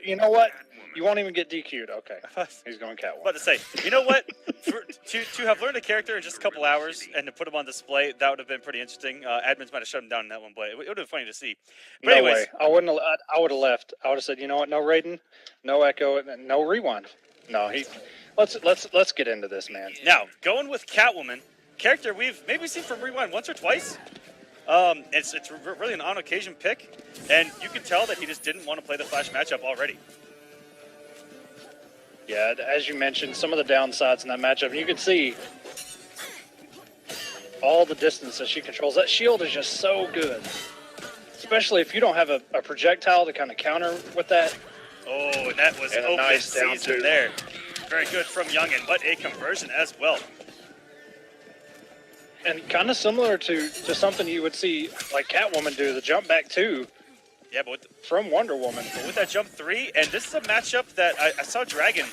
You know what? You won't even get DQ'd. Okay. He's going Catwoman. About to say, you know what? To have learned a character in just a couple hours and to put him on display, that would have been pretty interesting. Admins might have shut him down in that one, but it would have been funny to see. But no anyways, way. I wouldn't. I would have left. I would have said, you know what? No Raiden, no Echo, and no Rewind. No, he. Let's get into this, man. Now going with Catwoman, character we've maybe seen from Rewind once or twice. It's really an on occasion pick, and you can tell that he just didn't want to play the Flash matchup already. Yeah, as you mentioned, some of the downsides in that matchup, you can see all the distance that she controls. That shield is just so good, especially if you don't have a projectile to kind of counter with that. Oh, and that was open nice season there. Very good from Youngin, but a conversion as well. And kind of similar to something you would see like Catwoman do, the jump back two. Yeah, but from Wonder Woman. But with that jump 3, and this is a matchup that I saw Dragon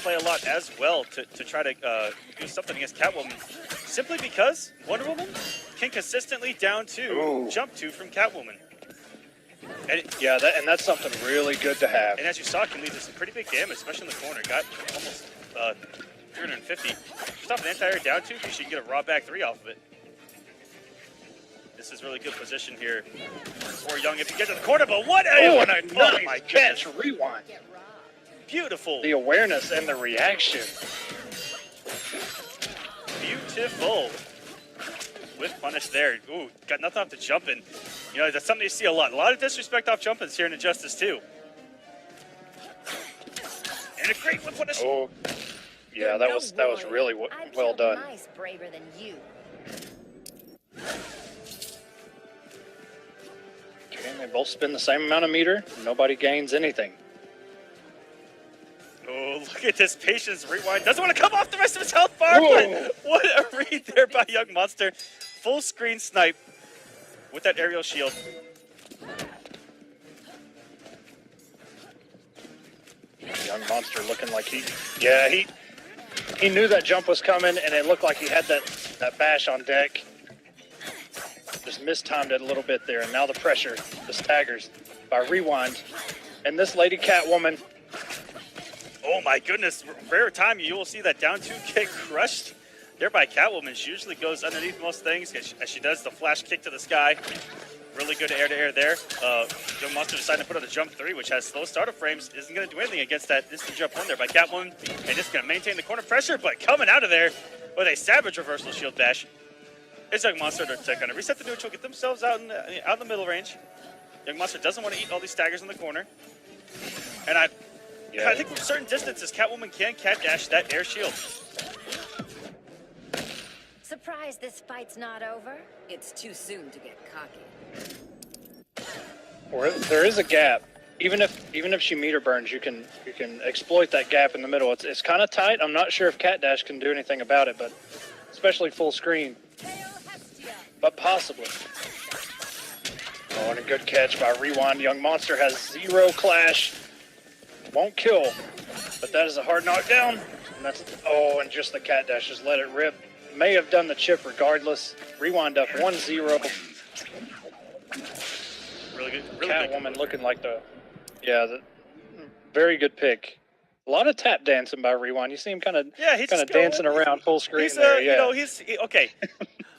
play a lot as well to try to do something against Catwoman, simply because Wonder Woman can consistently down 2, jump 2 from Catwoman. And yeah, that's something really good to have. And as you saw, it can lead to some pretty big damage, especially in the corner. Got almost 350. Just off an anti-air down 2, because she can get a raw back 3 off of it. This is really good position here for Young if he gets to the corner, but what a nice catch, Rewind. Beautiful. The awareness and the reaction. Beautiful. With punish there. Ooh, got nothing off the jumping. You know, that's something you see a lot. A lot of disrespect off jumpings here in Injustice 2. And a great whip punish. Oh, yeah, that was really well done. Nice, braver than you. And they both spend the same amount of meter. Nobody gains anything. Oh, look at this patience Rewind. Doesn't want to come off the rest of his health bar, but what a read there by Young Monster. Full screen snipe with that aerial shield. Young Monster looking like he knew that jump was coming, and it looked like he had that bash on deck. Just mistimed it a little bit there, and now the pressure, the staggers by Rewind. And this lady Catwoman. Oh my goodness, rare time you will see that down 2 kick crushed there by Catwoman. She usually goes underneath most things as she does the flash kick to the sky. Really good air-to-air there. Young Monster decided to put on a jump 3, which has slow startup frames. Isn't going to do anything against that instant jump 1 there by Catwoman. And just going to maintain the corner pressure, but coming out of there with a savage reversal shield bash. It's Young Monster to kind of reset the neutral, get themselves out in the middle range. Young Monster doesn't want to eat all these staggers in the corner. And I think from certain distances, Catwoman can cat dash that air shield. Surprised this fight's not over? It's too soon to get cocky. Or there is a gap. Even if she meter burns, you can exploit that gap in the middle. It's kind of tight. I'm not sure if cat dash can do anything about it, but especially full screen. But possibly. Oh, and a good catch by Rewind. Young Monster has 0 clash. Won't kill, but that is a hard knockdown. And and just the cat dash, just let it rip. May have done the chip regardless. Rewind up 1-0. Really good. Catwoman looking like the very good pick. A lot of tap dancing by Rewind. You see him kind of dancing around full screen there. You know, okay.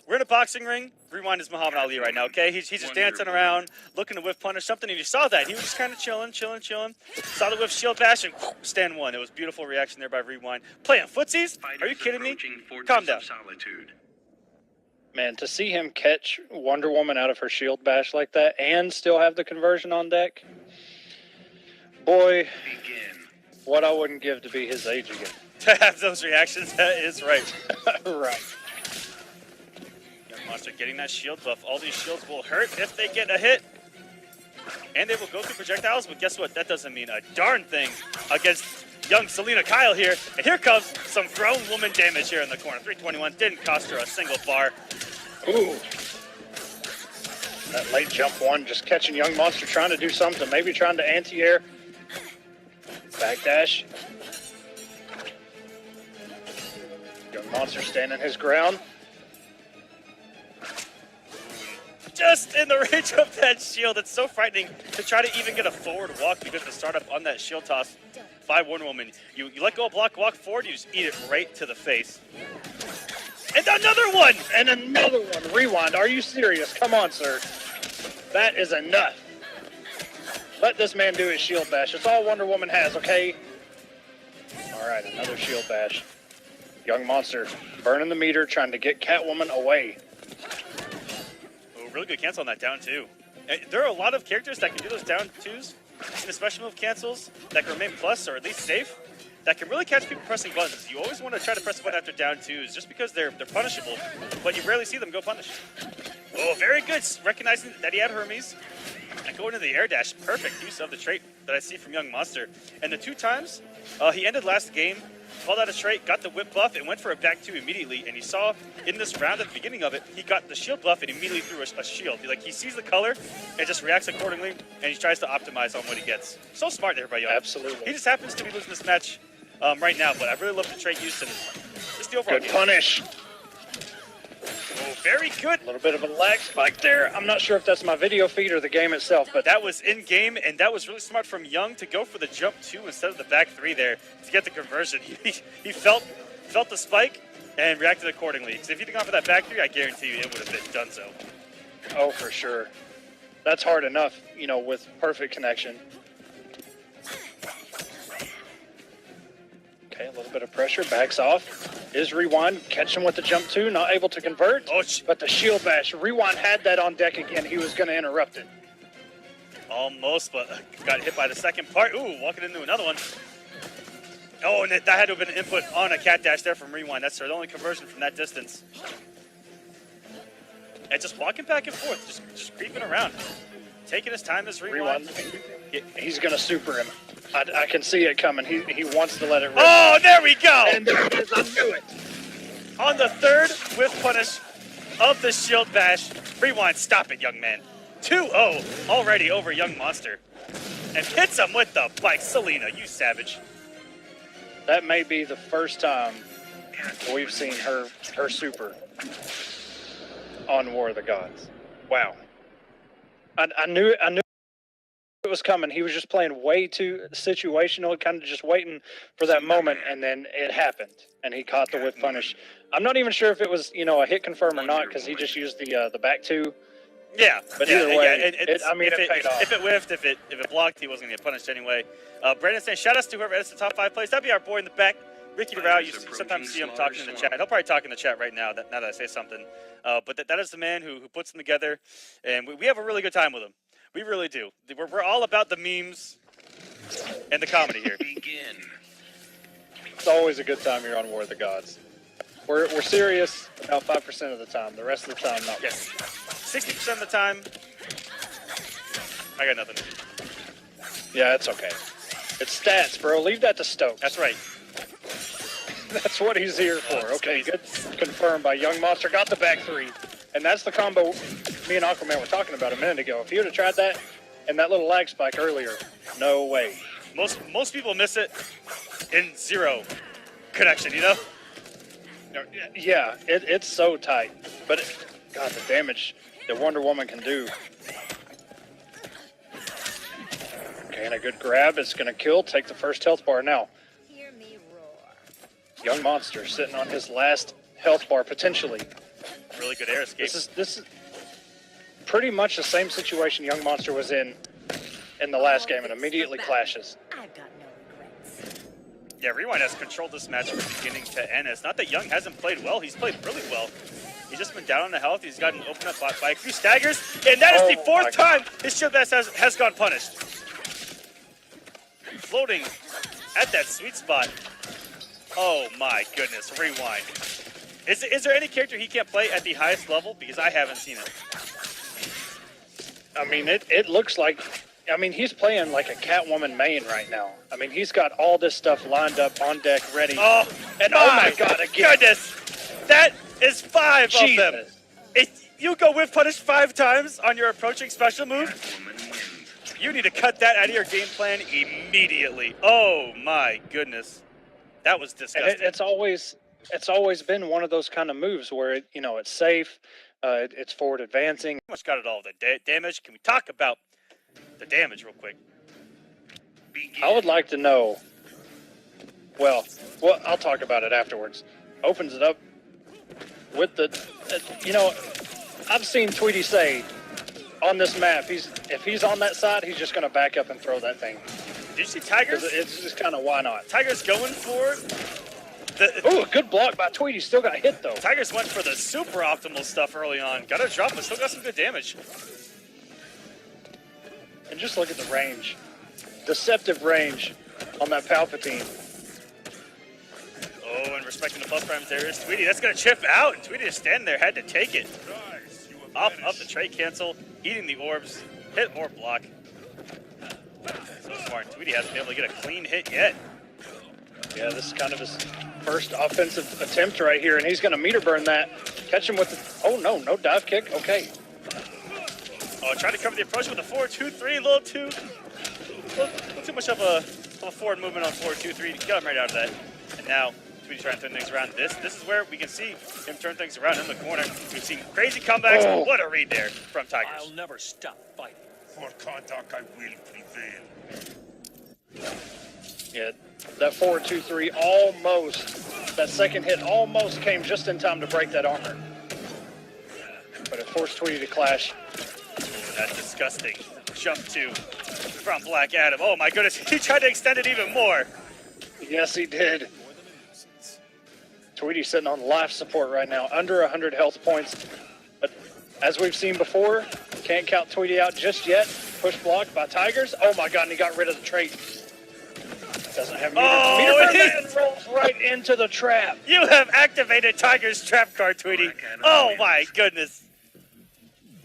We're in a boxing ring. Rewind is Muhammad Ali right now, okay? He's just dancing around, looking to whiff punish something, and you saw that. He was just kind of chilling. Saw the whiff shield bash and stand 1. It was beautiful reaction there by Rewind. Playing footsies? Are you kidding me? Calm down. Man, to see him catch Wonder Woman out of her shield bash like that and still have the conversion on deck, boy, what I wouldn't give to be his age again. To have those reactions, that is right. Right. Young Monster getting that shield buff. All these shields will hurt if they get a hit. And they will go through projectiles, but guess what? That doesn't mean a darn thing against young Selena Kyle here. And here comes some grown woman damage here in the corner. 321 didn't cost her a single bar. Ooh. That late jump 1, just catching Young Monster trying to do something. Maybe trying to anti-air. Backdash. Young Monster standing his ground. just in the range of that shield. It's so frightening to try to even get a forward walk because the startup on that shield toss by Wonder Woman. You let go of block, walk forward, you just eat it right to the face. And another one! And another one. Rewind. Are you serious? Come on, sir. That is enough. Let this man do his shield bash. It's all Wonder Woman has, okay? All right, another shield bash. Young Monster burning the meter, trying to get Catwoman away. Oh, really good cancel on that down two. And there are a lot of characters that can do those down twos in the special move cancels that can remain plus or at least safe. That can really catch people pressing buttons. You always want to try to press a button after down twos just because they're punishable, but you rarely see them go punished. Oh, very good. Recognizing that he had Hermes. And going to the air dash, perfect use of the trait that I see from Young Monster. And the 2 times, he ended last game, called out a trait, got the whip buff, and went for a back 2 immediately. And you saw in this round at the beginning of it, he got the shield buff and immediately threw a shield. He sees the color and just reacts accordingly, and he tries to optimize on what he gets. So smart there by Young. Absolutely. He just happens to be losing this match right now, but I really love the trait use and just the overall Good game. punish. Oh, very good. A little bit of a lag spike there. I'm not sure if that's my video feed or the game itself, but That was in game, and that was really smart from Young to go for the jump 2 instead of the back 3 there to get the conversion. He felt the spike and reacted accordingly. Because if he'd gone for that back 3, I guarantee you it would have been done so. oh, for sure. That's hard enough, with perfect connection. Okay, a little bit of pressure, backs off. Is Rewind, catch him with the jump 2, not able to convert. Oh, but the shield bash, Rewind had that on deck again. He was going to interrupt it. Almost, but got hit by the second part. Ooh, walking into another one. Oh, and that had to have been an input on a cat dash there from Rewind. That's their only conversion from that distance. And just walking back and forth, just creeping around. Taking his time as Rewind. He's going to super him. I can see it coming. He wants to let it rip. Oh, there we go! And there it is. I knew it. On the 3rd whiff punish of the shield bash. Rewind, stop it, young man. 2-0 already over Young Monster. And hits him with the bike. Selena, you savage. That may be the first time we've seen her super on War of the Gods. Wow. I knew it was coming. He was just playing way too situational, kind of just waiting for that moment, and then it happened, and he caught the whip punish. I'm not even sure if it was, a hit confirm or not, because he just used the back 2. Yeah, but either way, it paid off. If it whiffed, if it blocked, he wasn't going to get punished anyway. Brandon saying, shout outs to whoever edits the top 5 plays. That'd be our boy in the back, Ricky DeRow. You sometimes see him talking in the chat. He'll probably talk in the chat right now. Now that I say something, but that is the man who puts them together, and we have a really good time with him. We really do. We're all about the memes and the comedy here. It's always a good time here on War of the Gods. We're serious about 5% of the time. The rest of the time, not. Yes. 60% of the time, I got nothing. Yeah, it's okay. It's stats, bro. Leave that to Stokes. That's right. That's what he's here for. Okay, good. Confirmed by Young Monster. Got the back 3. And that's the combo me and Aquaman were talking about a minute ago. If he would have tried that and that little lag spike earlier, no way. Most people miss it in 0 connection, Yeah, it's so tight. But, God, the damage that Wonder Woman can do. Okay, and a good grab. It's going to kill. Take the first health bar now. Hear me roar. Young Monster sitting on his last health bar, potentially. Really good air escape. This is pretty much the same situation Young Monster was in the last game, and immediately clashes. I've got no regrets. Yeah, Rewind has controlled this match from beginning to end. It's not that Young hasn't played well. He's played really well. He's just been down on the health. He's gotten opened up by a few staggers, and that is the 4th time his shield bash has gone punished. Floating at that sweet spot. Oh my goodness, Rewind. Is there any character he can't play at the highest level? Because I haven't seen it. I mean, it looks like, he's playing like a Catwoman main right now. I mean, he's got all this stuff lined up on deck, ready. Oh, and oh my God, again. Goodness. That is 5 of them. You go whiff punish 5 times on your approaching special move. You need to cut that out of your game plan immediately. Oh my goodness. That was disgusting. And it's always been one of those kind of moves where it's safe, It's forward advancing. Pretty much got it all. The damage. Can we talk about the damage real quick? I would like to know. Well, I'll talk about it afterwards. Opens it up with the, you know, I've seen Tweety say on this map, if he's on that side, he's just going to back up and throw that thing. Did you see Tigers? It's just kind of why not. Tigers going for Oh, a good block by Tweety. Still got hit though. Tigers went for the super optimal stuff early on. Got a drop, but still got some good damage. And just look at the range. Deceptive range on that Palpatine. Oh, and respecting the plus primes, there is Tweety. That's going to chip out. And Tweety just standing there, had to take it. Off the tray cancel, eating the orbs, hit or block. So smart. Tweety hasn't been able to get a clean hit yet. Yeah, this is kind of his first offensive attempt right here, and he's going to meter burn that. Catch him with the... Oh, no dive kick. Okay. Oh, trying to cover the approach with a 4-2-3. A little too much of a forward movement on 4-2-3. Got him right out of that. And now Tweety's trying to turn things around. This is where we can see him turn things around in the corner. We've seen crazy comebacks. Oh. What a read there from Tigers. I'll never stop fighting. For contact, I will prevail. Yeah, that 4-2-3 almost, that second hit almost came just in time to break that armor. But it forced Tweety to clash. That's disgusting. Jump two from Black Adam. Oh my goodness, he tried to extend it even more. Yes, he did. Tweety sitting on life support right now, under 100 health points. But as we've seen before, can't count Tweety out just yet. Push blocked by Tigers. Oh my god, and he got rid of the trait. Doesn't have meter. Meter rolls right into the trap. You have activated Tiger's trap card, Tweety. Oh my goodness.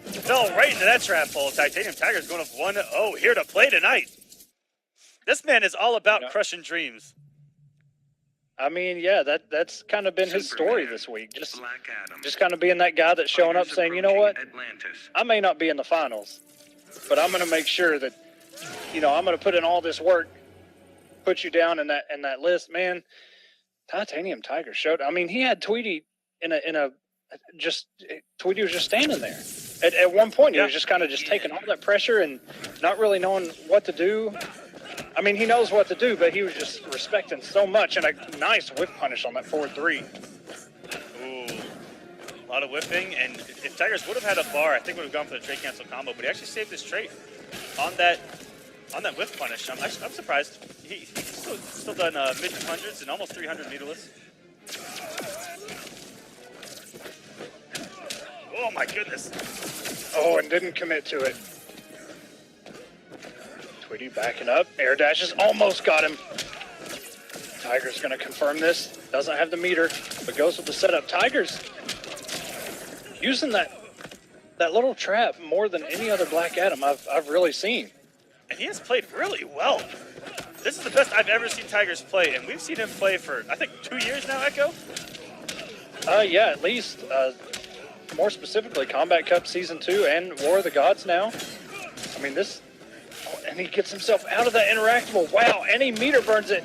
Fell right into that trap hole. Titanium Tiger's going up 1-0 here to play tonight. This man is all about crushing dreams. I mean, yeah, that's kind of been his story this week. Just kind of being that guy that's showing up saying, you know what, I may not be in the finals, but I'm going to make sure that, you know, I'm going to put in all this work, put you down in that list, man. Titanium Tiger showed. I mean, he had Tweety Tweety was just standing there. At one point, he was just kind of just taking all that pressure and not really knowing what to do. I mean, he knows what to do, but he was just respecting so much, and a nice whip punish on that 4-3. Ooh, a lot of whipping, and if Tigers would have had a bar, I think would have gone for the trait cancel combo, but he actually saved his trait on that whip punish. I'm surprised. He's still done mid-200s and almost 300 meterless. Oh my goodness. Oh, and didn't commit to it. Tweety backing up. Air dashes almost got him. Tiger's going to confirm this. Doesn't have the meter, but goes with the setup. Tiger's using that little trap more than any other Black Adam I've really seen. And he has played really well. This is the best I've ever seen Tigers play, and we've seen him play for, I think, 2 years now, Echo? Yeah, at least. More specifically, Combat Cup Season 2 and War of the Gods now. I mean, this... And he gets himself out of that interactable. Wow, and he meter burns it.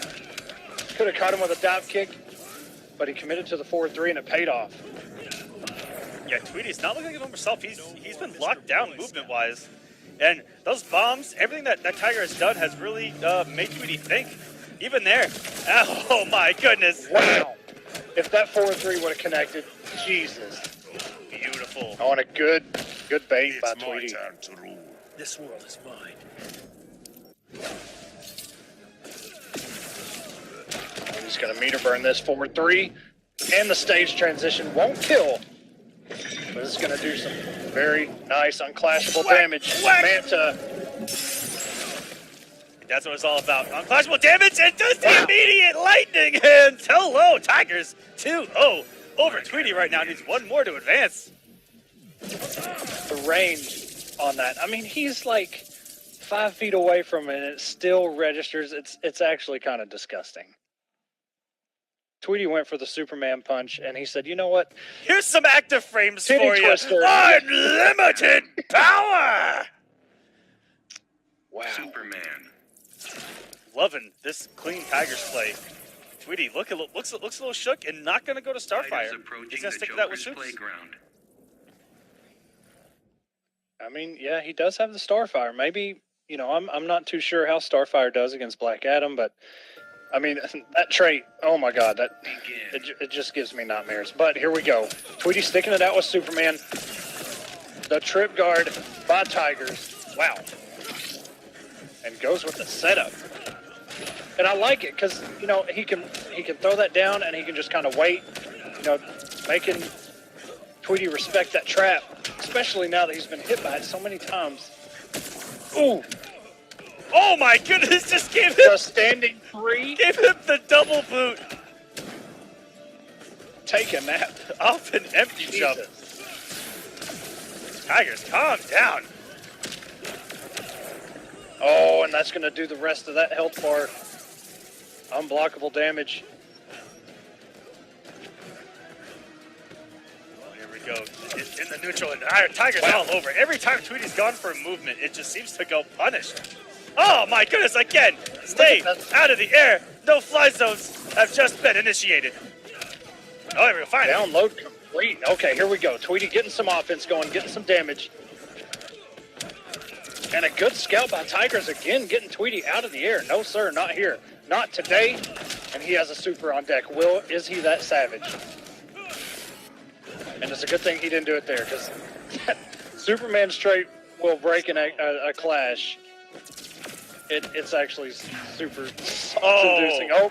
Could have caught him with a dive kick, but he committed to the 4-3, and it paid off. Yeah, Tweety's not looking like himself. He's been locked down movement-wise. And those bombs, everything that Tiger has done has really made Tweety think. Even there. Oh, my goodness. Wow. If that 4-3 would have connected, Jesus. Beautiful. On a good bait by Tweety. It's my turn to rule. This world is mine. He's going to meter burn this 4-3, and the stage transition won't kill, but it's going to do some very nice unclashable damage. Manta. That's what it's all about. Unclashable damage and does the immediate lightning hands. Hello, Tigers. 2-0 over Tweety right now. Needs one more to advance. The range on that. I mean, he's like 5 feet away from it, and it still registers. It's actually kind of disgusting. Tweety went for the Superman punch, and he said, you know what? Here's some active frames Titty for twister. you. Unlimited power. Wow. Superman. Loving this clean Tigers play. Tweety looks a little shook and not going to go to Starfire. He's going to stick to that with Shoops. I mean, yeah, he does have the Starfire. Maybe, you know, I'm not too sure how Starfire does against Black Adam, but I mean, that trait, oh my God, it just gives me nightmares. But here we go. Tweety sticking it out with Superman. The trip guard by Tigers. Wow. And goes with the setup. And I like it because, you know, he can throw that down and he can just kind of wait, you know, making Tweety respect that trap, especially now that he's been hit by it so many times. Ooh. Oh my goodness, just gave him The standing three. gave him the double boot Take a nap. off an empty jump. Tigers, calm down. Oh, and that's going to do the rest of that health bar. Unblockable damage. Well, here we go. In the neutral, and Tigers all over. Every time Tweety's gone for a movement, it just seems to go punished. Oh my goodness, again. Stay out of the air. No fly zones have just been initiated. Oh, there we go. Fine. Download complete. Okay, here we go. Tweety getting some offense going, getting some damage. And a good scout by Tigers again, getting Tweety out of the air. No, sir, not here. Not today. And he has a super on deck. Is he that savage? And it's a good thing he didn't do it there, because Superman's trait will break in a clash. It's actually super seducing. Oh,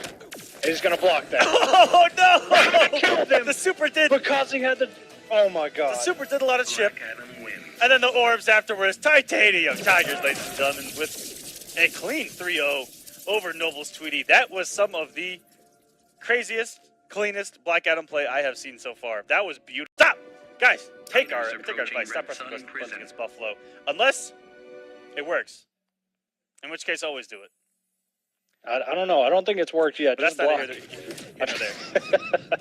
he's going to block that. Oh no! Killed him. The super did. Because he had the... Oh, my God. The super did a lot of chip. Black Adam wins. And then the orbs afterwards. Titanium Tigers, ladies and gentlemen, with a clean 3-0 over Noble's Tweety. That was some of the craziest, cleanest Black Adam play I have seen so far. That was beautiful. Stop! Guys, take our advice. Stop pressing buttons against Buffalo. Unless it works. In which case, always do it. I don't know. I don't think it's worked yet. But Just that's block. not here nor there.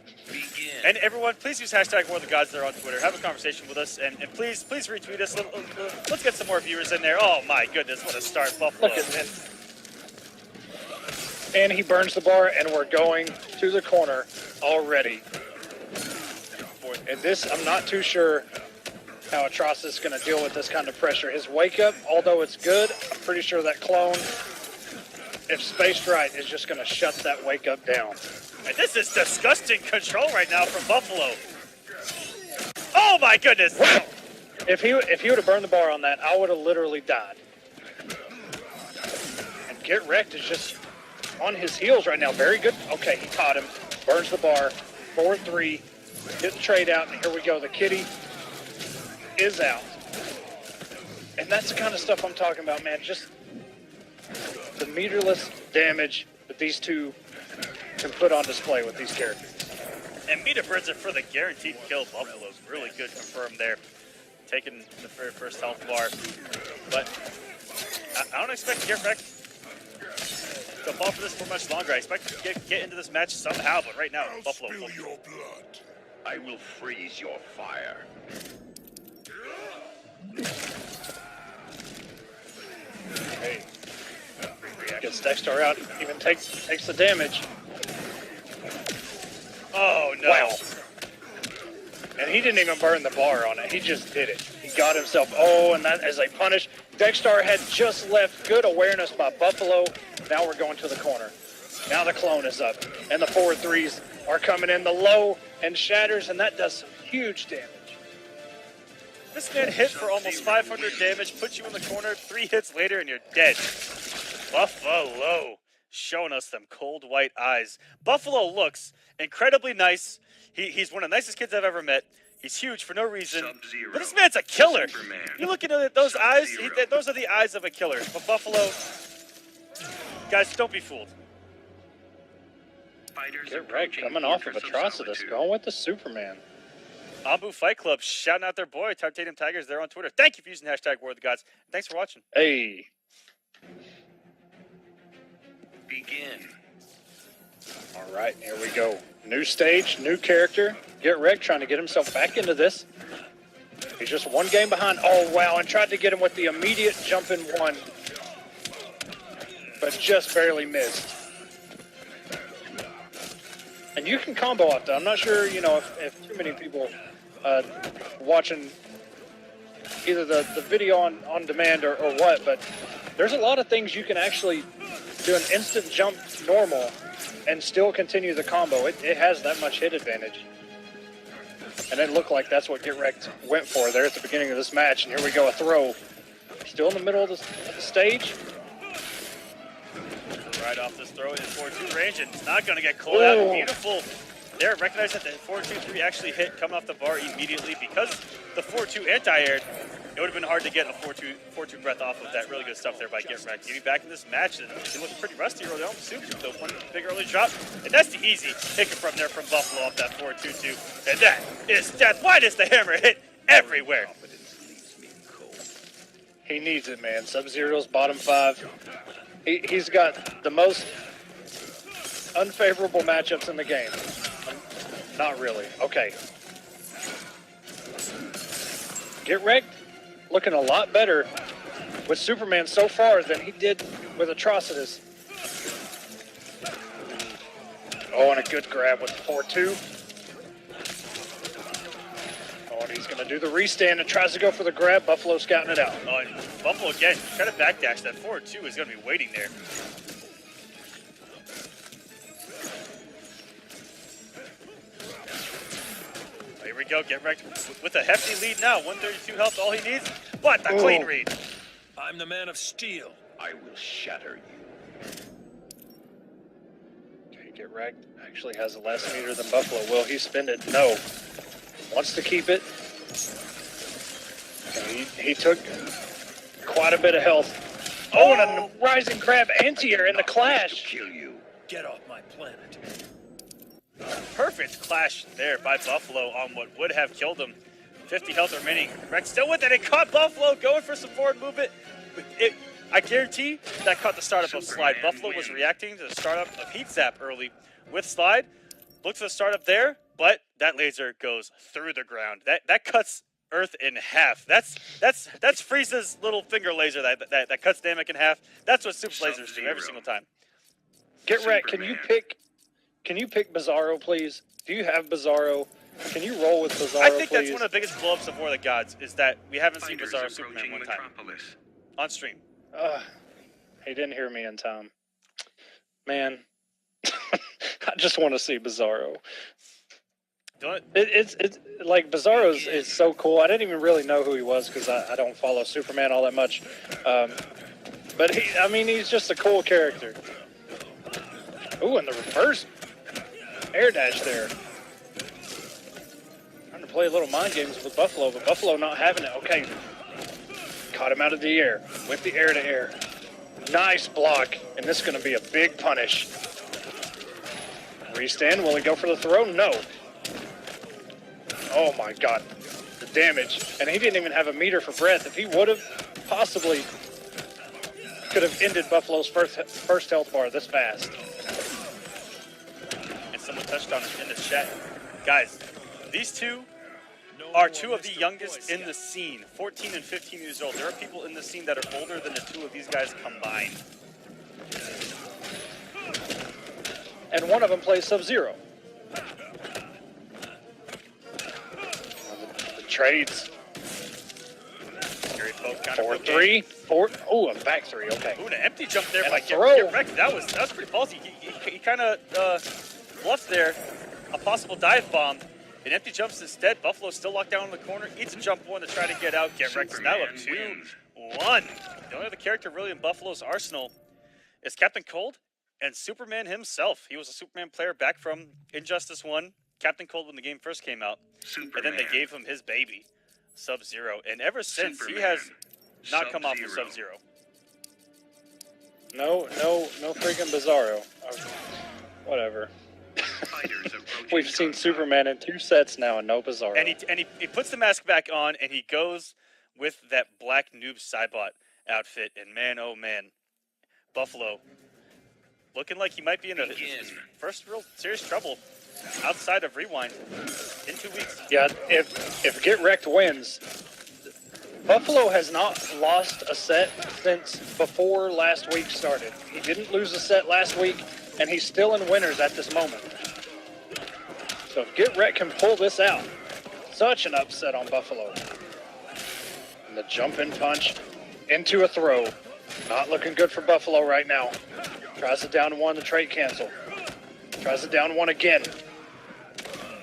And everyone, please use hashtag War of the Gods there on Twitter. Have a conversation with us, and please retweet us. Let's get some more viewers in there. Oh my goodness, what a start, Buffalo. Look at that. And he burns the bar, and we're going to the corner already. And this, I'm not too sure how Atrocitus is going to deal with this kind of pressure. His wake-up, although it's good, I'm pretty sure that clone, if spaced right, is just going to shut that wake-up down. And this is disgusting control right now from Buffalo. Oh my goodness! Wow. If he would have burned the bar on that, I would have literally died. And Get Wrecked is just on his heels right now. Very good. Okay, he caught him. Burns the bar. 4-3. Get the trade out, and here we go. The kitty is out. And that's the kind of stuff I'm talking about, man. Just the meterless damage that these two can put on display with these characters. And Mita burns it for the guaranteed kill. Buffalo's really good confirmed there. Taking the very first health bar. But I don't expect Get Wrecked to fall for this for much longer. I expect to get into this match somehow, but right now, I'll Buffalo. spill your blood. I will freeze your fire. Hey. Gets Dexter out, even takes the damage. Oh no. Wow. And he didn't even burn the bar on it. He just did it. He got himself, and that as a punish. Dexter had just left. Good awareness by Buffalo. Now we're going to the corner. Now the clone is up. And the 4-3s are coming in. The low and shatters, and that does some huge damage. This man hit for almost 500 damage, put you in the corner, 3 hits later, and you're dead. Buffalo showing us them cold white eyes. Buffalo looks incredibly nice. He's one of the nicest kids I've ever met. He's huge for no reason. Sub-Zero. But this man's a killer. Superman. You look into those eyes, Sub-Zero. those are the eyes of a killer. But Buffalo, guys, don't be fooled. Get Wrecked coming off of Atrocitus. Going with the Superman. Ambu Fight Club shouting out their boy, Titanium Tigers, there on Twitter. Thank you for using hashtag War of the Gods. Thanks for watching. Hey. Begin. All right, here we go. New stage, new character. Get Wrecked trying to get himself back into this. He's just one game behind. Oh, wow, and tried to get him with the immediate jump in one. But just barely missed. And you can combo out, though. I'm not sure, if too many people watching either the video on demand or what, but there's a lot of things you can actually do an instant jump normal and still continue the combo. It has that much hit advantage. And it looked like that's what Get Wrecked went for there at the beginning of this match. And here we go, a throw. Still in the middle of the stage. Right off this throw in 4-2 range, and it's not going to get called out. Beautiful. There, recognize that the 4-2-3 actually hit coming off the bar immediately because the 4-2 anti-aired. It would have been hard to get a 4-2 breath off of that. Really good stuff there by Get Wrecked. Getting back in this match, and he looked pretty rusty early on. Soup though, one big early drop, and that's the easy pick from there from Buffalo off that 4-2-2, and that is death. Why does the hammer hit everywhere? He needs it, man. Sub-Zero's bottom 5. He's got the most unfavorable matchups in the game. Not really. Okay. Get Wrecked looking a lot better with Superman so far than he did with Atrocitus. Oh, and a good grab with the 4-2. Oh, and he's going to do the restand and tries to go for the grab. Buffalo scouting it out. Oh, and Buffalo again, trying to backdash. That 4-2 is going to be waiting there. Here we go, Get Wrecked with a hefty lead now. 132 health, all he needs. But the clean read. I'm the man of steel. I will shatter you. Okay, Get Wrecked actually has a less meter than Buffalo. Will he spend it? No. Wants to keep it. Okay, he took quite a bit of health. Oh, and a rising crab anti-air in the clash. Kill you. Get off my planet. Perfect clash there by Buffalo on what would have killed him. 50 health remaining. Wrecked still with it. It caught Buffalo going for some forward movement. I guarantee that caught the startup of Slide. Buffalo was reacting to the startup of Heat Zap early with Slide. Looked for the startup there, but that laser goes through the ground. That cuts Earth in half. That's Frieza's little finger laser that cuts Namek in half. That's what Soup's lasers do every single time. Get Wrecked, can you pick Bizarro, please? Do you have Bizarro? Can you roll with Bizarro, I think please? that's one of the biggest blow-ups of War of the Gods is that we haven't seen Bizarro Superman one time on stream. He didn't hear me in time. Man, I just want to see Bizarro. It's like Bizarro is so cool. I didn't even really know who he was because I don't follow Superman all that much. But he's just a cool character. Ooh, and the reverse air dash there. Trying to play a little mind games with Buffalo, but Buffalo not having it. Okay. Caught him out of the air with the air to air. Nice block, and this is going to be a big punish. Restand, will he go for the throw? No. Oh my God, the damage. And he didn't even have a meter for breath. If he would have, possibly could have ended Buffalo's first health bar this fast. And someone touched on it in the chat. Guys, these two are two of the youngest in the scene, 14 and 15 years old. There are people in the scene that are older than the two of these guys combined. And one of them plays Sub-Zero. The trades. 4-3. 4. Oh, a back 3. Okay. Ooh, an empty jump there and by Get Wrecked. That was pretty ballsy. He kind of bluffed there a possible dive bomb. An empty jumps instead. Buffalo still locked down in the corner. Eats a jump one to try to get out. Get Wrecked now up 2-1. The only other character really in Buffalo's arsenal is Captain Cold and Superman himself. He was a Superman player back from Injustice 1. Captain Cold when the game first came out. And then they gave him his baby, Sub-Zero. And ever since, he has not come off of Sub-Zero. No freaking Bizarro. Whatever. We've seen Superman in 2 sets now and no Bizarro. And he puts the mask back on and he goes with that black noob Cybot outfit. And man, oh man, Buffalo looking like he might be in his first real serious trouble outside of Rewind in 2 weeks. Yeah, if Get Wrecked wins, Buffalo has not lost a set since before last week started. He didn't lose a set last week, and he's still in winners at this moment. So if Get Wrecked can pull this out, such an upset on Buffalo. And the jumping punch into a throw. Not looking good for Buffalo right now. Tries it down one to trait cancel. Tries it down one again.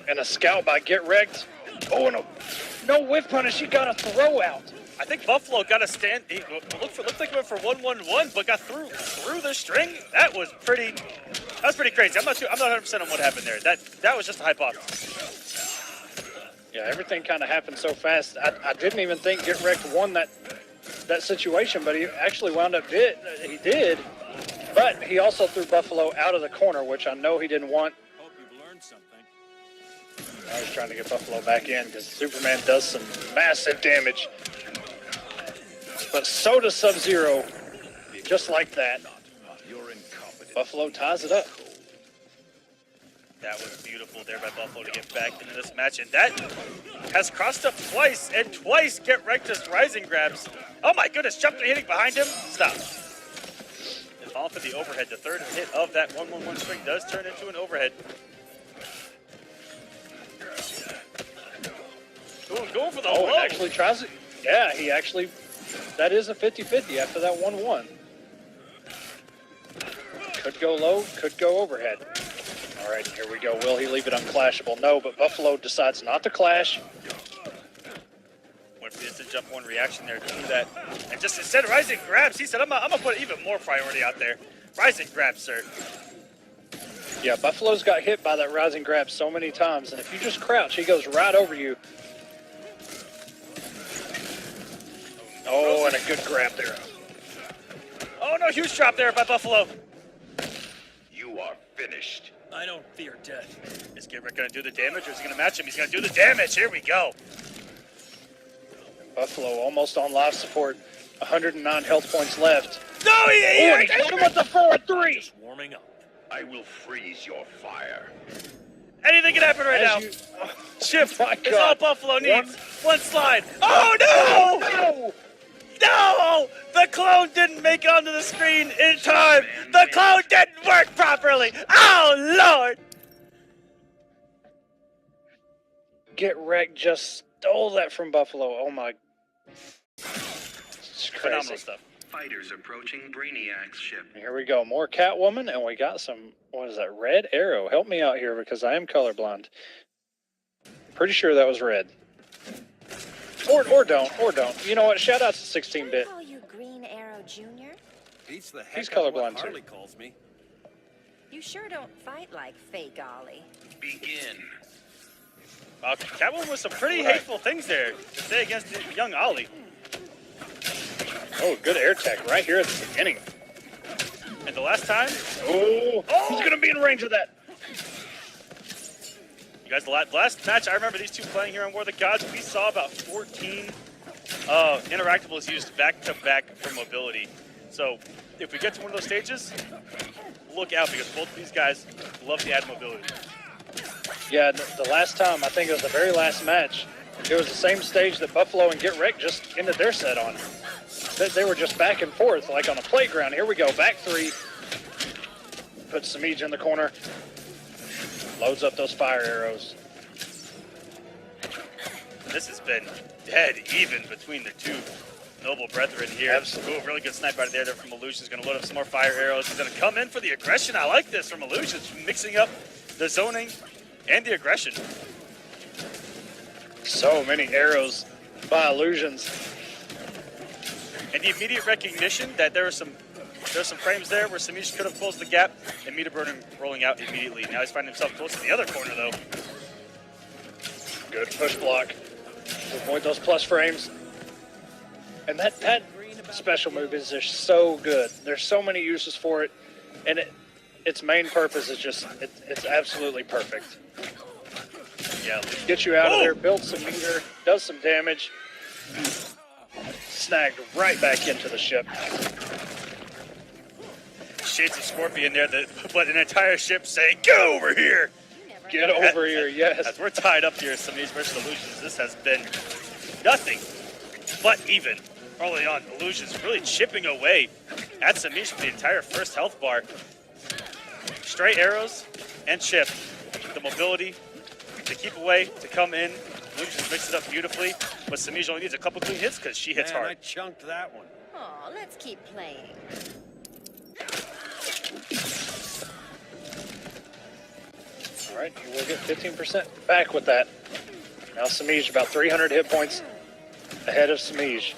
And a scout by Get Wrecked. Oh, and no whiff punish. He got a throw out. I think Buffalo got a stand. He looked like he went for 1-1-1, but got through the string. That was pretty crazy. I'm not 100% on what happened there. That was just a hypothesis. Yeah, everything kind of happened so fast. I didn't even think Get Wrecked won that situation, but he actually wound up he did. But he also threw Buffalo out of the corner, which I know he didn't want. Hope you've learned something. I was trying to get Buffalo back in because Superman does some massive damage. But so does Sub-Zero, just like that. Buffalo ties it up. That was beautiful there by Buffalo to get back into this match, and that has crossed up twice, and twice Get Wrecked just rising grabs. Oh my goodness, jumping hitting behind him. Stop. And fall for the overhead. The third hit of that 1-1-1 string does turn into an overhead. Going for the low. And actually tries it. Yeah, he actually, that is a 50-50 after that 1-1. Could go low, could go overhead. All right, here we go. Will he leave it unclashable? No, but Buffalo decides not to clash. Went for the instant jump one reaction there to do that. And just instead of rising grabs, he said, I'm going to put even more priority out there. Rising grabs, sir. Yeah, Buffalo's got hit by that rising grab so many times, and if you just crouch, he goes right over you. Oh, and a good grab there. Oh, no, huge drop there by Buffalo. You are finished. I don't fear death. Is Get Wrecked going to do the damage, or is he going to match him? He's going to do the damage. Here we go. Buffalo almost on life support. 109 health points left. No, he and he killed him with the 4-3. Just warming up. I will freeze your fire. Anything can happen right now. Shift My is all God. Buffalo needs. One slide. Oh, no! No! No! The clone didn't make it onto the screen in time. The clone didn't work properly. Oh, Lord! Get Wrecked just stole that from Buffalo. Oh, my. It's crazy. Phenomenal stuff. Fighters approaching Brainiac's ship. Here we go. More Catwoman, and we got some, what is that, red arrow? Help me out here because I am colorblind. Pretty sure that was red. Or don't. You know what? Shout out to 16-bit. Call you Green Arrow Jr. Beats the He's heck out of colorblind, what too. Harley calls me. You sure don't fight like fake Ollie. Begin. Catwoman with some pretty hateful things there to say against young Ollie. Oh, good air tech right here at the beginning. And the last time, Oh, he's going to be in range of that. you guys, the last match I remember these two playing here on War of the Gods, we saw about 14 interactables used back-to-back for mobility. So if we get to one of those stages, look out because both of these guys love to add mobility. Yeah, the last time, I think it was the very last match, it was the same stage that Buffalo and Get Wrecked just ended their set on. They were just back and forth, like on a playground. Here we go, back three. Put Semiij in the corner. Loads up those fire arrows. This has been dead even between the two noble brethren here. Absolutely. Ooh, really good snipe out of there from Iluusions. Going to load up some more fire arrows. He's going to come in for the aggression. I like this from Iluusions, mixing up the zoning and the aggression. So many arrows by Iluusions. And the immediate recognition that there's some frames there where Semiij could have closed the gap and Meter Burning rolling out immediately. Now he's finding himself close to the other corner though. Good push block. Avoid those plus frames. And that special move is just so good. There's so many uses for it. And its main purpose is just, it's absolutely perfect. Yeah. Get you out of there, build some meter, does some damage. Snagged right back into the ship. Shades of Scorpion there, but an entire ship saying, "Get over here!" Get over here, yes. As we're tied up here, Semiij versus Iluusions, this has been nothing but even. Early on, Iluusions really chipping away at Semiij for the entire first health bar. Straight arrows and chip. The mobility to keep away, to come in, Iluusions mixed it up beautifully, but Semiij only needs a couple clean hits because she hits Man, I hard. chunked that one. Aw, let's keep playing. All right, you will get 15% back with that. Now Semiij about 300 hit points ahead of Semiij.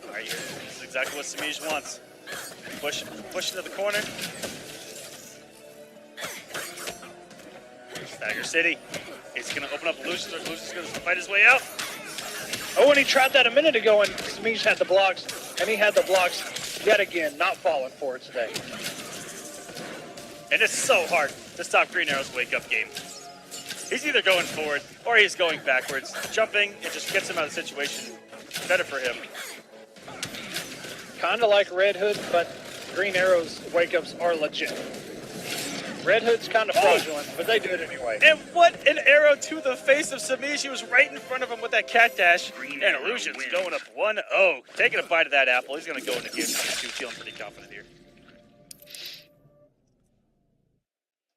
All right, this is exactly what Semiij wants. Push into the corner. Stagger City. He's going to open up Iluusions, or Iluusions going to fight his way out. Oh, and he tried that a minute ago, and Semiij had the blocks, and he had the blocks yet again, not falling for it today. And it's so hard to stop Green Arrow's wake-up game. He's either going forward or he's going backwards. Jumping, it just gets him out of the situation. Better for him. Kind of like Red Hood, but Green Arrow's wake-ups are legit. Red Hood's kind of fraudulent, but they do it anyway. And what an arrow to the face of Semiij. He was right in front of him with that cat dash. And Iluusions going up 1-0. Taking a bite of that apple. He's going to go into game 2, feeling pretty confident here.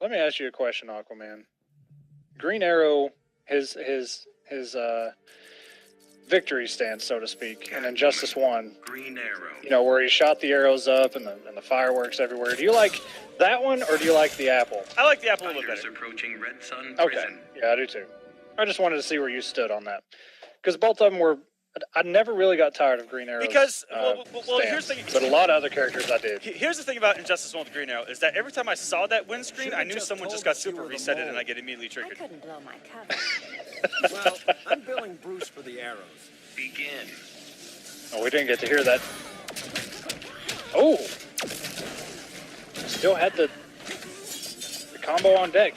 Let me ask you a question, Aquaman. Green Arrow, his victory stance, so to speak, and Injustice 1, Green Arrow. you know, where he shot the arrows up and the fireworks everywhere. Do you like that one, or do you like the apple? I like the apple a little Fighters better. approaching Red Sun Okay, Prison. yeah, I do too. I just wanted to see where you stood on that. Because both of them were, I never really got tired of Green Arrow's Because, well, here's stance, the thing. but a lot of other characters I did. Here's the thing about Injustice 1 with Green Arrow, is that every time I saw that win screen, Should've I knew just someone told just got us you super were the resetted mole. and I get immediately I triggered. couldn't blow my cover. Well, I'm billing Bruce for the arrows. Begin. Oh, we didn't get to hear that. Oh! Still had the combo on deck.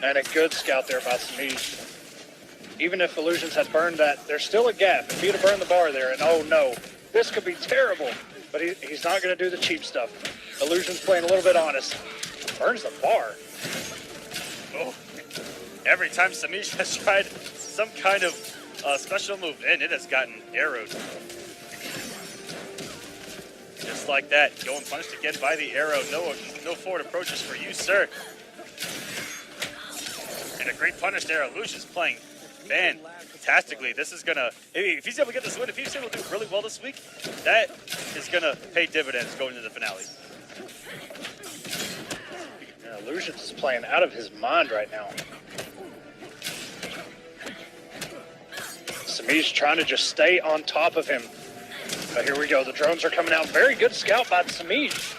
And a good scout there by Semiij. Even if Iluusions had burned that, there's still a gap. If he'd have burned the bar there, and oh no, this could be terrible. But he's not going to do the cheap stuff. Iluusions playing a little bit honest. Burns the bar. Oh. Every time Semiij has tried some kind of special move in, it has gotten arrowed. Just like that, going punished again by the arrow. No forward approaches for you, sir. And a great punished arrow. Iluusions playing fantastically. This is gonna, if he's able to get this win, if he's able to do really well this week, that is gonna pay dividends going into the finale. Yeah, Iluusions is playing out of his mind right now. Semiij trying to just stay on top of him. But here we go. The drones are coming out. Very good scout by Semiij.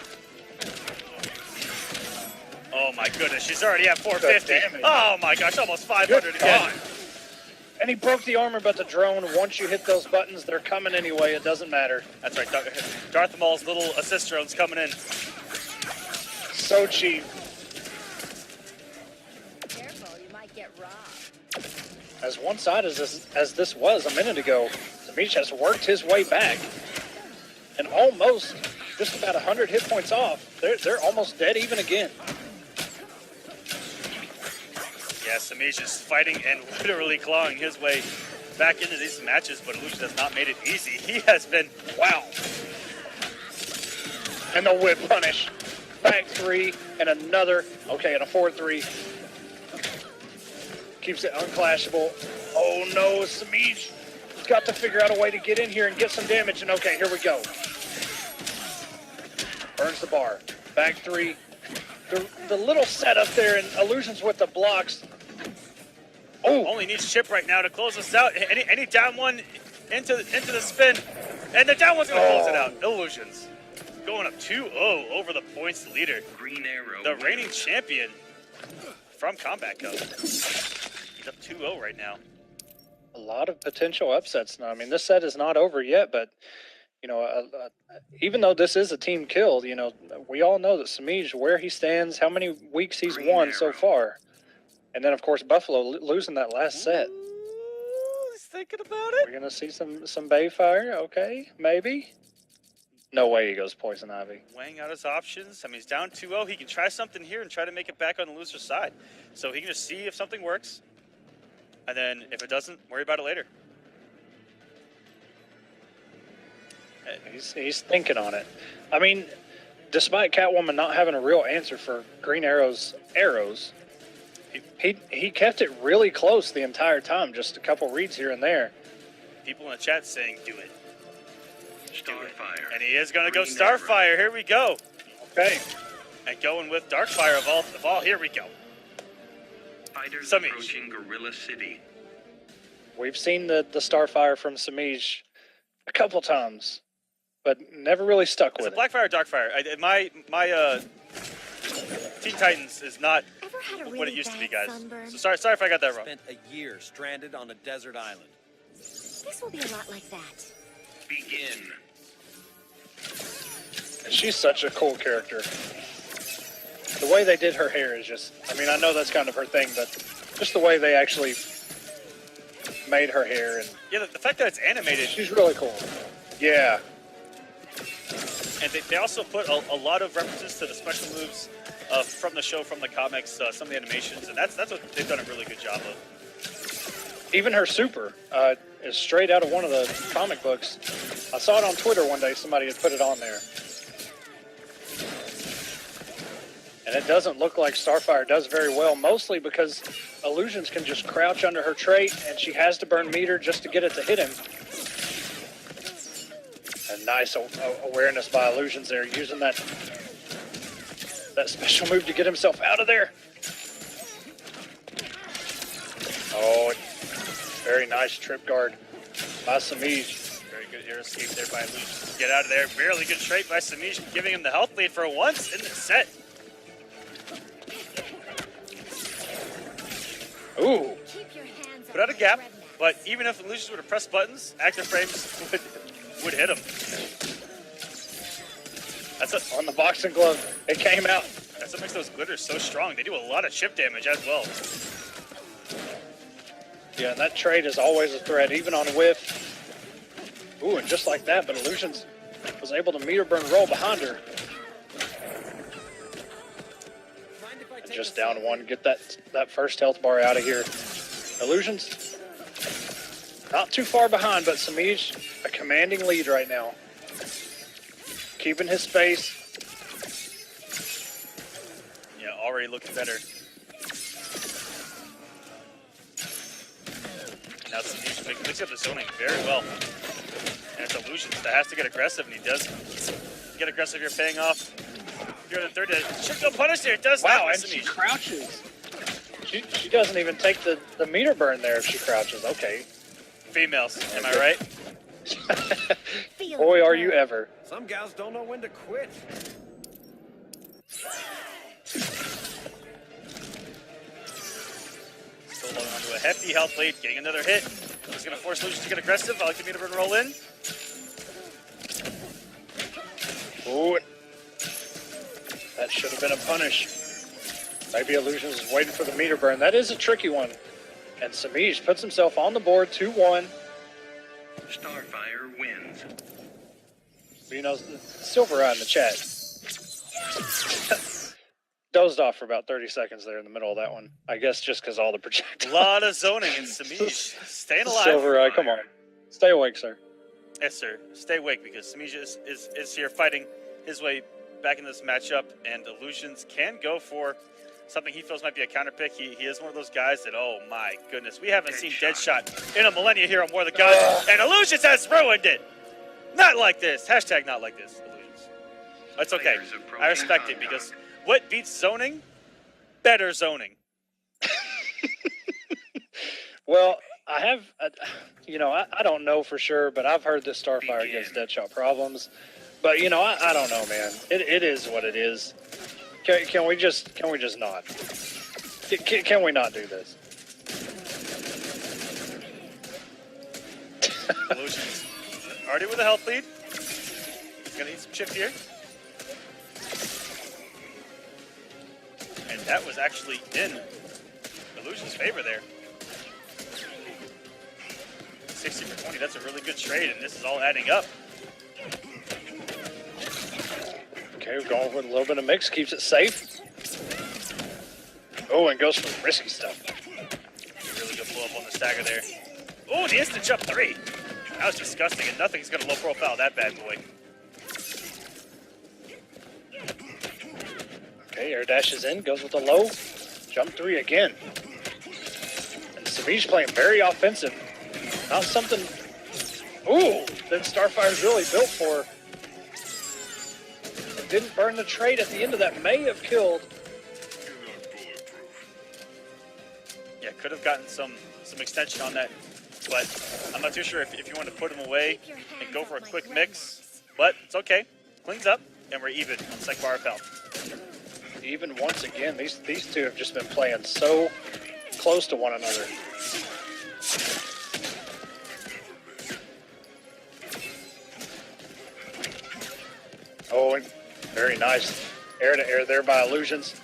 Oh my goodness, she's already at 450. Good damage. Oh my gosh, almost 500 Good again. God. And he broke the armor, but the drone, once you hit those buttons, they're coming anyway. It doesn't matter. That's right, Darth Maul's little assist drones coming in. So cheap. Careful, you might get robbed. As one-sided as this was a minute ago, Semiij has worked his way back. And almost just about 100 hit points off. They're almost dead even again. Yeah, Semiij is fighting and literally clawing his way back into these matches, but Iluusions has not made it easy. He has been, wow. And the whip punish. Back 3 and another. Okay, and a 4-3. Keeps it unclashable. Oh no, Semiij has got to figure out a way to get in here and get some damage. And okay, here we go. Burns the bar. Back 3. The little setup there and Iluusions with the blocks. Oh, Only needs Chip right now to close us out. Any down one into the spin, and the down one's gonna close it out. Iluusions going up 2-0 over the points leader, Green Arrow. the reigning champion from Combat Cup. He's up 2-0 right now. a lot of potential upsets now. I mean, this set is not over yet, but you know, even though this is a team kill, you know, we all know that Semiij, where he stands, how many weeks he's won so far. And then, of course, Buffalo losing that last set. Ooh, he's thinking about We're it. going to see some Bayfire. Okay, maybe. No way he goes Poison Ivy. Weighing out his options. I mean, he's down 2-0. He can try something here and try to make it back on the loser side. So he can just see if something works. And then if it doesn't, worry about it later. He's thinking on it. I mean, despite Catwoman not having a real answer for Green Arrow's arrows, He kept it really close the entire time, just a couple reads here and there. People in the chat saying, do it. Starfire. And he is going to go Green arrow. Starfire. Here we go. Okay. And going with Darkfire of all. Here we go. Fighters Semiij. approaching Gorilla City. We've seen the Starfire from Semiij a couple times, but never really stuck Is with it Blackfire or Darkfire? My Teen Titans is not Ever had a really what it used to be, bad guys. sunburn? So sorry if I got that wrong. Spent a year stranded on a desert island. This will be a lot like that. Begin. And she's such a cool character. The way they did her hair is just, I mean, I know that's kind of her thing, but just the way they actually made her hair, and Yeah, the fact that it's animated, she's really cool. Yeah. and they also put a lot of references to the special moves from the show, from the comics, some of the animations, and that's what they've done a really good job of. Even her super is straight out of one of the comic books. I saw it on Twitter one day. Somebody had put it on there. And it doesn't look like Starfire does very well, mostly because Illusions can just crouch under her trait, and she has to burn meter just to get it to hit him. And nice awareness by Illusions there, using that special move to get himself out of there. Oh, very nice trip guard by Semiij. Very good air escape there by Iluusions. Get out of there. Really good trait by Semiij, giving him the health lead for once in the set. Ooh. Keep your hands Put out a off gap, the rednecks. but even if Illusions would have pressed buttons, active frames would hit him. That's On the boxing glove, it came out. what makes those glitters so strong. They do a lot of chip damage as well. Yeah, that trade is always a threat, even on whiff. Ooh, and just like that, but Illusions was able to meter burn roll behind her. Mind if I And take just a down selfie? one, get that first health bar out of here. Illusions, not too far behind, but Semiij, a commanding lead right now. Keeping his space. Yeah, already looking better. Now Semiij picks up the zoning very well. And it's Illusions that has to get aggressive, and he does. Get aggressive, you're paying off. You're in the third. Should go punish there. It does Wow, not and with she Semiij. crouches. She doesn't even take the meter burn there if she crouches. Okay. Females, am I right? Feel Boy, the are you burn. ever. Some gals don't know when to quit. Still holding on to a hefty health lead, getting another hit. He's going to force Illusions to get aggressive. I like the meter burn roll in. Ooh. That should have been a punish. Maybe Illusions is waiting for the meter burn. That is a tricky one. And Semiij puts himself on the board, 2-1. Starfire wins. You know, Silver Eye in the chat dozed off for about 30 seconds there in the middle of that one. I guess just because all the A projectiles. lot of zoning in Semiij. Staying alive. Silver Eye, come on. Stay awake, sir. Yes, sir. Stay awake because Semiij is here fighting his way back in this matchup, and Illusions can go for something he feels might be a counter pick. He is one of those guys that, oh my goodness, we haven't seen Deadshot in a millennia here on War of the Gods, and Illusions has ruined it. Not like this. Hashtag not like this, Illusions. It's okay. I respect it because what beats zoning? Better zoning. Well, I have, I don't know for sure, but I've heard that Starfire gives Deadshot problems. But, I don't know, man. It is what it is. Can we just not? Can we not do this? Illusions already with a health lead. He's gonna need some chip here. And that was actually in Illusions' favor there. 60 for 20, that's a really good trade, and this is all adding up. Okay, we're going with a little bit of mix, keeps it safe. Oh, and goes for risky stuff. Really good blow up on the stagger there. Oh, the instant jump 3. That was disgusting, and nothing's gonna low profile that bad boy. Okay, air dashes in, goes with the low. Jump 3 again. And Semiij playing very offensive. Not something, ooh, that Starfire's really built for. It didn't burn the trade at the end of that. May have killed. Yeah, could have gotten some extension on that, but I'm not too sure if you want to put him away and go for a quick mix, but it's okay. Cleans up, and we're even on second bar of health. Even once again, these two have just been playing so close to one another. Oh, and very nice air to air there by Iluusions.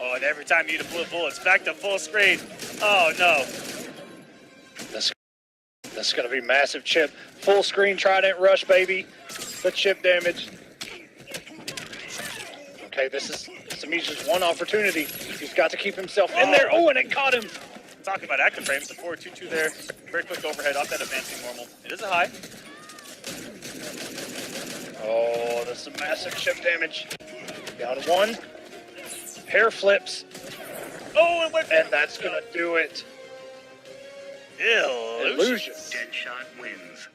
Oh, and every time you eat a blue bullets, back to full screen. Oh no. This is going to be massive chip. Full screen Trident rush, baby. The chip damage. Okay, this is Semiij's one opportunity. He's got to keep himself in there. Oh, and it caught him. Talking about active frames, the 4-2-2 there. Very quick overhead off that advancing normal. It is a high. Oh, that's some massive chip damage. Down one. Hair flips. Oh, and that's going to do it. Iluusions Deadshot wins.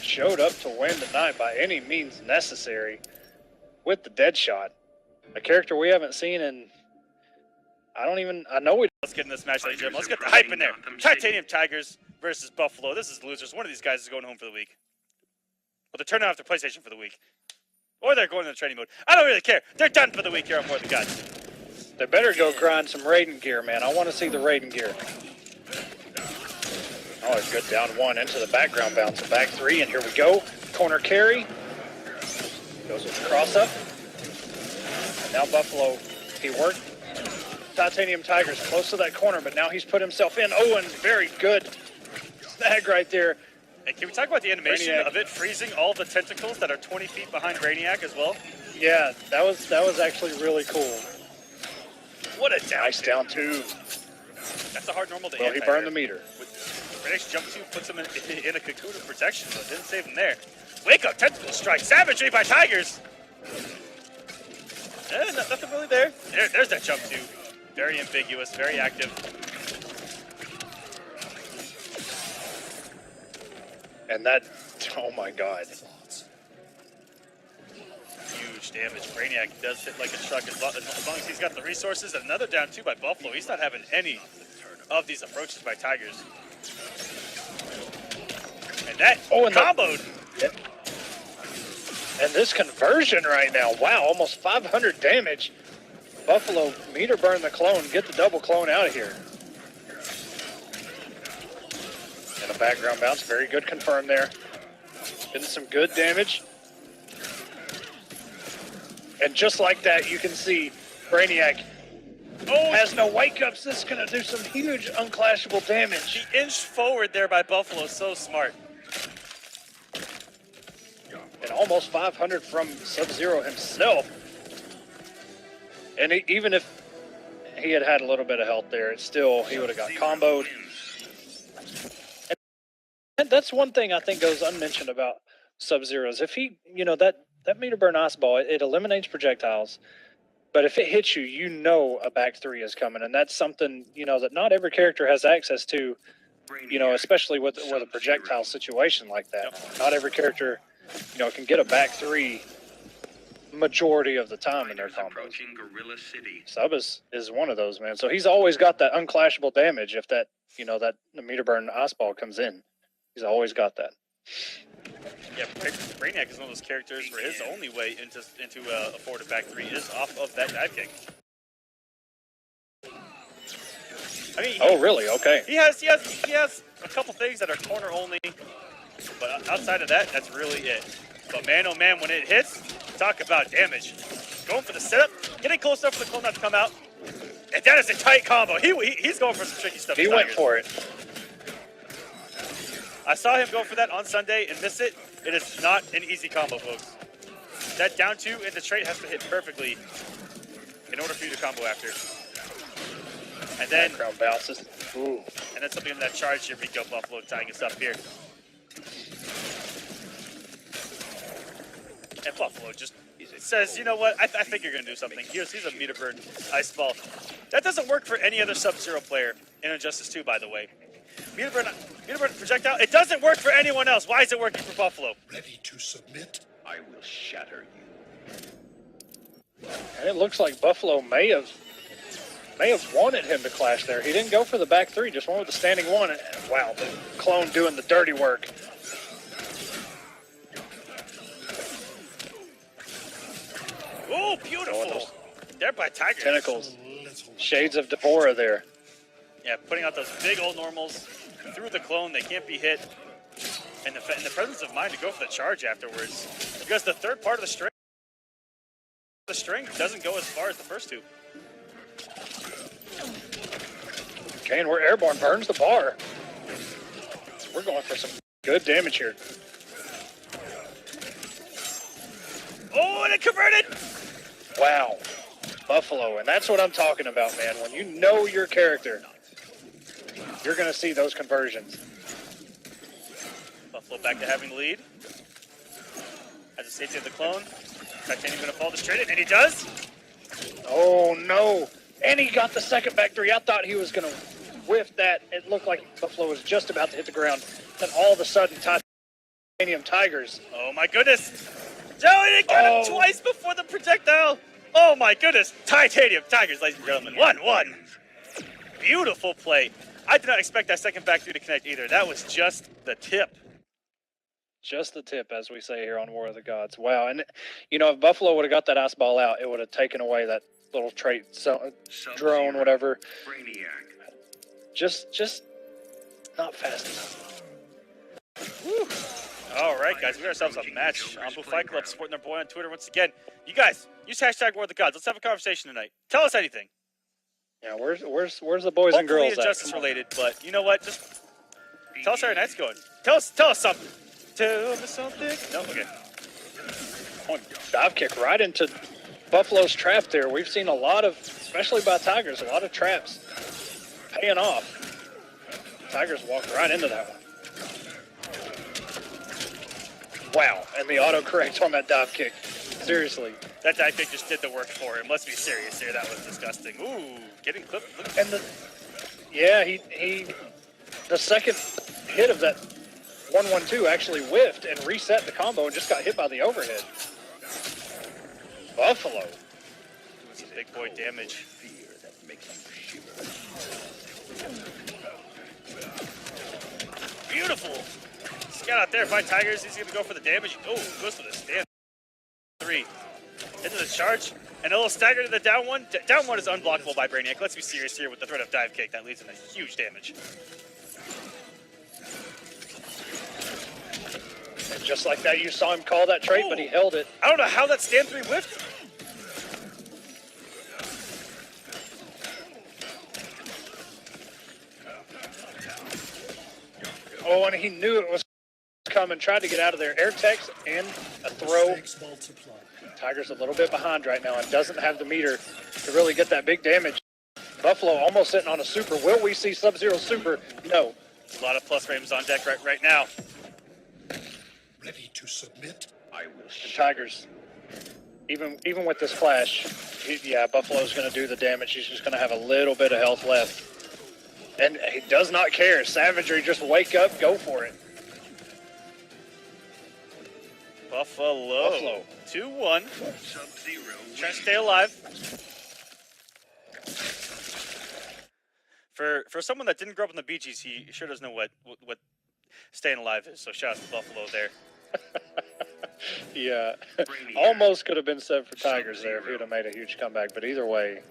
showed up to win tonight by any means necessary with the dead shot. A character we haven't seen in, I know we. Let's get in this match, ladies and gentlemen. Let's get the hype in there. Titanium Tigers versus Buffalo. This is losers. One of these guys is going home for the week. Well, they're turning off their PlayStation for the week. Or they're going into training mode. I don't really care. They're done for the week here on More Than Gods. They better go grind some Raiden gear, man. I want to see the Raiden gear. Oh, a good down one into the background bounce. A back three, and here we go. Corner carry. Goes with the cross up. And now Buffalo, he worked Titanium Tigers close to that corner, but now he's put himself in. Oh, and very good snag right there. And can we talk about the animation Brainiac. of it freezing all the tentacles that are 20 feet behind Brainiac as well? Yeah, that was actually really cool. What a down Nice down two. That's a hard normal to Well, he anti burned here. the meter. Brainiac's jump two puts him in a cocoon of protection, but didn't save him there. Wake up, tentacle strike, savagery by Tigers. Nothing really there. There's that jump two. Very ambiguous, very active. And that, oh my God. Huge damage. Brainiac does hit like a truck as long as he's got the resources. And another down two by Buffalo. He's not having any of these approaches by Tigers. And that comboed. And this conversion right now, wow, almost 500 damage. Buffalo meter burn the clone, get the double clone out of here. And a background bounce, very good confirm there. Getting some good damage. And just like that, you can see Brainiac has no wake-ups. This is going to do some huge unclashable damage. He inched forward there by Buffalo, so smart. And almost 500 from Sub-Zero himself. And even if he had had a little bit of health there, it's still, he would have got comboed. And that's one thing I think goes unmentioned about Sub-Zero's. If he, that meter burn ice ball, it eliminates projectiles. But if it hits you, you know a back three is coming. And that's something, that not every character has access to, especially with a projectile situation like that. Not every character, can get a back three majority of the time in their combos. Approaching Gorilla City. Sub is one of those, man. So he's always got that unclashable damage if that, that meter burn ice ball comes in. He's always got that. Yeah, Brainiac is one of those characters where his only way into a forward back three is off of that dive kick. I mean, Oh, really? Okay. he has a couple things that are corner only, but outside of that, that's really it. But man, oh man, when it hits, talk about damage. Going for the setup, getting close enough for the clone not to come out, and that is a tight combo. He's going for some tricky stuff. He went for it. I saw him go for that on Sunday and miss it. It is not an easy combo, folks. That down two in the straight has to hit perfectly in order for you to combo after. And then Background bounces. Ooh. And then something in that charge here, Rico Buffalo tying us up here. And Buffalo just says, you know what, I think you're going to do something. Here's a meter burn ice ball. That doesn't work for any other Sub-Zero player in Injustice 2, by the way. Meter burn projectile, it doesn't work for anyone else. Why is it working for Buffalo? Ready to submit? I will shatter you. And it looks like Buffalo may have wanted him to clash there. He didn't go for the back three, just went with the standing one. And wow, the clone doing the dirty work. Oh, beautiful. There by Tiger. Tentacles. Shades of Deborah there. Yeah, putting out those big old normals through the clone. They can't be hit. And the presence of mind to go for the charge afterwards. Because the third part of the string doesn't go as far as the first two. Okay, and we're airborne. Burns the bar. We're going for some good damage here. Oh, and it converted! Wow. Buffalo, and that's what I'm talking about, man. When you know your character, you're going to see those conversions. Buffalo back to having the lead. Has a safety of the clone. Titanium going to fall to straight in, and he does. Oh, no. And he got the second back three. I thought he was going to whiff that. It looked like Buffalo was just about to hit the ground. Then all of a sudden, Titanium Tigers. Oh, my goodness. Joey didn't get him twice before the projectile. Oh, my goodness. Titanium Tigers, ladies and gentlemen. 1-1. Beautiful play. I did not expect that second back three to connect either. That was just the tip. Just the tip, as we say here on War of the Gods. Wow. And, you know, if Buffalo would have got that ice ball out, it would have taken away that little trait, drone, whatever. Brainiac. Just not fast enough. Whew. All right, guys, we got ourselves a match. Blue Fight Club supporting their boy on Twitter once again. You guys, use hashtag War of the Gods. Let's have a conversation tonight. Tell us anything. Yeah, where's the boys and girls at? Injustice related, but you know what? Just tell us how your night's going. Tell us something. Tell me something. No, okay. Oh, dive kick right into Buffalo's trap there. We've seen a lot of, especially by Tigers, a lot of traps paying off. Tigers walked right into that one. Wow, and the autocorrect on that dive kick. Seriously. That dive kick just did the work for him. Let's be serious here. That was disgusting. Ooh, getting clipped. And the second hit of that 1-1-2 actually whiffed and reset the combo and just got hit by the overhead. Buffalo. Some big boy damage. Beautiful. Scout out there by Tigers. He's going to go for the damage. Oh, goes for the stand. 3. Into the charge. And a little stagger to the down one. Down one is unblockable by Brainiac. Let's be serious here with the threat of dive kick. That leads in a huge damage. And just like that, you saw him call that trait, but he held it. I don't know how that stand 3 whiffed. Oh, and he knew it was coming, tried to get out of there. Air techs and a throw. Tigers a little bit behind right now and doesn't have the meter to really get that big damage. Buffalo almost sitting on a super. Will we see Sub-Zero super? No. A lot of plus frames on deck right now. Ready to submit? I will. And Tigers, even with this flash, Buffalo's going to do the damage. He's just going to have a little bit of health left. And he does not care. Savagery, just wake up, go for it. Buffalo. 2-1. Sub-Zero. Trying to stay alive. For someone that didn't grow up in the Bee Gees, he sure doesn't know what staying alive is. So shout out to Buffalo there. Yeah. Almost could have been set for Tigers there if he would have made a huge comeback. But either way,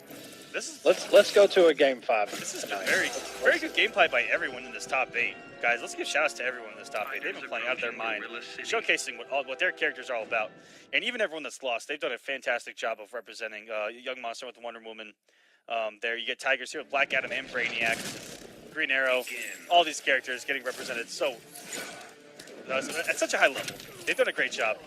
let's go to a game 5. This is a very good gameplay by everyone in this top 8. Guys, let's give shout outs to everyone in this top 8. They've been playing out of their mind, showcasing what their characters are all about. And even everyone that's lost, they've done a fantastic job of representing Young Monster with Wonder Woman. There you get Tigers here with Black Adam and Brainiac, Green Arrow, all these characters getting represented at such a high level. They've done a great job.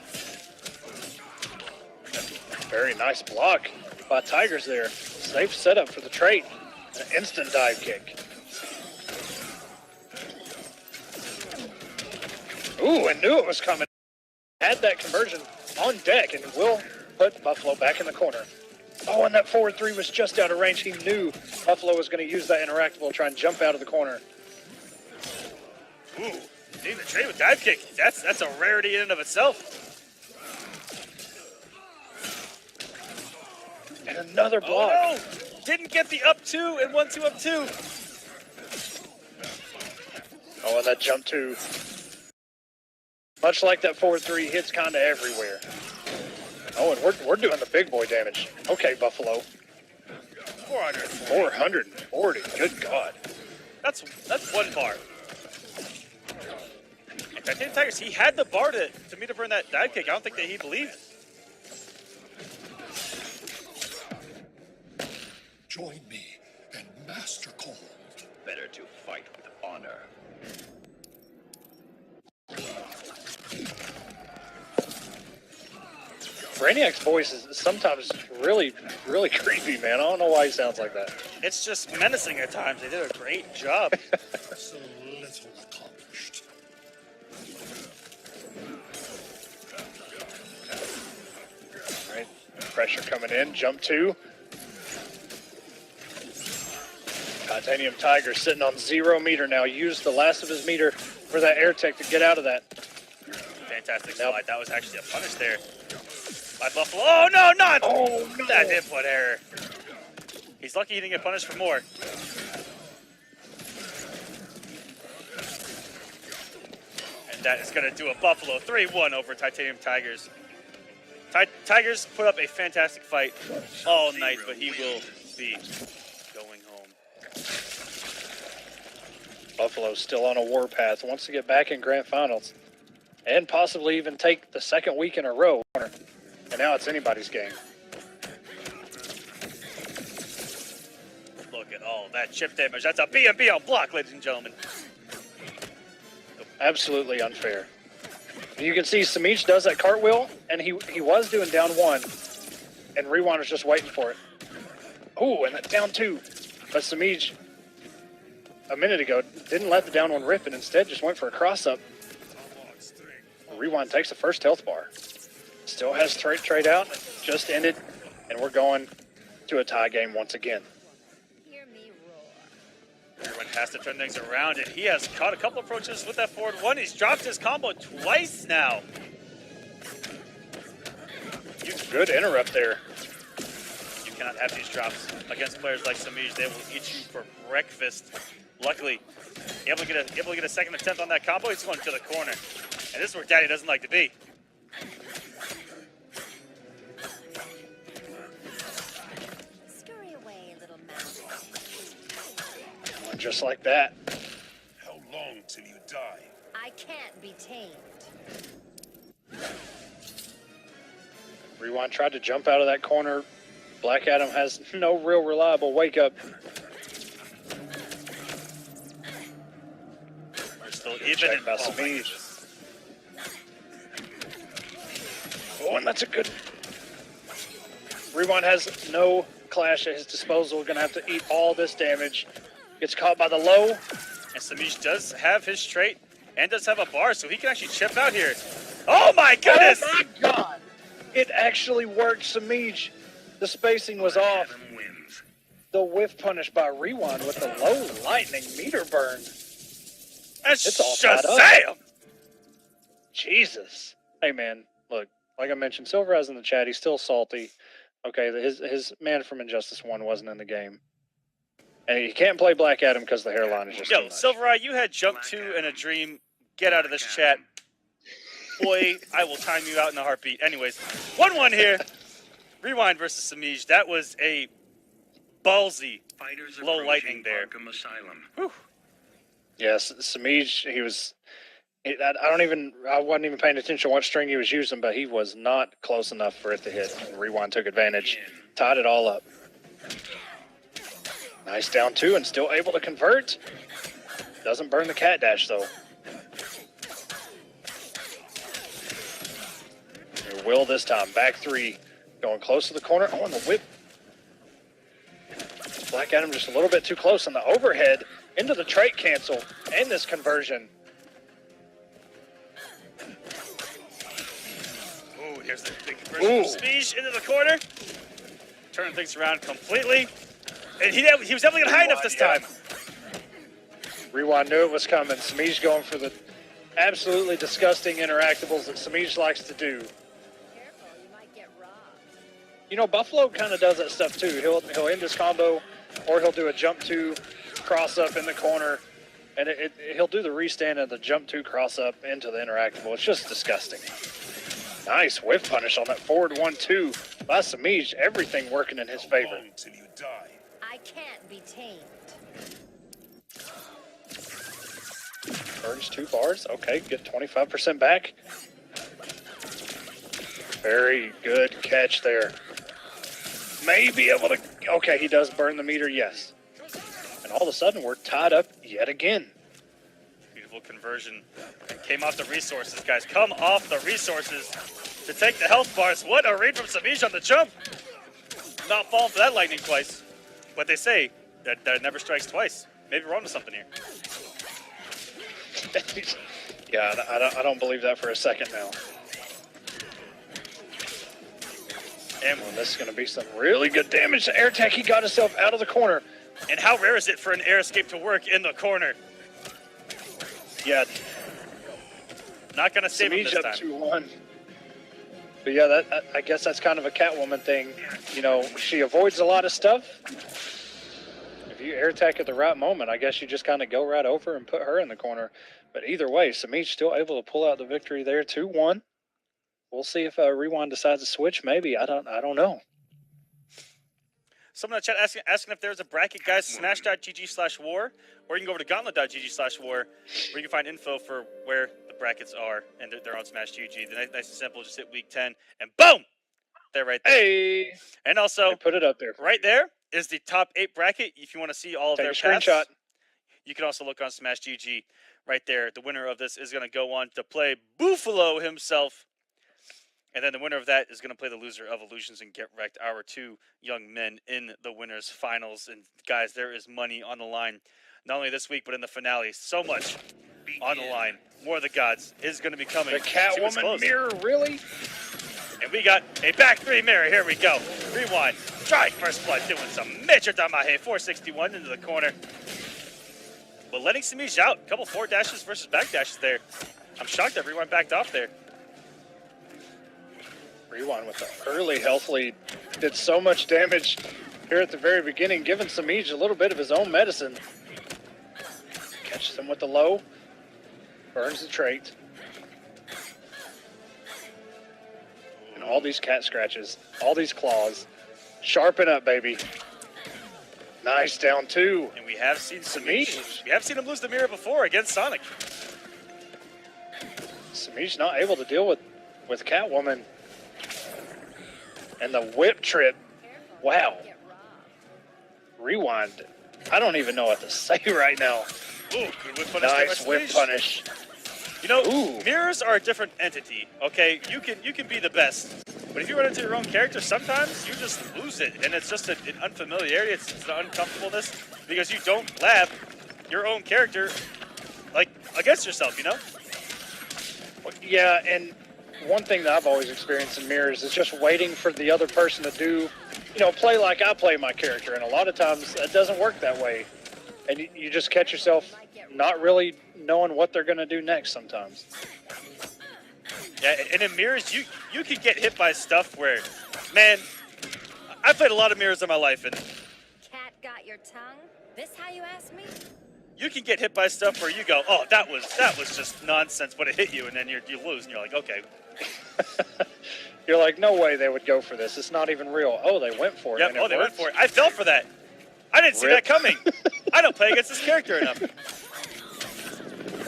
Very nice block by Tigers there. Safe setup for the trait. An instant dive kick. Ooh, I knew it was coming. Had that conversion on deck, and Will put Buffalo back in the corner. Oh, and that forward 3 was just out of range. He knew Buffalo was going to use that interactable, try and jump out of the corner. Ooh, getting the trade with dive kick. That's a rarity in and of itself. And another block. Oh no! Didn't get the up 2 and 1-2 up 2. Oh, and that jump 2. Much like that forward 3, hits kind of everywhere. Oh, and we're doing the big boy damage. Okay, Buffalo. 440. Good God. That's 1 bar. And Titanium Tigers, he had the bar to meet up in that dive kick. I don't think that he believed. Join me and Master Cold. Better to fight with honor. Brainiac's voice is sometimes really, really creepy, man. I don't know why he sounds like that. It's just menacing at times. They did a great job. So little accomplished. All right, pressure coming in. Jump 2. Titanium Tiger sitting on 0 meter now. Used the last of his meter for that air tech to get out of that. Fantastic slide. That was actually a punish there by Buffalo. Oh, no, not that input error. He's lucky he didn't get punished for more. And that is going to do a Buffalo 3-1 over Titanium Tigers. Tigers put up a fantastic fight all night, but he will be going home. Buffalo's still on a warpath. Wants to get back in grand finals. And possibly even take the second week in a row. And now it's anybody's game. Look at all that chip damage. That's a B&B on block, ladies and gentlemen. Absolutely unfair. You can see Semiij does that cartwheel, and he was doing down 1, and Rewind was just waiting for it. Ooh, and that down 2. But Semiij, a minute ago, didn't let the down 1 rip, and instead just went for a cross-up. Rewind takes the first health bar. Still has trade out, just ended, and we're going to a tie game once again. Hear me roar. Everyone has to turn things around, and he has caught a couple approaches with that forward 1. He's dropped his combo twice now. Good interrupt there. You cannot have these drops against players like Semiij. They will eat you for breakfast. Luckily, able to get a second attempt on that combo. He's going to the corner. And this is where Daddy doesn't like to be. Scurry away, little mouse. Just like that. How long till you die? I can't be tamed. Rewind tried to jump out of that corner. Black Adam has no real reliable wake up. We're still even in Semiij. Oh, and that's a good. Rewind has no clash at his disposal. Going to have to eat all this damage. Gets caught by the low. And Semiij does have his straight and does have a bar, so he can actually chip out here. Oh my goodness! Oh my God! It actually worked, Semiij. The spacing was off. Adam wins. The whiff punish by Rewind with the low lightning meter burn. That's It's all tied up. Shazam! Jesus. Hey man, look, like I mentioned, Silvereyes in the chat, he's still salty. Okay, his man from Injustice 1 wasn't in the game. And he can't play Black Adam because the hairline is just too Yo, much. Silvereye, you had Jump 2 and a Dream. Get out of this chat. Boy, I will time you out in a heartbeat. Anyways, 1-1 here. Rewind versus Semiij. That was a ballsy Fighters low approaching lightning there. Arkham Asylum. Whew. Yes, Semiij, he was. I wasn't even paying attention to what string he was using, but he was not close enough for it to hit. And Rewind took advantage, tied it all up. Nice down 2 and still able to convert. Doesn't burn the cat dash though. Will this time. Back 3. Going close to the corner. Oh, and the whip. Black Adam just a little bit too close on the overhead into the trait cancel and this conversion. Ooh, here's the big conversion from Semiij into the corner. Turning things around completely. And he was definitely getting high enough this time. Rewind knew it was coming. Semiij going for the absolutely disgusting interactables that Semiij likes to do. Careful, you might get robbed. You know, Buffalo kind of does that stuff too. He'll end his combo, or he'll do a jump 2 cross up in the corner, and he'll do the restand and the jump 2 cross up into the interactable. It's just disgusting. Nice whiff punish on that forward 1-2 by Semiij. Everything working in his favor. Till you die. I can't be tamed. Burns 2 bars. Okay, get 25% back. Very good catch there. May be able to... Okay, he does burn the meter, yes. And all of a sudden, we're tied up yet again. Beautiful conversion. And came off the resources, guys. Come off the resources to take the health bars. What a read from Semiij on the jump. Not falling for that lightning twice. But they say that never strikes twice. Maybe we're onto something here. Yeah, I don't believe that for a second now. And this is going to be some really good damage to Air Tech. He got himself out of the corner. And how rare is it for an air escape to work in the corner? Yeah, Not going to save him Semiij this up time. 2-1. But yeah, I guess that's kind of a Catwoman thing. You know, she avoids a lot of stuff. If you air attack at the right moment, I guess you just kind of go right over and put her in the corner. But either way, Semiij still able to pull out the victory there, 2-1. We'll see if Rewind decides to switch. Maybe I don't know. Someone in the chat asking if there's a bracket, guys. Smash.gg/war, or you can go over to Gauntlet.gg/war, where you can find info for where the brackets are, and they're on Smash GG. Nice and simple. Just hit week 10, and boom, they're right there. Hey, And also, I put it up there. right there is the top 8 bracket. If you want to see all of Take their a screenshot. paths, you can also look on Smash GG. Right there, the winner of this is going to go on to play Buffalo himself. And then the winner of that is going to play the loser of Iluusions and Get Wrecked, our 2 young men in the winners finals. And guys, there is money on the line, not only this week, but in the finale. So much on the line. More of the gods is going to be coming. The Catwoman mirror, really? And we got a back 3 mirror. Here we go. Rewind. Trying first blood, doing some major damahe. 461 into the corner. But letting Semiij out. A couple forward dashes versus back dashes there. I'm shocked that Rewind backed off there. Rewind with the early health lead. Did so much damage here at the very beginning, giving Semiij a little bit of his own medicine. Catches him with the low. Burns the trait. And all these cat scratches, all these claws. Sharpen up, baby. Nice, down 2. And we have seen Semiij. We have seen him lose the mirror before against Sonic. Semiij not able to deal with Catwoman. And the whip trip. Wow. Get robbed. Rewind. I don't even know what to say right now. Ooh, good whip punish. Nice whip punish. You know, Ooh. mirrors are a different entity. Okay, you can be the best, but if you run into your own character, sometimes you just lose it, and it's just an unfamiliarity. It's an uncomfortableness because you don't lab your own character like against yourself. You know. Yeah, and one thing that I've always experienced in mirrors is just waiting for the other person to do, play like I play my character. And a lot of times it doesn't work that way. And you just catch yourself not really knowing what they're going to do next sometimes. Yeah, and in mirrors, you can get hit by stuff where, man, I played a lot of mirrors in my life, and Cat got your tongue? This how you ask me? you can get hit by stuff where you go, oh, that was just nonsense, but it hit you, and then you lose, and you're like, okay. You're like, no way they would go for this. It's not even real. Oh, they went for it. Yep, and oh, they went for it. I fell for that. I didn't see that coming. I don't play against this character enough.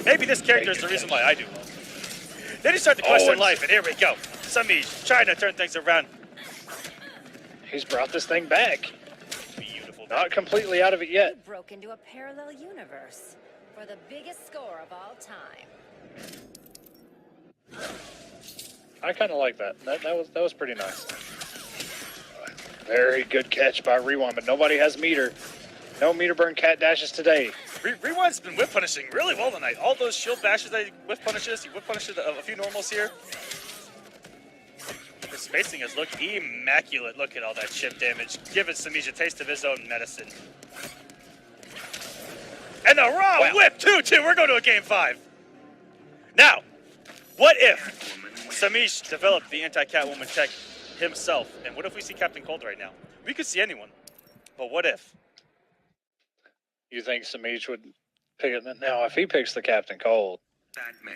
Maybe this character is the reason why I do well. Then you start to question life, and here we go. Semiij trying to turn things around. He's brought this thing back. Beautiful. Not completely out of it yet. You broke into a parallel universe for the biggest score of all time. I kind of like that. That was pretty nice. Very good catch by Rewind, but nobody has meter. No meter burn cat dashes today. Rewind's been whip punishing really well tonight. All those shield bashes that he whip punishes a few normals here. The spacing has looked immaculate. Look at all that chip damage. Giving Semiij a taste of his own medicine. And the raw whip, 2-2. We're going to a game 5. Now, what if Semiij developed the anti-Catwoman tech himself? And what if we see Captain Cold right now? We could see anyone. But what if? You think Semiij would pick it? Now, if he picks the Captain Cold. Batman.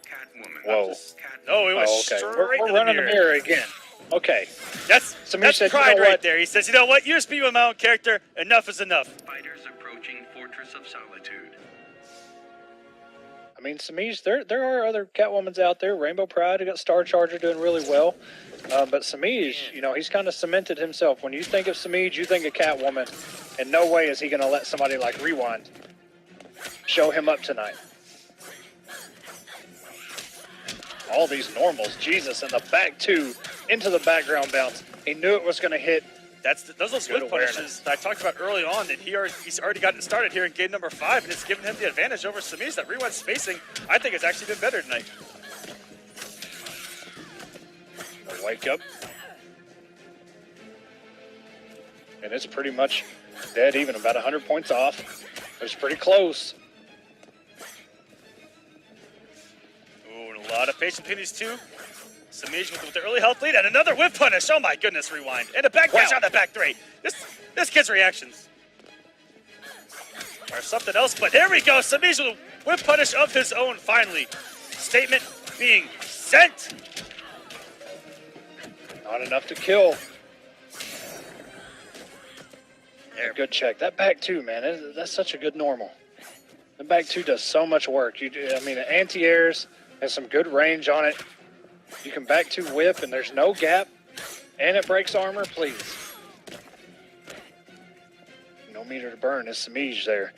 Catwoman. Whoa. No, it was Okay. straight We're to running the the mirror. mirror again. Okay. That's Semiij said, pride you know right what? there. He says, you know what? You just be with my own character. Enough is enough. Fighters approaching Fortress of Solitude. I mean, Semiij, there are other Catwomans out there. Rainbow Pride, we got Star Charger doing really well. But Semiij, you know, he's kind of cemented himself. When you think of Semiij, you think of Catwoman. And no way is he going to let somebody like Rewind show him up tonight. All these normals, Jesus, and the back 2 into the background bounce. He knew it was going to hit. Those are Good whip awareness. punishes that I talked about early on, and he's already gotten started here in game number 5, and it's given him the advantage over Semiij. That Rewind spacing, I think, has actually been better tonight. Wake up. And it's pretty much dead even, about 100 points off. It's pretty close. Ooh, and a lot of patience between these two. Semiij with the early health lead, and another whip punish. Oh my goodness, Rewind. And a back dash on the back 3. This kid's reactions are something else, but here we go. Semiij with a whip punish of his own, finally. Statement being sent. Not enough to kill. There. Good check. That back 2, man, that's such a good normal. The back 2 does so much work. I mean, the anti-airs has some good range on it. You can back 2 whip, and there's no gap, and it breaks armor, please. No meter to burn is Semiij there.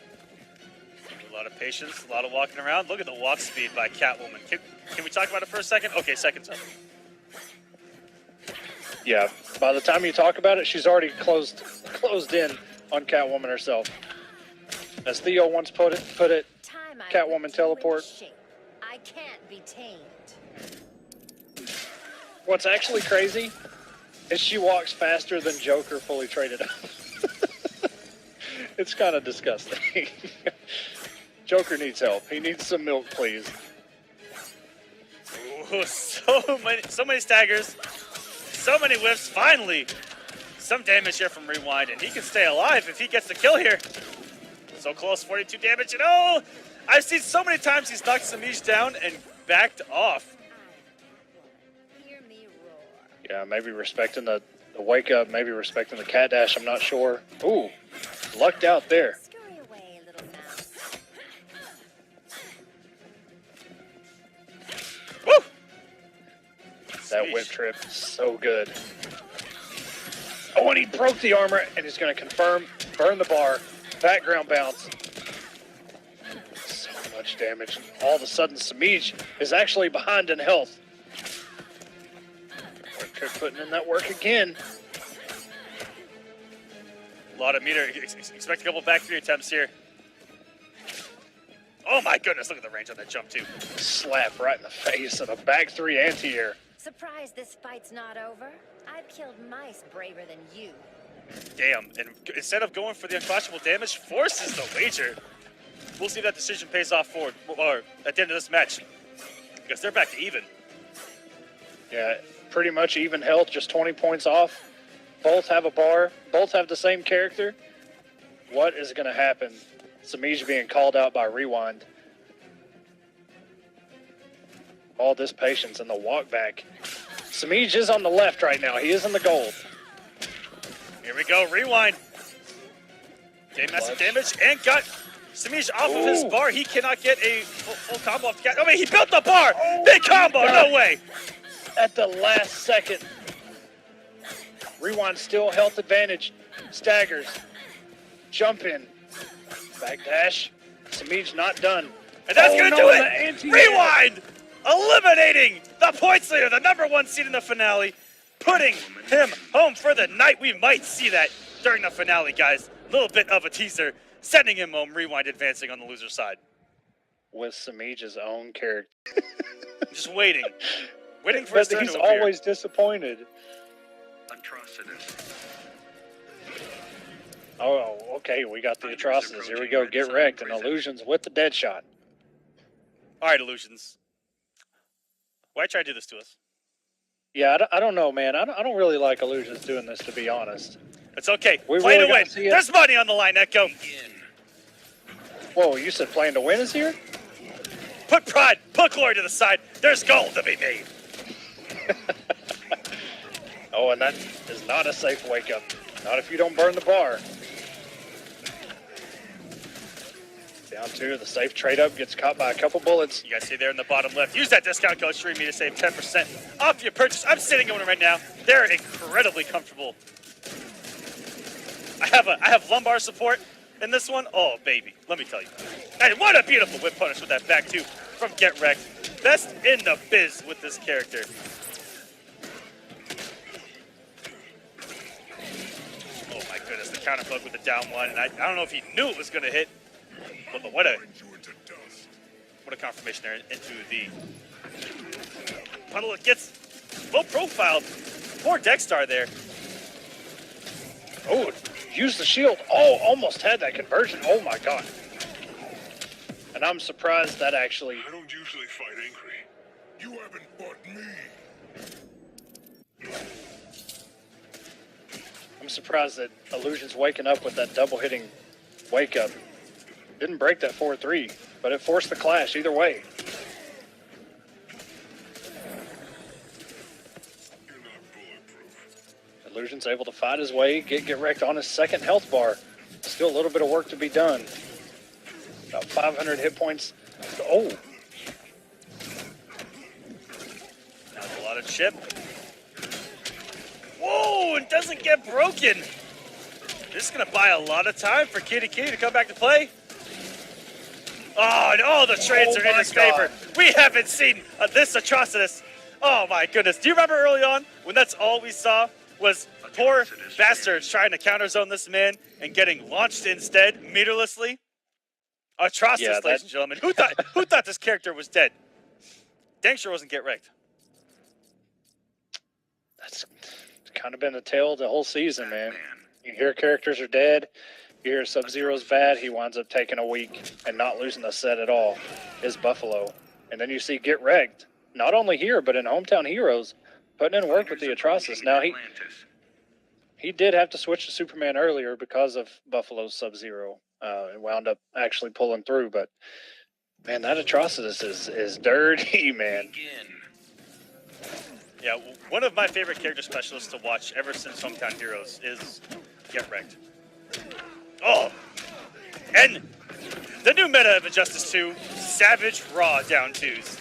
A lot of patience, a lot of walking around. Look at the walk speed by Catwoman. Can we talk about it for a second? Okay, seconds up. Yeah, by the time you talk about it, she's already closed in on Catwoman herself. As Theo once put it, Time I Catwoman whipped you into teleport. shape. I can't be tamed. What's actually crazy is she walks faster than Joker fully traded up. It's kind of disgusting. Joker needs help. He needs some milk, please. Ooh, so many staggers, so many whiffs. Finally, some damage here from Rewind, and he can stay alive if he gets the kill here. So close, 42 damage, and oh, I've seen so many times he's knocked Semiij down and backed off. Hear me roar. Yeah, maybe respecting the wake up, maybe respecting the cat dash. I'm not sure. Ooh, lucked out there. Scurry away, little mouse. Woo! That whip trip, so good. Oh, and he broke the armor, and he's going to confirm, burn the bar, background bounce. So much damage. All of a sudden, Semiij is actually behind in health. We're putting in that work again. A lot of meter. Expect a couple back 3 attempts here. Oh my goodness, look at the range on that jump too. Slap right in the face and a back 3 anti-air. Surprised this fight's not over? I've killed mice braver than you. Damn, and instead of going for the uncrashable damage, forces the wager. We'll see if that decision pays off forward, or at the end of this match. Because they're back to even. Yeah, pretty much even health, just 20 points off. Both have a bar. Both have the same character. What is going to happen? Semiij being called out by Rewind. All this patience and the walk back. Semiij is on the left right now. He is in the gold. Here we go, Rewind. Massive damage, and got Semiij off of his bar. He cannot get a full combo off the cat. Oh, wait, he built the bar! Big combo, no way! At the last second. Rewind still health advantage. Staggers. Jump in. Back dash. Semiij not done. And that's going to do the it! anti-air. Rewind! Eliminating the points leader, the #1 seed in the finale, putting him home for the night. We might see that during the finale, guys. A little bit of a teaser, sending him home. Rewind advancing on the loser side. With Semiij's own character. Just waiting Winning But first turn he's to appear. always disappointed. Atrocitus. Oh, okay, we got the Atrocitus. Here we go, get wrecked, and Illusions with the dead shot. All right, Illusions. Why try to do this to us? Yeah, I don't know, man. I don't really like Illusions doing this, to be honest. It's okay. We Playing really to win. gotta see it. There's money on the line, Echo. Whoa, you said playing to win is here? Put pride, put glory to the side. There's gold to be made. Oh, and that is not a safe wake up. Not if you don't burn the bar. Down two, the safe trade up gets caught by a couple bullets. You guys see there in the bottom left. Use that discount code StreamMe to save 10% off your purchase. I'm sitting on it right now. They're incredibly comfortable. I have lumbar support in this one. Oh, baby. Let me tell you. And what a beautiful whip punish with that back two from Get Wrecked. Best in the biz with this character. Oh, my goodness. The counter poke with the down one. And I don't know if he knew it was going to hit. But what a confirmation there into the puddle. It gets low profile. Poor Dexstar there. Oh, use the shield. Oh, almost had that conversion. Oh my god. And I'm surprised that actually. I don't usually fight angry. You haven't bought me. I'm surprised that Illusion's waking up with that double hitting wake up. Didn't break that 4-3, but it forced the clash either way. You're not bulletproof. Illusion's able to fight his way, get wrecked on his second health bar. Still a little bit of work to be done. About 500 hit points. Oh. Now a lot of chip. Whoa, it doesn't get broken. This is going to buy a lot of time for Kitty to come back to play. Oh, and all the trades are in his favor. We haven't seen this Atrocitus. Oh, my goodness. Do you remember early on when that's all we saw was poor bastards trying to counterzone this man and getting launched instead, meterlessly? Atrocitus, Yeah, ladies and gentlemen. Who thought this character was dead? Dang sure wasn't Get Wrecked. That's kind of been the tale of the whole season, man. You hear characters are dead. You hear Sub-Zero's bad. He winds up taking a week and not losing a set at all. Is Buffalo. And then you see Get Wrecked. Not only here, but in Hometown Heroes, putting in work with the Atrocitus. Now, he did have to switch to Superman earlier because of Buffalo's Sub-Zero. And wound up actually pulling through. But, man, that Atrocitus is dirty, man. Yeah, one of my favorite character specialists to watch ever since Hometown Heroes is Get Wrecked. Oh, and the new meta of Injustice 2, Savage Raw down twos.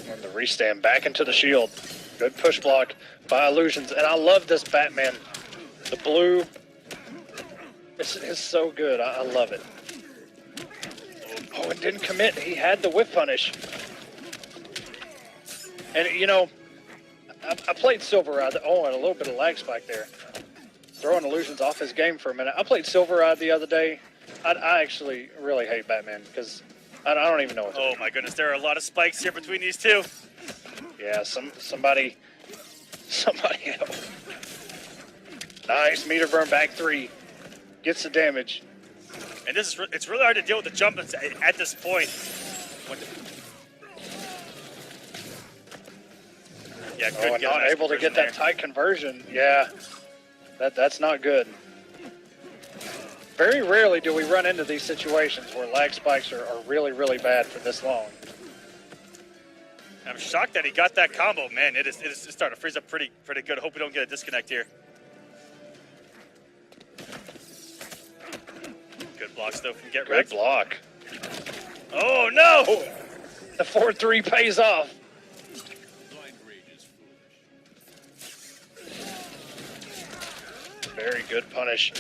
And the restand back into the shield. Good push block by Illusions. And I love this Batman. The blue is so good. I love it. Oh, it didn't commit. He had the whip punish. And, you know, I played Silver Eye. Oh, and a little bit of lag spike there. Throwing Illusions off his game for a minute. I played Silver Eye the other day. I actually really hate Batman because I don't even know what to do. Oh my goodness, there are a lot of spikes here between these two. Yeah, somebody help. Nice meter burn back three. Gets the damage. And it's really hard to deal with the jump at this point. Yeah, Oh, and not able to get that tight conversion. Yeah, that's not good. Very rarely do we run into these situations where lag spikes are really, really bad for this long. I'm shocked that he got that combo, man. It is starting to freeze up pretty good. Hope we don't get a disconnect here. Good blocks though from Get Wrecked. Good block. Oh no! Oh, the 4-3 pays off. Very good punish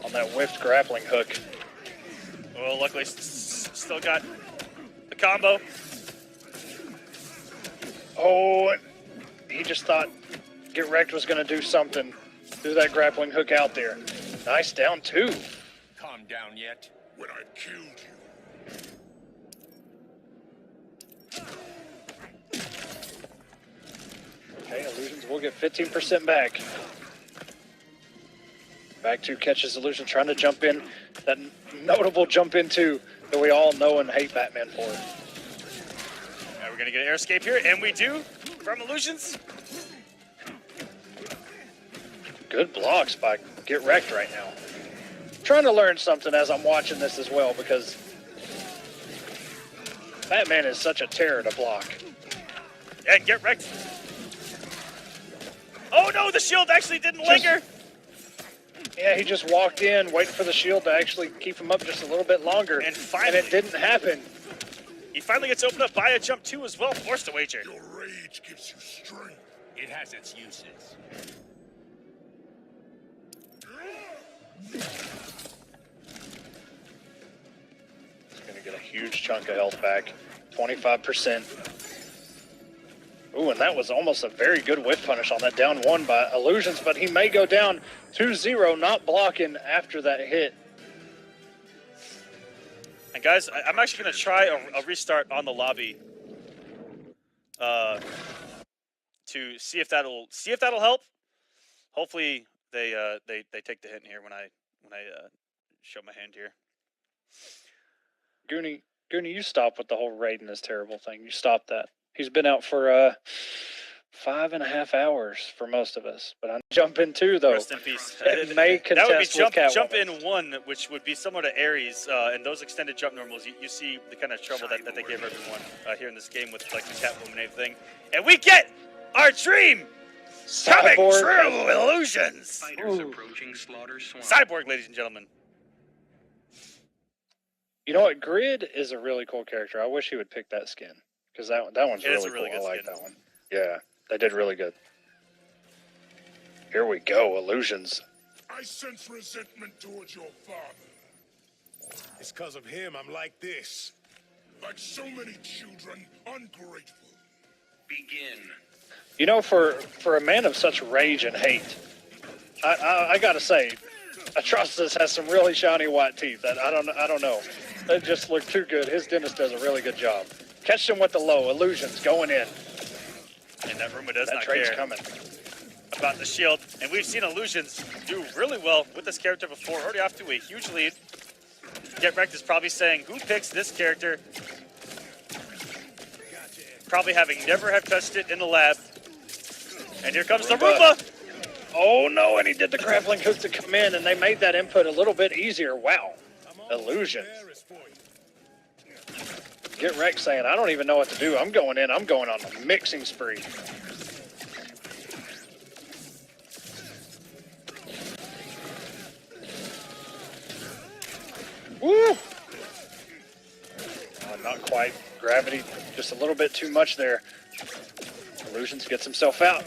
on that whiffed grappling hook. Well, luckily still got the combo. Oh, he just thought Get Wrecked was going to do something. Do that grappling hook out there. Nice down two. Calm down yet? When I killed you. we'll get 15% back. Back to catches Illusion, trying to jump in. That notable jump into that we all know and hate Batman for. We're going to get an air escape here, and we do from Illusions. Good blocks by Get Wrecked right now. Trying to learn something as I'm watching this as well, because Batman is such a terror to block. And Get Wrecked. Oh no, the shield actually didn't linger. Yeah, he just walked in, waiting for the shield to actually keep him up just a little bit longer. And finally, it didn't happen. He finally gets opened up by a jump 2 as well, forced to wager. Your rage gives you strength. It has its uses. He's going to get a huge chunk of health back. 25%. Ooh, and that was almost a very good whiff punish on that down 1 by Illusions, but he may go down 2-0, not blocking after that hit. And guys, I'm actually going to try a restart on the lobby to see if that'll help. Hopefully they take the hint here when I show my hand here. Goonie, you stop with the whole Raiden is terrible thing. You stop that. He's been out for 5.5 hours for most of us. But I'm jump in 2 though. Rest in peace. It may contest that would be with jump Catwoman. in 1, which would be similar to Ares, and those extended jump normals. You see the kind of trouble that they give everyone here in this game with like the Catwoman and everything. And we get our dream coming Cyborg. true, Illusions. Fighters approaching Slaughter Swamp. Cyborg, ladies and gentlemen. You know what? Grid is a really cool character. I wish he would pick that skin. Because that one's It is really, a really cool. good I like skin. that one. Yeah, they did really good. Here we go, Illusions. I sense resentment towards your father. It's because of him I'm like this. Like so many children, ungrateful. Begin. You know, for a man of such rage and hate, I gotta say, Atrocitus has some really shiny white teeth. That I don't know. They just look too good. His dentist does a really good job. Catch him with the low. Illusions going in. And that rumor does That not trade's care coming. about the shield. And we've seen Illusions do really well with this character before. Already off to a huge lead. Get Wrecked is probably saying, who picks this character? Probably having never have touched it in the lab. And here comes the Roomba. Oh no, and he did the grappling hook to come in, and they made that input a little bit easier. Wow. Illusions. Get Wrecked saying, I don't even know what to do. I'm going in. I'm going on a mixing spree. Woo! Not quite. Gravity, just a little bit too much there. Illusions gets himself out.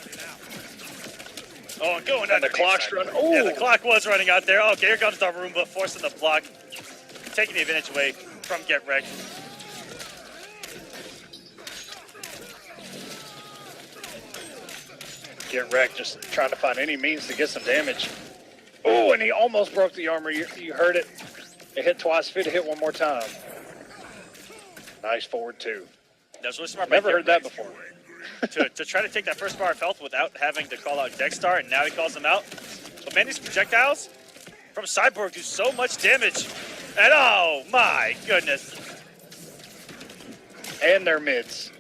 Oh, and going And the underneath clock's side. running. Oh! Yeah, the clock was running out there. Okay, here comes the Roomba, forcing the block. Taking the advantage away from Get Wrecked. Get Wrecked, just trying to find any means to get some damage. Oh, and he almost broke the armor. You heard it. It hit twice. Fit to hit one more time. Nice forward 2. That's really smart. by Never Get heard that Wrecked before. to try to take that first bar of health without having to call out Dexstar, and now he calls him out. But man, these projectiles from Cyborg do so much damage. And oh my goodness. And their mids.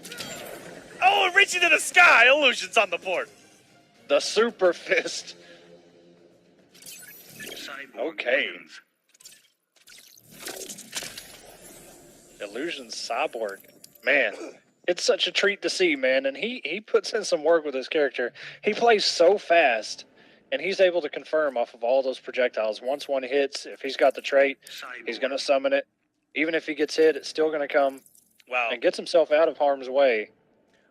Oh, and reaching to the sky. Illusions on the board. The Super Fist. Cyborg Okay. wins. Illusions Cyborg. Man, it's such a treat to see, man. And he puts in some work with his character. He plays so fast, and he's able to confirm off of all those projectiles. Once one hits, if he's got the trait, he's going to summon it. Even if he gets hit, it's still going to come. Wow. And gets himself out of harm's way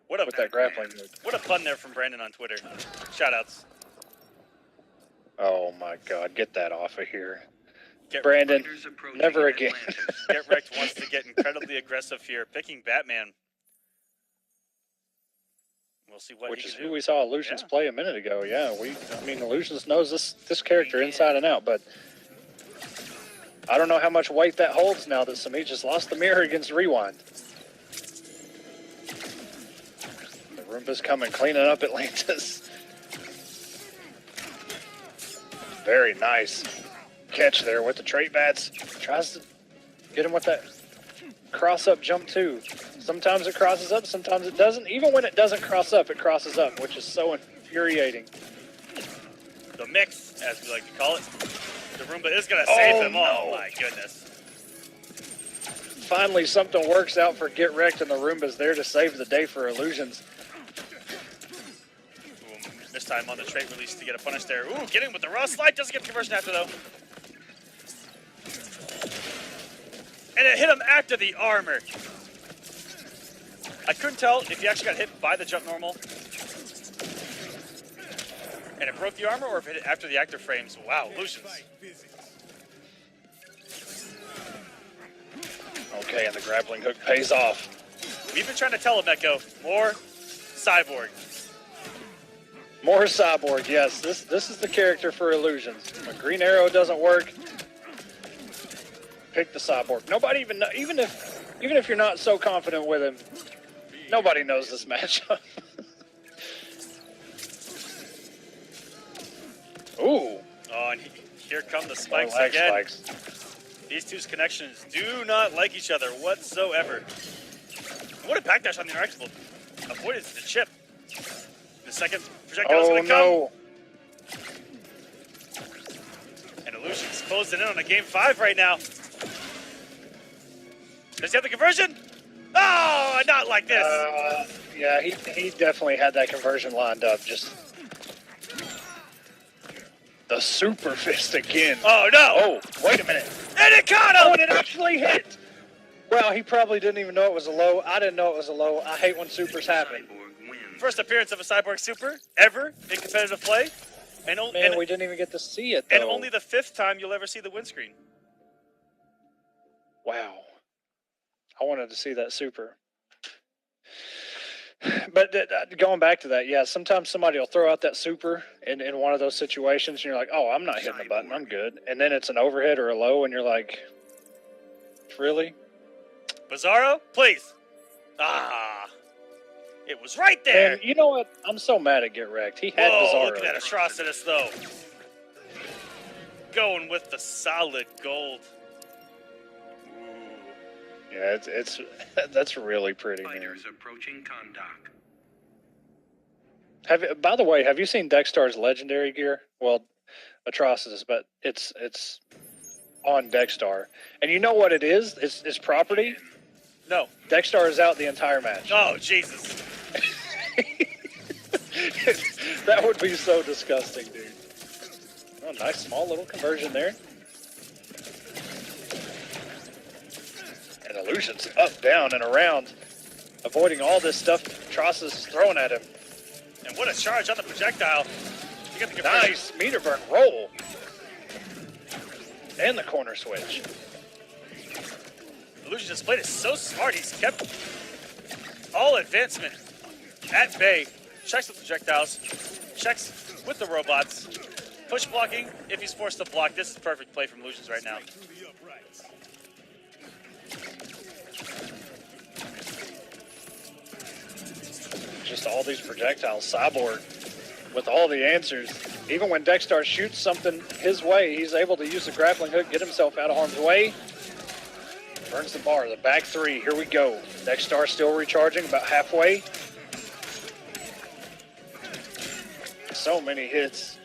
What a with that grappling hook. what a pun there from Brandon on Twitter. Shoutouts. Oh, my God. Get that off of here. Get Brandon, Fighters approaching never again. Atlantis. Get Wrecked wants to get incredibly aggressive here, picking Batman. We'll see what Which he is can who do. we saw Illusions Yeah. play a minute ago. Yeah, I mean, Illusions knows this character inside and out, but I don't know how much weight that holds now that Semiij just lost the mirror against Rewind. The Roomba's coming, cleaning up Atlantis. Very nice catch there with the trait bats. Tries to get him with that cross-up jump too. Sometimes it crosses up, sometimes it doesn't. Even when it doesn't cross up, it crosses up, which is so infuriating. The mix, as we like to call it. The Roomba is going to save him. no. Oh, my goodness. Finally, something works out for Get Wrecked, and the Roomba's there to save the day for Illusions. Ooh, this time on the trait release to get a punish there. Ooh, getting with the raw slide. Doesn't get the conversion after, though. And it hit him after the armor. I couldn't tell if he actually got hit by the jump normal and it broke the armor, or if it hit after the active frames. Wow, Illusions. Okay, and the grappling hook pays off. We've been trying to tell him, Echo, more Cyborg. More Cyborg, yes. This is the character for Illusions. When Green Arrow doesn't work, pick the Cyborg. Nobody even know, even if you're not so confident with him, nobody knows this matchup. Ooh. Oh, and here come the spikes Lag again. spikes. These two's connections do not like each other whatsoever. What a backdash on the interaction. Avoided the chip. The second projectile is going to come. No. And Illusions closing in on a game 5 right now. Does he have the conversion? Oh, not like this. Yeah, he definitely had that conversion lined up. Just the super fist again. Oh, no. Oh, wait a minute. And it caught him. Oh, and it actually hit. Well, he probably didn't even know it was a low. I didn't know it was a low. I hate when supers happen. Cyborg wins. First appearance of a Cyborg Super ever in competitive play. And, Man, we didn't even get to see it, though. and only the 5th time you'll ever see the windscreen. Wow. I wanted to see that super. But going back to that, yeah, sometimes somebody will throw out that super in one of those situations, and you're like, oh, I'm not hitting the button, I'm good. And then it's an overhead or a low, and you're like, really? Bizarro, please. Ah. It was right there. And you know what? I'm so mad at Get Wrecked. He had Whoa, Bizarro. look at that atrocitus, though. Going with the solid gold. Yeah, it's that's really pretty, man. Fighters approaching Kondak. By the way, have you seen Dextar's legendary gear? Well, Atrocitus, but it's on Dextar. And you know what it is? It's property. No. Dextar is out the entire match. Oh, Jesus. That would be so disgusting, dude. Oh, nice small little conversion there. And Illusions up, down, and around, avoiding all this stuff Tross is throwing at him. And what a charge on the projectile. You got the conversion. Nice meter burn roll. And the corner switch. Illusions' plate is so smart. He's kept all advancement at bay. Checks with projectiles. Checks with the robots. Push blocking if he's forced to block. This is perfect play from Illusions right now. Just all these projectiles. Cyborg with all the answers. Even when Dextar shoots something his way, he's able to use the grappling hook, get himself out of harm's way. Burns the bar. The back 3. Here we go. Dextar still recharging, about halfway. So many hits.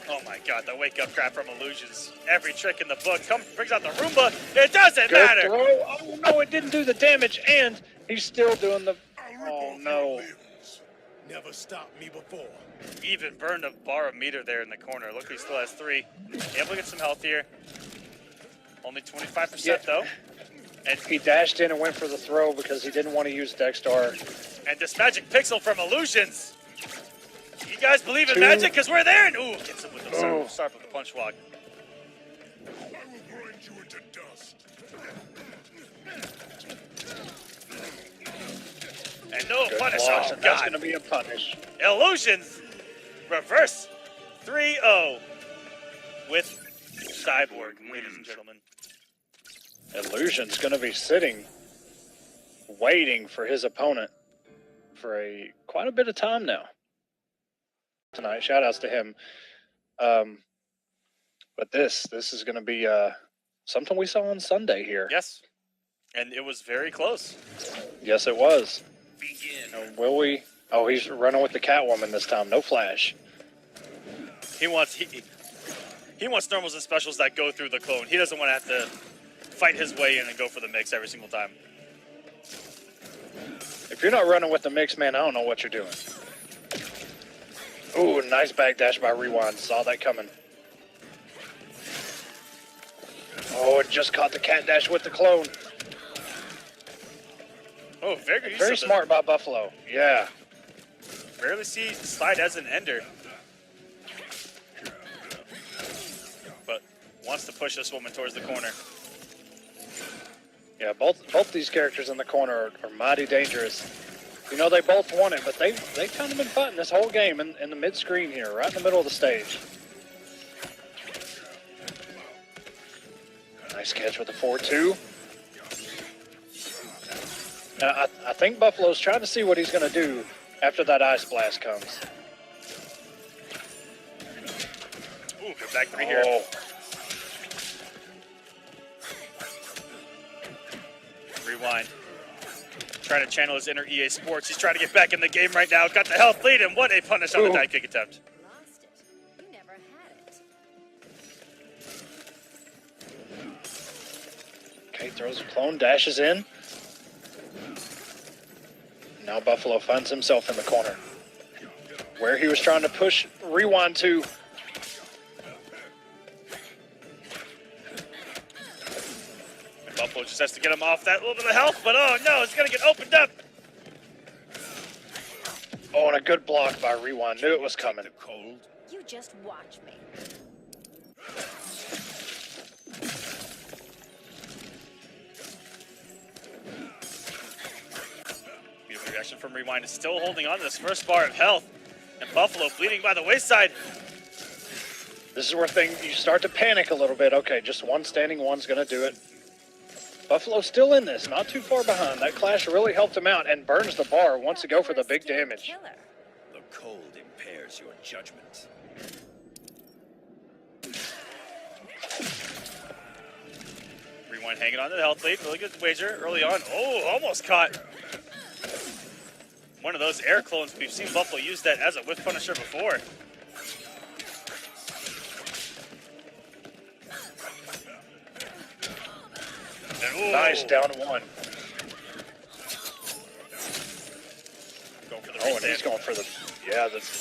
Oh my God, the wake up crap from Illusions. Every trick in the book brings out the Roomba. It doesn't Good matter. throw. Oh no, it didn't do the damage, and he's still doing the. Oh no. Never stopped me before. Even burned a bar of meter there in the corner. Look, he still has 3. Able to get some health here. Only 25% Yeah. though. And He dashed in and went for the throw because he didn't want to use Dextar. and this magic pixel from Illusions. You guys believe in 2. magic? Because we're there. And ooh, gets him with the Oh. start with the punch walk. I will grind you into dust. And no Good punish. block, Oh and that's God. going to be a punish. Illusions reverse 3-0 with Cyborg, ladies and gentlemen. Illusion's going to be sitting, waiting for his opponent for quite a bit of time now. Tonight, shout outs to him. But this is going to be something we saw on Sunday here. Yes. And it was very close. Yes, it was. Begin. Will we? Oh, he's running with the Catwoman this time. No flash. He wants normals and specials that go through the clone. He doesn't want to have to fight his way in and go for the mix every single time. If you're not running with the mix, man, I don't know what you're doing. Ooh, nice backdash by Rewind. Saw that coming. Oh, it just caught the cat dash with the clone. Oh, very good. Very smart by Buffalo. Yeah. Rarely see slide as an ender. But wants to push this woman towards the corner. Yeah, both these characters in the corner are mighty dangerous. You know, they both won it, but they've kind of been fighting this whole game in the mid-screen here, right in the middle of the stage. Nice catch with the 4-2. Now, I think Buffalo's trying to see what he's going to do after that Ice Blast comes. Ooh, good back three here. Oh. Rewind. Trying to channel his inner EA Sports. He's trying to get back in the game right now. Got the health lead, and what a punish on the dive kick attempt. Lost it. You never had it. Okay, throws a clone, dashes in. Now Buffalo finds himself in the corner, where he was trying to push Rewind to. And Buffalo just has to get him off that little bit of health, but oh no, it's going to get opened up. Oh, and a good block by Rewind. Knew it was coming. You just watch me. Beautiful reaction from Rewind. Is still holding on to this first bar of health. And Buffalo bleeding by the wayside. This is where you start to panic a little bit. Okay, just one standing one's going to do it. Buffalo's still in this, not too far behind. That clash really helped him out and burns the bar. Wants to go for the big damage. The cold impairs your judgment. Rewind hanging on to the health lead. Really good wager early on. Oh, almost caught. One of those air clones. We've seen Buffalo use that as a whiff punisher before. And, Nice, down one. Going for the Oh, and he's going for the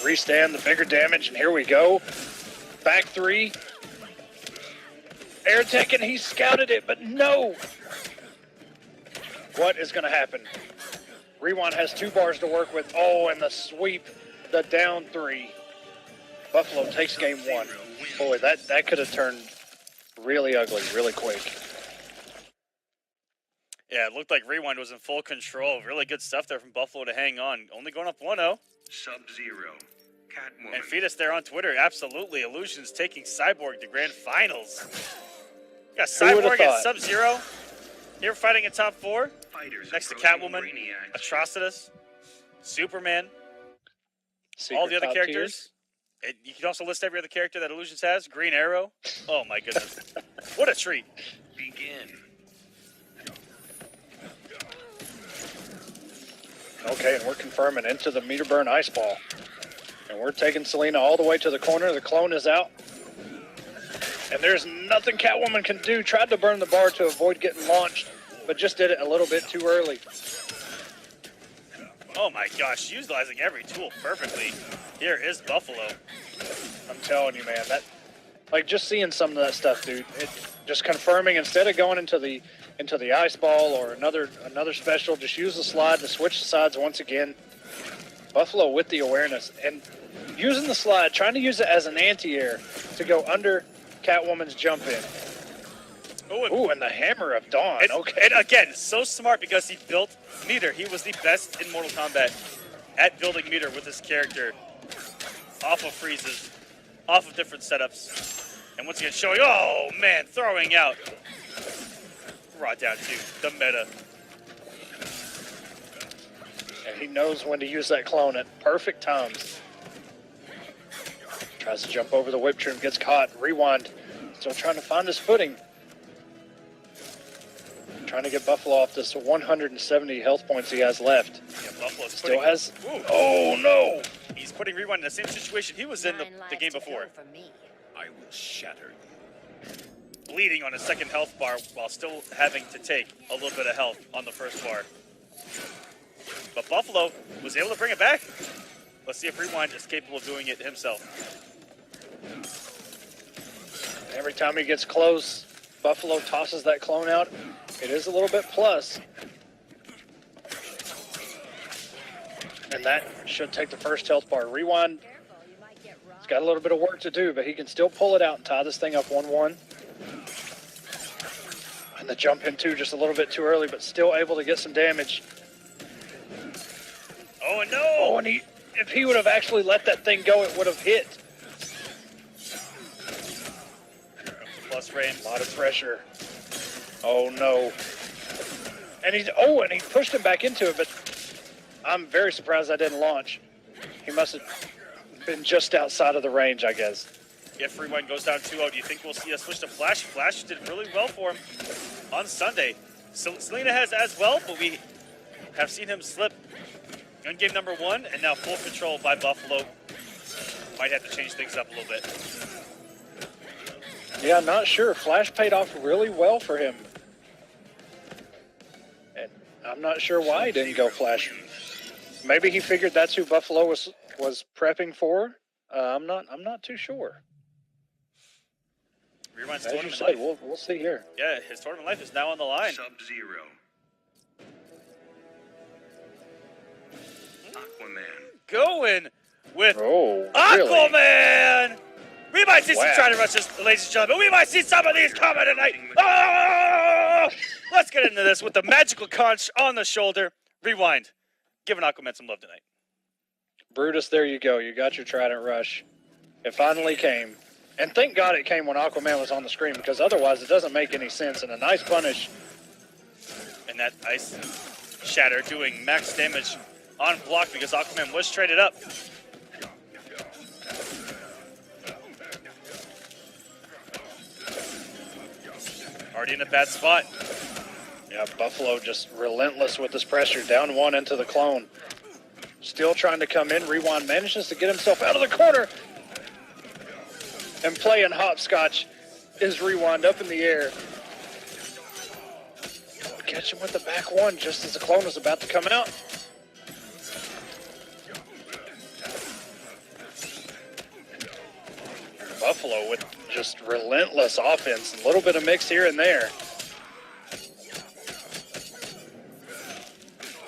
restand, the bigger damage, and here we go. Back three. Air tech, and he scouted it, but no. What is going to happen? Rewind has 2 bars to work with. Oh, and the sweep, the down 3. Buffalo takes game 1. Boy, that could have turned really ugly, really quick. Yeah, it looked like Rewind was in full control. Really good stuff there from Buffalo to hang on. Only going up 1-0. Sub-Zero. Catwoman. And feed us there on Twitter. Absolutely. Illusions taking Cyborg to grand finals. You got Cyborg and Sub-Zero here fighting in top 4. Fighters Next to approaching Catwoman, Brainiacs. Atrocitus, Superman, Secret all the other top characters. And you can also list every other character that Illusions has. Green Arrow. Oh my goodness. What a treat. Begin. Okay, and we're confirming into the meter burn ice ball. And we're taking Selena all the way to the corner. The clone is out. And there's nothing Catwoman can do. Tried to burn the bar to avoid getting launched, but just did it a little bit too early. Oh my gosh, utilizing every tool perfectly. Here is Buffalo. I'm telling you, man, just seeing some of that stuff, dude. It just confirming, instead of going into the ice ball or another special, just use the slide to switch the sides once again. Buffalo with the awareness and using the slide, trying to use it as an anti-air to go under Catwoman's jump in. Ooh, and the Hammer of Dawn. Okay. And again, so smart because he built meter. He was the best in Mortal Kombat at building meter with his character. Off of freezes, off of different setups. And once again showing, oh man, throwing out. Raw down to the meta. And he knows when to use that clone at perfect times. Tries to jump over the whip trim, gets caught. Rewind Still trying to find his footing. Trying to get Buffalo off this 170 health points he has left. Yeah, Buffalo's Still has. Ooh. Oh no! He's putting Rewind in the same situation he was in the game before. I will shatter you. Bleeding on a second health bar while still having to take a little bit of health on the first bar. But Buffalo was able to bring it back. Let's see if Rewind is capable of doing it himself. Every time he gets close, Buffalo tosses that clone out. It is a little bit plus. And that should take the first health bar. Rewind, he's got a little bit of work to do, but he can still pull it out and tie this thing up 1-1. And the jump in two just a little bit too early, but still able to get some damage. Oh no! Oh, and if he would have actually let that thing go, it would have hit. Plus frame. A lot of pressure. Oh no. And he pushed him back into it, but I'm very surprised that didn't launch. He must have been just outside of the range, I guess. If Rewind goes down 2-0, do you think we'll see a switch to Flash? Flash did really well for him on Sunday. Selena has as well, but we have seen him slip in game number 1, and now full control by Buffalo. Might have to change things up a little bit. Yeah, not sure. Flash paid off really well for him. And I'm not sure why he didn't go Flash. Maybe he figured that's who Buffalo was prepping for. I'm not too sure. Rewind's As you tournament say, life. we'll see here. Yeah, his tournament life is now on the line. Sub-Zero. Aquaman. Going with Oh, Aquaman! We might see some Wow. trying to rush this, ladies and gentlemen. We might see some of these coming tonight. Oh! Let's get into this with the magical conch on the shoulder. Rewind. Giving Aquaman some love tonight. Brutus, there you go. You got your Trident Rush. It finally came. And thank God it came when Aquaman was on the screen, because otherwise it doesn't make any sense. And a nice punish. And that ice shatter doing max damage on block because Aquaman was traded up. Already in a bad spot. Yeah, Buffalo just relentless with this pressure. Down 1 into the clone. Still trying to come in. Rewind manages to get himself out of the corner. And playing hopscotch is Rewind up in the air. Catch him with the back 1 just as the clone was about to come out. Buffalo with just relentless offense. A little bit of mix here and there.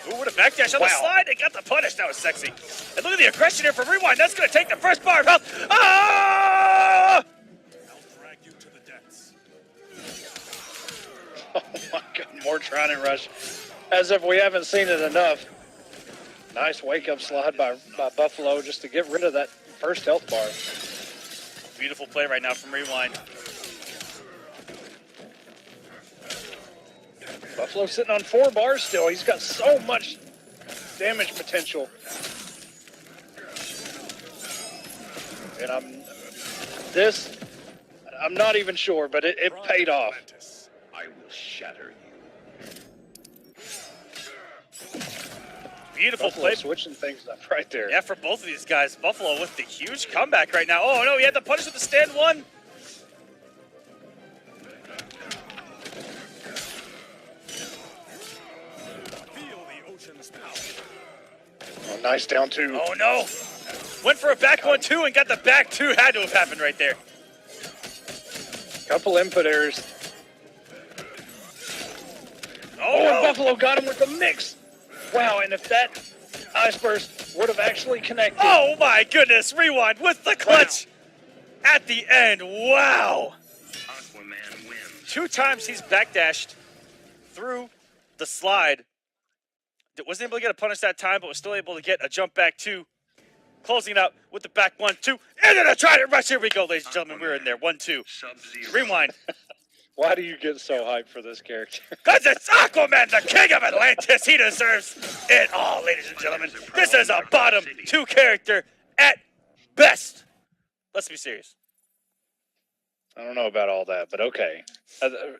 Ooh, what a backdash on the slide. They got the punish. That was sexy. And look at the aggression here from Rewind. That's going to take the first bar of health. Ah! I'll drag you to the depths. Oh my God, more Trident Rush. As if we haven't seen it enough. Nice wake-up slide by Buffalo just to get rid of that first health bar. Beautiful play right now from Rewind. Buffalo sitting on 4 bars still. He's got so much damage potential. And I'm not even sure, but it paid off. I will shatter you. Beautiful Buffalo play. switching things up right there. Yeah, for both of these guys. Buffalo with the huge comeback right now. Oh, no, he had the punish with the stand 1. Feel the ocean's power. Oh, nice down 2. Oh, no. Went for a back 1-2 and got the back 2. Had to have happened right there. Couple input errors. Oh, And no. Buffalo got him with the mix. Wow, and if that ice burst would have actually connected. Oh, my goodness. Rewind with the clutch at the end. Wow. Aquaman wins. 2 times he's backdashed through the slide. Wasn't able to get a punish that time, but was still able to get a jump back 2. Closing it out with the back 1-2. And then a Trident Rush. Here we go, ladies and gentlemen. We're in there. 1-2. Sub-Zero. Rewind. Why do you get so hyped for this character? Because it's Aquaman, the king of Atlantis. He deserves it all, ladies and gentlemen. This is a bottom 2 character at best. Let's be serious. I don't know about all that, but okay.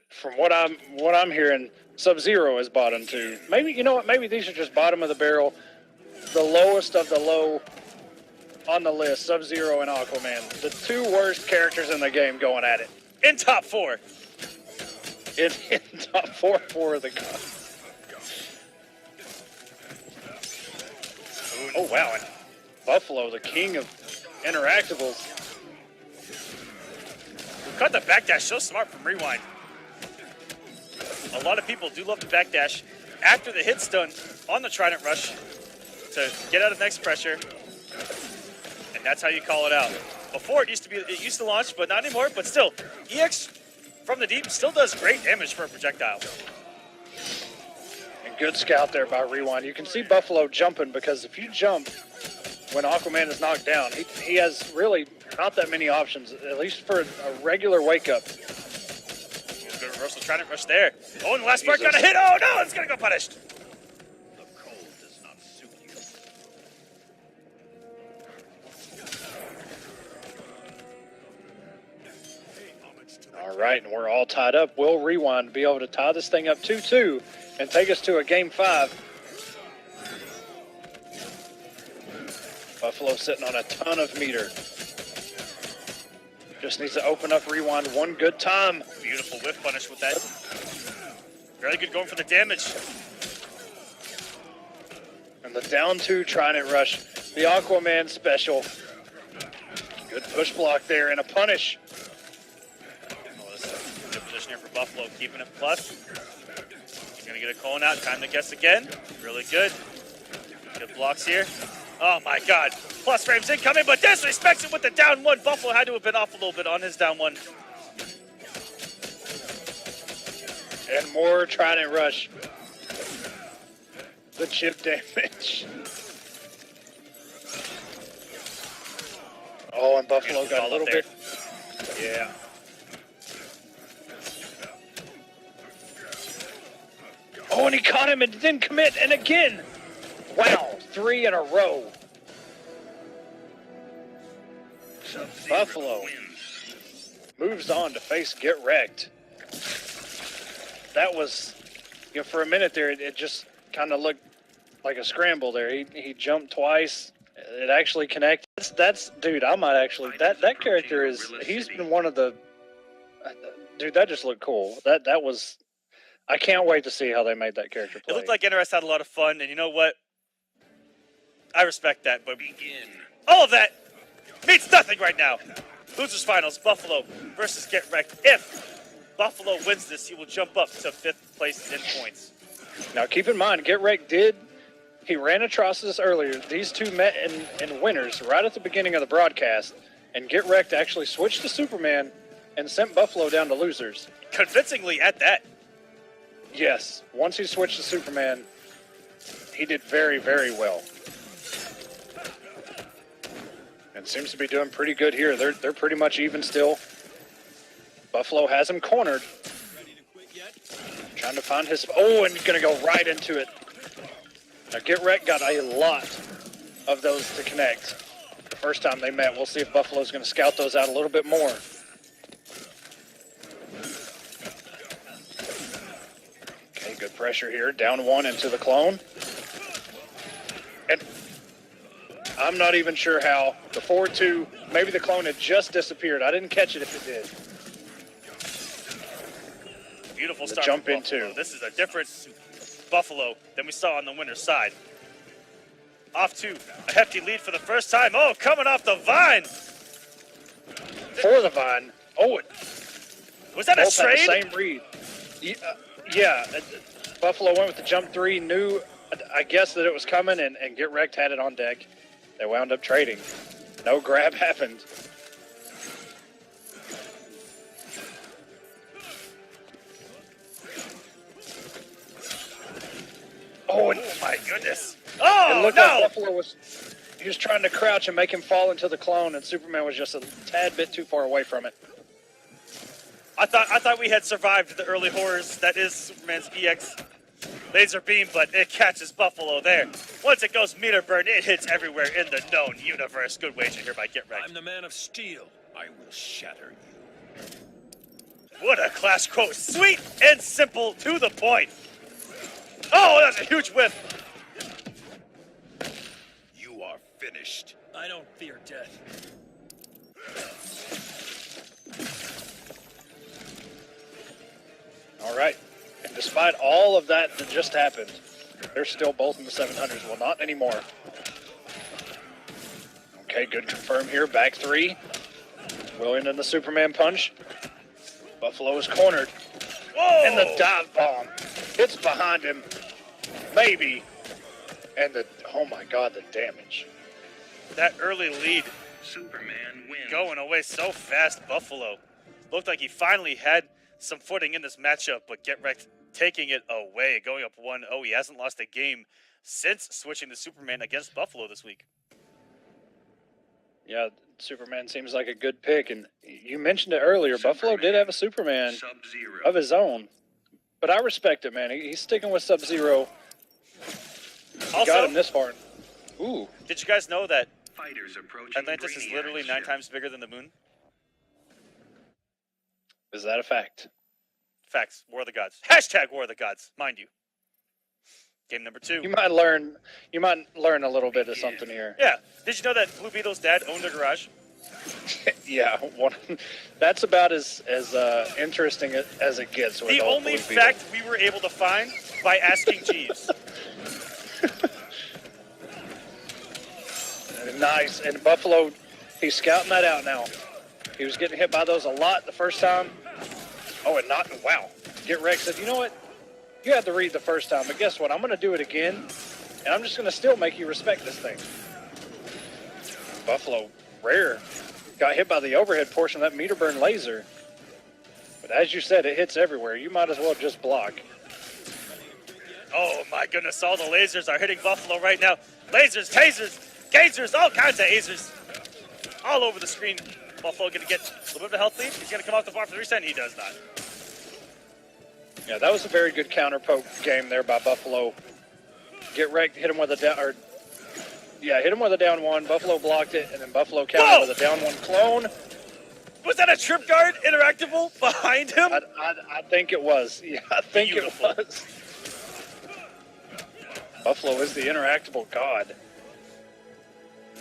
From what I'm hearing, Sub-Zero is bottom 2. Maybe, you know what? Maybe these are just bottom of the barrel, the lowest of the low on the list. Sub-Zero and Aquaman, the 2 worst characters in the game, going at it In top 4. in top 4 for the gods. Oh wow! And Buffalo, the king of interactables. Cut the backdash, so smart from Rewind. A lot of people do love the backdash after the hit stun on the Trident Rush to get out of next pressure, and that's how you call it out. Before it used to launch, but not anymore. But still, EX from the deep still does great damage for a projectile. And good scout there by Rewind. You can see Buffalo jumping because if you jump when Aquaman is knocked down, he has really not that many options, at least for a regular wake up. Good reversal Trident Rush there. Oh, and the last part got a hit. Oh no, it's gonna go punished. The cold does not suit you. All right, and we're all tied up. Will Rewind be able to tie this thing up 2-2 and take us to a game 5? Buffalo sitting on a ton of meter. Just needs to open up Rewind one good time. Beautiful whiff punish with that. Very good going for the damage. And the down 2 Trident Rush, the Aquaman special. Good push block there and a punish. Oh, this is a good position here for Buffalo, keeping it plus. He's gonna get a calling out. Time to guess again. Really good. Good blocks here. Oh my God. Plus frames incoming, but disrespects it with the down 1. Buffalo had to have been off a little bit on his down 1. And more Trident Rush. The chip damage. Oh, and Buffalo got a little bit. Yeah. Oh, and he caught him and didn't commit, and again. Wow, 3 in a row. Buffalo moves on to face Get Wrecked. That was, you know, for a minute there, it just kind of looked like a scramble there. He jumped twice. It actually connected. That's dude, I might actually, that character is, he's been one of the, dude, that just looked cool. That was, I can't wait to see how they made that character play. It looked like NRS had a lot of fun, and you know what? I respect that, but all of that means nothing right now. Losers finals, Buffalo versus Get Wrecked. If Buffalo wins this, he will jump up to 5th place in points. Now keep in mind, Get Wrecked he ran Atrocitus earlier. These two met in winners right at the beginning of the broadcast, and Get Wrecked actually switched to Superman and sent Buffalo down to losers. Convincingly at that. Yes, once he switched to Superman, he did very, very well. And seems to be doing pretty good here. They're pretty much even still. Buffalo has him cornered. Trying to find his... Oh, and going to go right into it. Now, Get Wrecked got a lot of those to connect. The first time they met, we'll see if Buffalo's going to scout those out a little bit more. Okay, good pressure here. Down 1 into the clone. And I'm not even sure how. The 4-2, maybe the clone had just disappeared. I didn't catch it if it did. Beautiful The start. jump from into. Buffalo. This is a different Buffalo than we saw on the winner's side. Off to a hefty lead for the first time. Oh, coming off the vine. For the vine. Oh, Was that a both had trade? the same read. Yeah, Buffalo went with the jump 3, knew, I guess, that it was coming, and Get Wrecked had it on deck. They wound up trading. No grab happened. Oh, and My goodness. it Oh, looked no. like Buffalo was trying to crouch and make him fall into the clone, and Superman was just a tad bit too far away from it. I thought we had survived the early horrors that is Superman's EX laser beam, but it catches Buffalo there. Once it goes meter burn, it hits everywhere in the known universe. Good wager here by Get Wrecked. I'm the man of steel. I will shatter you. What a class quote. Sweet and simple to the point. Oh, that's a huge whiff. You are finished. I don't fear death. All right. And despite all of that just happened, they're still both in the 700s. Well, not anymore. Okay, good confirm here. Back three. William in the Superman punch. Buffalo is cornered. Whoa! And the dive bomb. It's behind him. Maybe. And oh my God, the damage. That early lead Superman wins. going away so fast, Buffalo. Looked like he finally had some footing in this matchup, but Get Wrecked taking it away, going up 1-0. He hasn't lost a game since switching to Superman against Buffalo this week. Yeah, Superman seems like a good pick. And you mentioned it earlier, Buffalo did have a Superman Sub-Zero. of his own. But I respect it, man. He's sticking with Sub-Zero. Got him Also, this far. Ooh. did you guys know that Fighters approaching Atlantis is literally Brainiac's 9 ship. times bigger than the moon? Is that a fact? Facts. War of the Gods. Hashtag War of the Gods, mind you. Game number 2. You might learn a little bit of something here. Yeah. Did you know that Blue Beetle's dad owned a garage? Yeah, that's about as interesting as it gets. With The old only Blue Beetle. fact we were able to find by asking Jeeves. Nice. And Buffalo, he's scouting that out now. He was getting hit by those a lot the first time. Oh, and not, wow. Get Wrecked said, you know what? You had to read the first time, but guess what? I'm going to do it again, and I'm just going to still make you respect this thing. Buffalo, rare. Got hit by the overhead portion of that meter burn laser. But as you said, it hits everywhere. You might as well just block. Oh my goodness, all the lasers are hitting Buffalo right now. Lasers, tasers, gazers, all kinds of lasers. All over the screen. Buffalo gonna get a little bit of a health lead. He's gonna come off the bar for the reset, and he does not. Yeah, that was a very good counter poke game there by Buffalo. Get Wrecked, hit him with a down, hit him with a down one. Buffalo blocked it, and then Buffalo countered with a down one clone. Was that a trip guard interactable behind him? I think it was. Yeah, I think Beautiful. it was. Buffalo is the interactable god.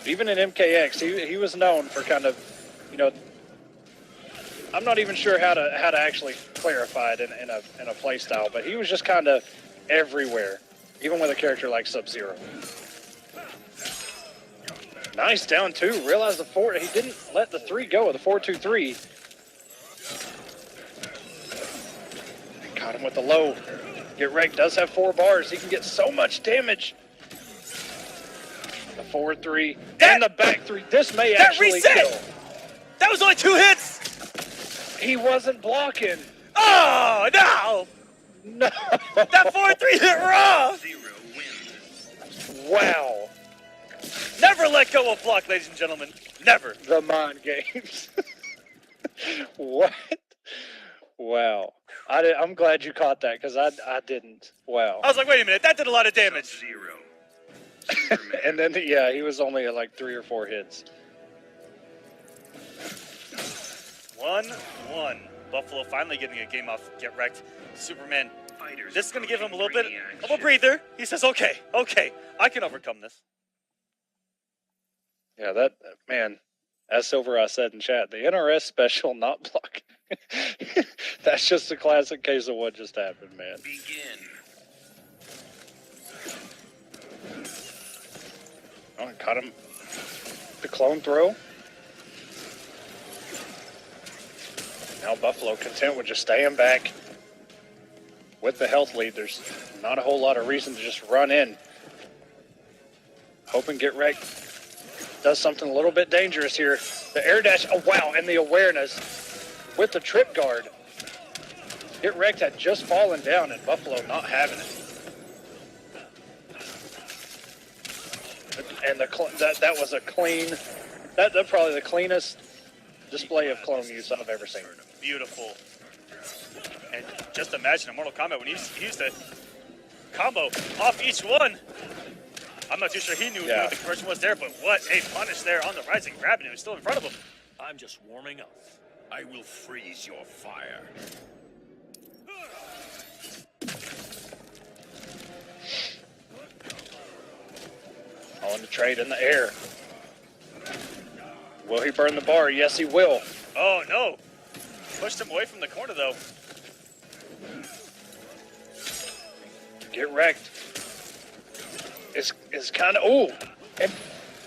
Even in MKX, he was known for kind of, I'm not even sure how to actually clarify it in a play style, but he was just kind of everywhere, even with a character like Sub-Zero. Nice down two. Realize the four. He didn't let the three go. The 4-2-3. Caught him with the low. Get Wrecked does have 4 bars. He can get so much damage. The 4-3 and the back 3. This may actually reset! kill. That was only 2 hits. He wasn't blocking. Oh no! No. That 4-3 hit raw. Zero wins. Wow. Never let go of block, ladies and gentlemen. Never. The mind games. What? Wow. I'm glad you caught that because I didn't. Wow. I was like, wait a minute, that did a lot of damage. Sub-Zero. Superman. And then, yeah, he was only at like 3 or 4 hits. 1-1. Buffalo finally getting a game off. Get Wrecked. Superman. Fighters This is going to give him a little approaching bit Brainiac's of a breather. He says, okay, I can overcome this. Yeah, that, man, as Silver said in chat, the NRS special not blocking. That's just a classic case of what just happened, man. Begin. Oh, I caught him. The clone throw. Now Buffalo content with just staying back with the health lead. There's not a whole lot of reason to just run in. Hoping Get Wrecked does something a little bit dangerous here. The air dash, oh wow, and the awareness with the trip guard. Get Wrecked had just fallen down and Buffalo not having it. And that was a clean, that's probably the cleanest display of clone use I've ever seen. Beautiful. And just imagine in Mortal Kombat when he used to combo off each one. I'm not too sure he knew what the conversion was there, but what a punish there on the rising rabbit. It was still in front of him. I'm just warming up. I will freeze your fire. On the trade in the air. Will he burn the bar? Yes, he will. Oh, no. Pushed him away from the corner, though. Get wrecked. It's kind of... Ooh. And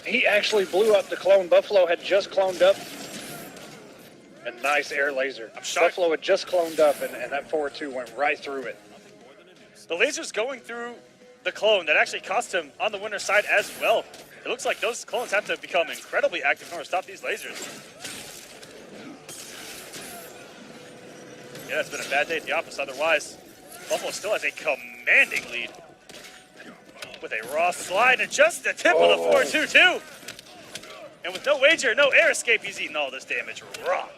he actually blew up the clone. Buffalo had just cloned up. A nice air laser. I'm shocked. Buffalo had just cloned up, and that 4-2 went right through it. The laser's going through the clone. That actually cost him on the winner's side as well. It looks like those clones have to become incredibly active in order to stop these lasers. Yeah, it's been a bad day at the office otherwise. Buffalo still has a commanding lead. With a raw slide and just the tip of the 4-2 too. And with no wager, no air escape, he's eating all this damage raw.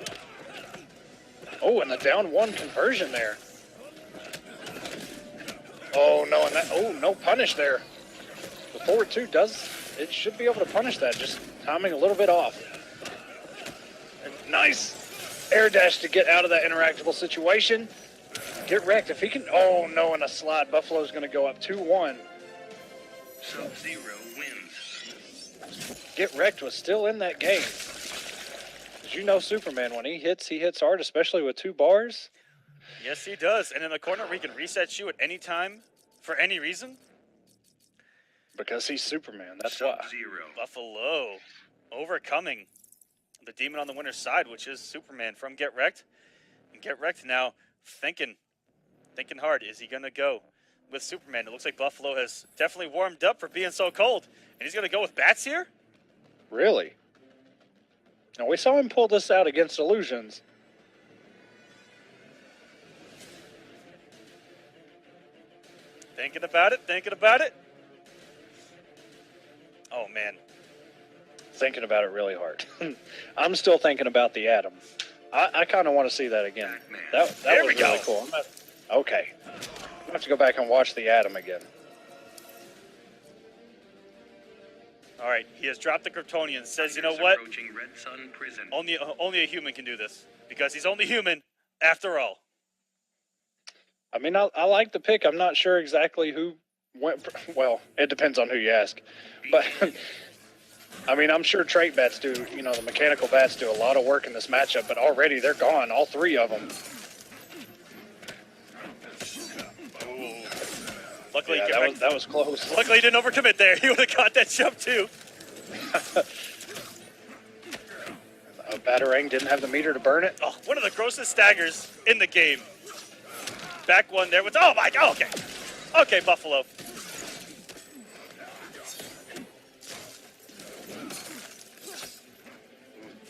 Oh, and the down 1 conversion there. Oh, no, and that, oh, no punish there. The 4-2 does, it should be able to punish that, just timing a little bit off. And nice air dash to get out of that interactable situation. Get wrecked. If he can, oh, no, and a slide. Buffalo's going to go up 2-1. Sub-Zero wins. Get wrecked was still in that game. Did you know Superman, when he hits hard, especially with 2 bars? Yes, he does. And in the corner, we can reset you at any time for any reason. Because he's Superman, that's why. Sub-Zero. Buffalo overcoming the demon on the winner's side, which is Superman from Get Wrecked. And Get Wrecked now thinking hard. Is he going to go with Superman? It looks like Buffalo has definitely warmed up for being so cold. And he's going to go with bats here? Really? Now, we saw him pull this out against Illusions. Thinking about it. Oh, man. Thinking about it really hard. I'm still thinking about the Atom. I kind of want to see that again. That There was we go. really cool. Okay. I have to go back and watch the Atom again. All right, he has dropped the Kryptonian. Says, you know what? Approaching Red Sun Prison. Only a human can do this. Because he's only human, after all. I mean, I like the pick. I'm not sure exactly who went. Well, it depends on who you ask. But, I mean, I'm sure trait bats do, the mechanical bats do a lot of work in this matchup, but already they're gone, all 3 of them. Ooh. Luckily, Yeah, that was close. Luckily, he didn't overcommit there. He would have caught that jump, too. Batarang didn't have the meter to burn it. Oh, one of the grossest staggers in the game. Back one there with, oh my God, okay. Okay, Buffalo.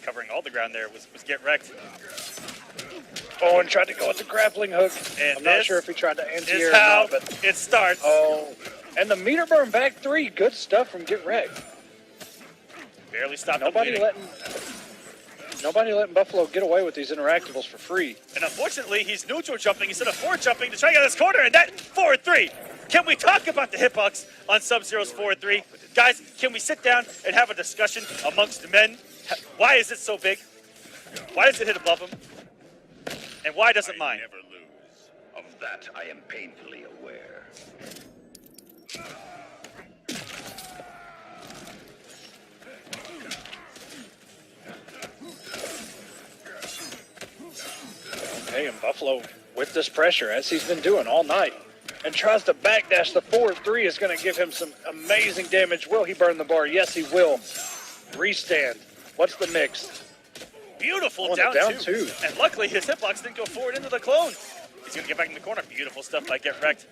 Covering all the ground there was Get Wrecked. Oh, and tried to go with the grappling hook. And I'm not this sure if he tried to is anti-air or how not, but it starts. oh, and the meter burn back 3. Good stuff from Get Wrecked. Barely stopped the Nobody bleeding. letting Buffalo get away with these interactables for free. And unfortunately, he's neutral jumping instead of forward jumping to try to get this corner, and that 4-3. Can we talk about the hitbox on Sub-Zero's 4-3? Guys, can we sit down and have a discussion amongst the men? Why is it so big? Why does it hit above him? And why doesn't mine? Never lose. Of that I am painfully aware. Okay, and Buffalo with this pressure, as he's been doing all night, and tries to backdash. The 4-3 is going to give him some amazing damage. Will he burn the bar? Yes, he will. Restand. What's the mix? Beautiful Oh, down, down two. two. And luckily, his hitbox didn't go forward into the clone. He's going to get back in the corner. Beautiful stuff by Get Wrecked.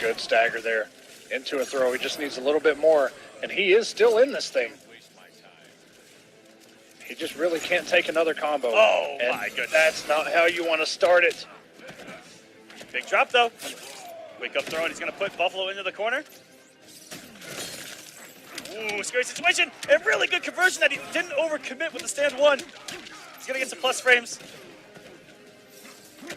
Good stagger there. Into a throw. He just needs a little bit more, and he is still in this thing. He just really can't take another combo. Oh, and my goodness. That's not how you want to start it. Big drop, though. Wake up throw, and he's going to put Buffalo into the corner. Ooh, scary situation. And really good conversion that he didn't overcommit with the stand one. He's going to get some plus frames. Good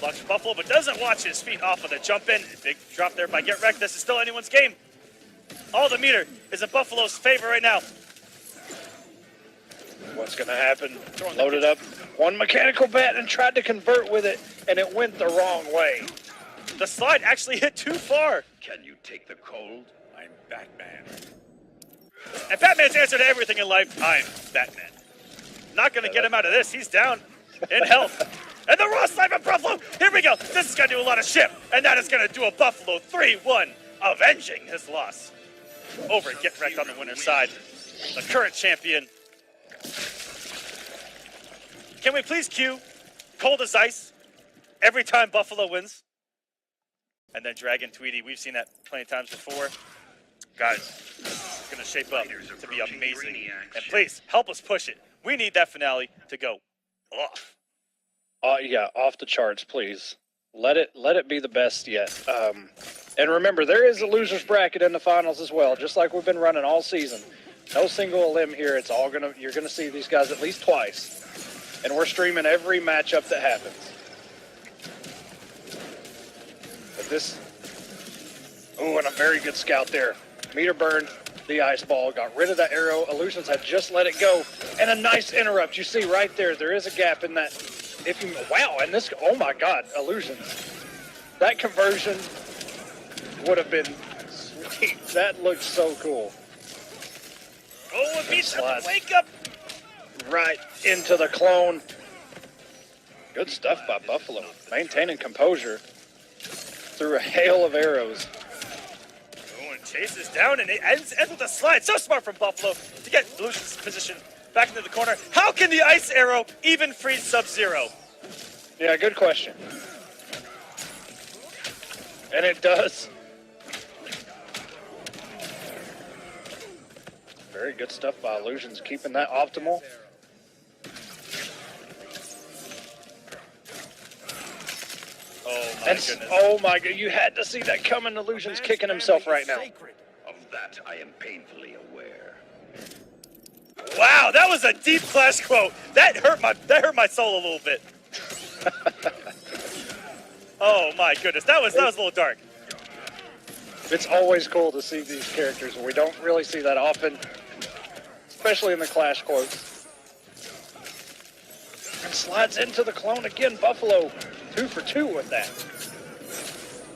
blocks for Buffalo, but doesn't watch his feet off of the jump in. Big drop there by Get Wrecked. This is still anyone's game. All the meter is in Buffalo's favor right now. What's going to happen? Loaded up one mechanical bat and tried to convert with it, and it went the wrong way. The slide actually hit too far. Can you take the cold? I'm Batman. And Batman's answer to everything in life, I'm Batman. Not going to get him out of this. He's down in health. And the raw slide from Buffalo. Here we go. This is going to do a lot of ship. And that is going to do a Buffalo 3-1, avenging his loss. Over and get wrecked on the winner's side. The current champion. Can we please cue Cold as Ice every time Buffalo wins? And then Dragon Tweety. We've seen that plenty of times before. Guys, it's going to shape up to be amazing. And please, help us push it. We need that finale to go off. Yeah, off the charts, please. Let it be the best yet. And remember, there is a loser's bracket in the finals as well, just like we've been running all season. No single elim here. It's all you're gonna see these guys at least twice, and we're streaming every matchup that happens. But this, and a very good scout there. Meter burned the ice ball, got rid of that arrow. Iluusions had just let it go, and a nice interrupt. You see right there, there is a gap in that. Wow, and this, oh my God, Iluusions. That conversion would have been sweet. That looked so cool. Oh, it beats the wake up. Right into the clone. Good stuff by Buffalo. Maintaining composure through a hail of arrows. Oh, and chases down, and it ends with a slide. So smart from Buffalo to get Iluusions' position back into the corner. How can the ice arrow even freeze Sub-Zero? Yeah, good question. And it does. Very good stuff by Iluusions, keeping that optimal. Oh my goodness. Oh my God, you had to see that coming. Iluusions kicking himself right now. Of that I am painfully aware. Wow, that was a deep Clash quote. That hurt my soul a little bit. Oh my goodness, that was a little dark. It's always cool to see these characters. We don't really see that often, especially in the Clash quotes. And slides into the clone again. Buffalo 2 for 2 with that.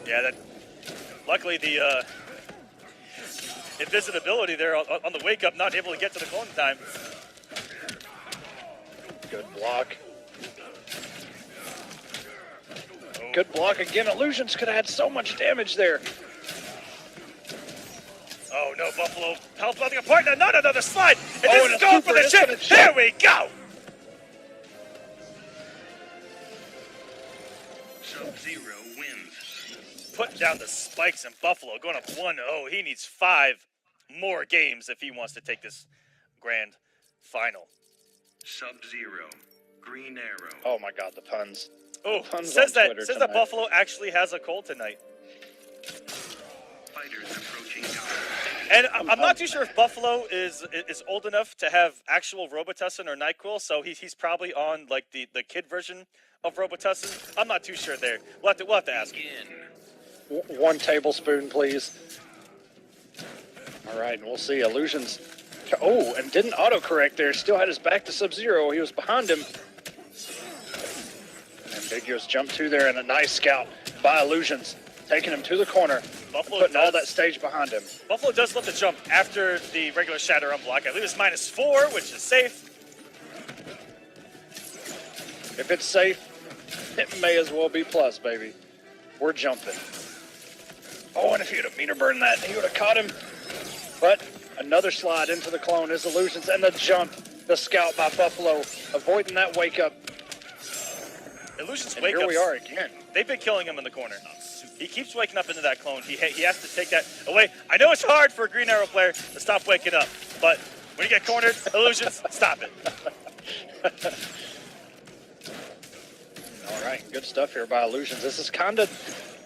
Yeah, that. Luckily the invisibility there on the wake up, not able to get to the clone in time. Good block. Good block again. Iluusions could have had so much damage there. Oh no, Buffalo health falling apart. Now, not another slide. And Oh, this and is a going for super the chip. instant Here shot. we go. Sub-Zero wins. Putting down the spikes, and Buffalo going up 1-0. He needs 5 more games if he wants to take this grand final. Sub-Zero. Green arrow. Oh my God, the puns. Oh, Puns says on that Twitter that tonight. Buffalo actually has a cold tonight. Fighters approaching target. And I'm not too sure if Buffalo is old enough to have actual Robitussin or NyQuil, so he's probably on like the kid version of Robitussin. I'm not too sure there. We'll have to ask him. Begin. 1 tablespoon, please. All right, and we'll see. Iluusions. Oh, and didn't autocorrect there. Still had his back to Sub-Zero. He was behind him. Ambiguous jump 2 there, and a nice scout by Iluusions. Taking him to the corner. Buffalo Putting all does- that stage behind him. Buffalo does love to jump after the regular shatter unblock. I believe it's -4, which is safe. If it's safe, it may as well be plus, baby. We're jumping. Oh, and if he would have meter burned that, he would have caught him. But another slide into the clone is Iluusions, and the jump, the scout by Buffalo, avoiding that wake up. Iluusions And wake here up. we are again. They've been killing him in the corner. He keeps waking up into that clone. He has to take that away. I know it's hard for a Green Arrow player to stop waking up, but when you get cornered, Iluusions, stop it. All right, good stuff here by Iluusions. This is kind of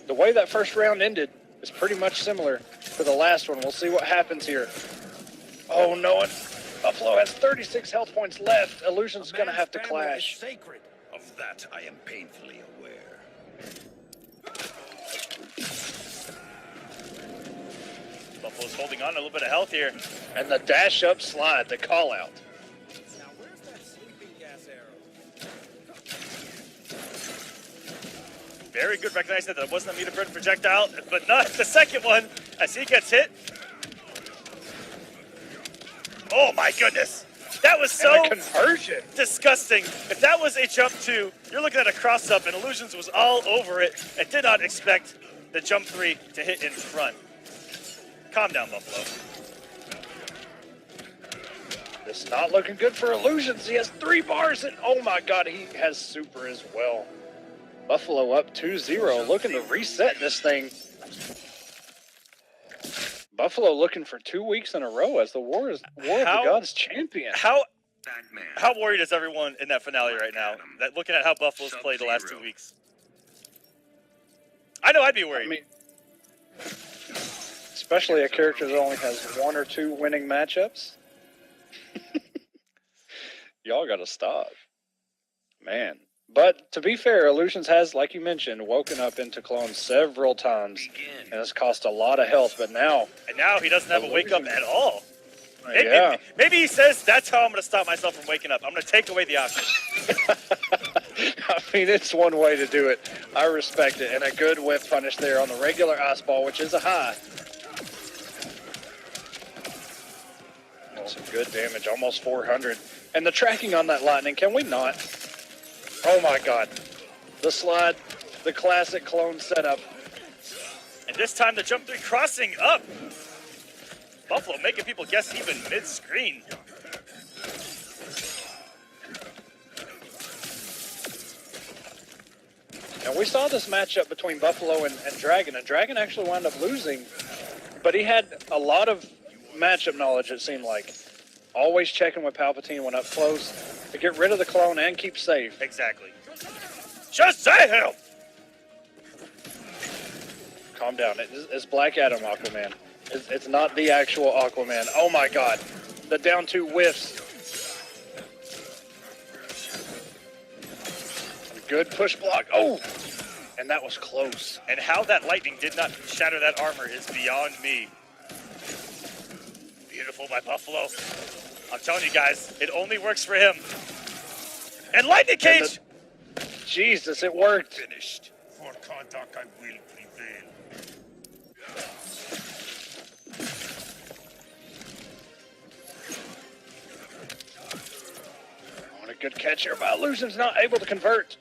the way that first round ended is pretty much similar to the last one. We'll see what happens here. Oh no, Buffalo has 36 health points left. Iluusions going to have to clash. Of that I am painfully aware. Buffalo's holding on to a little bit of health here. And the dash up slide, the call out. Very good recognizing that wasn't a meter burn projectile, but not the second one as he gets hit. Oh my goodness. That was so conversion. disgusting. If that was a jump 2, you're looking at a cross up and Iluusions was all over it and did not expect the jump 3 to hit in front. Calm down, Buffalo. It's not looking good for Iluusions. He has 3 bars and oh my god, he has super as well. Buffalo up 2-0, looking to reset this thing. Buffalo looking for 2 weeks in a row as the War of the Gods champion. How Batman. worried is everyone in that finale right now? That looking at how Buffalo's played the last 2 weeks. I know I'd be worried. I mean, especially a character that only has 1 or 2 winning matchups. Y'all gotta stop. Man. But to be fair, Iluusions has, like you mentioned, woken up into clones several times. And it's cost a lot of health, but now... And now he doesn't have a wake up at all. Yeah. Maybe he says, that's how I'm going to stop myself from waking up. I'm going to take away the option. I mean, it's one way to do it. I respect it. And a good whiff punish there on the regular ice ball, which is a high. And some good damage, almost 400. And the tracking on that lightning, can we not? Oh my god. The slide, the classic clone setup. And this time the jump 3 crossing up. Buffalo making people guess even mid-screen. And we saw this matchup between Buffalo and Dragon, and Dragon actually wound up losing, but he had a lot of matchup knowledge, it seemed like. Always checking with Palpatine when up close to get rid of the clone and keep safe. Exactly. Just say him! Calm down. It's Black Adam Aquaman. It's not the actual Aquaman. Oh my god. The down 2 whiffs. Good push block. Oh! And that was close. And how that lightning did not shatter that armor is beyond me. Beautiful by Buffalo. I'm telling you guys, it only works for him. And lightning cage! Jesus, it worked. Finished. For Kardak I will prevail. Oh, and a good catch here by Iluusions, not able to convert.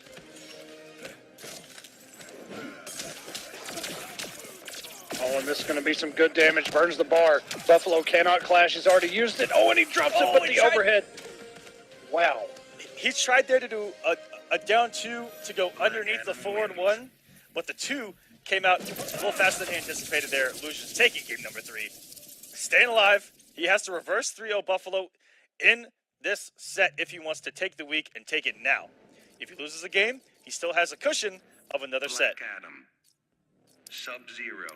Oh, and this is going to be some good damage. Burns the bar. Buffalo cannot clash. He's already used it. Oh, and he drops it, but the overhead. Wow. He tried there to do a down 2 to go underneath the 4-1, but the 2 came out a little faster than he anticipated there. Iluusions taking game number 3. Staying alive. He has to reverse 3-0 Buffalo in this set if he wants to take the week and take it now. If he loses a game, he still has a cushion of another set. Black Adam. Sub-Zero.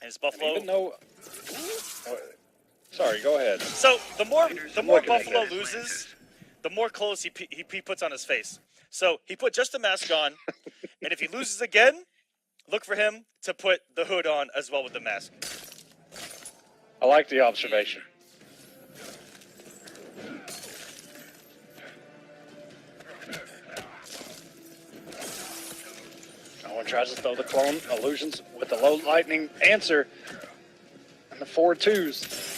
And it's Buffalo. Even though... Sorry, go ahead. So the more looking at Buffalo this. loses, the more clothes he puts on his face. So he put just a mask on, and if he loses again, look for him to put the hood on as well with the mask. I like the observation. No one tries to throw the clone. Iluusions with the low lightning answer. And the 4-2s.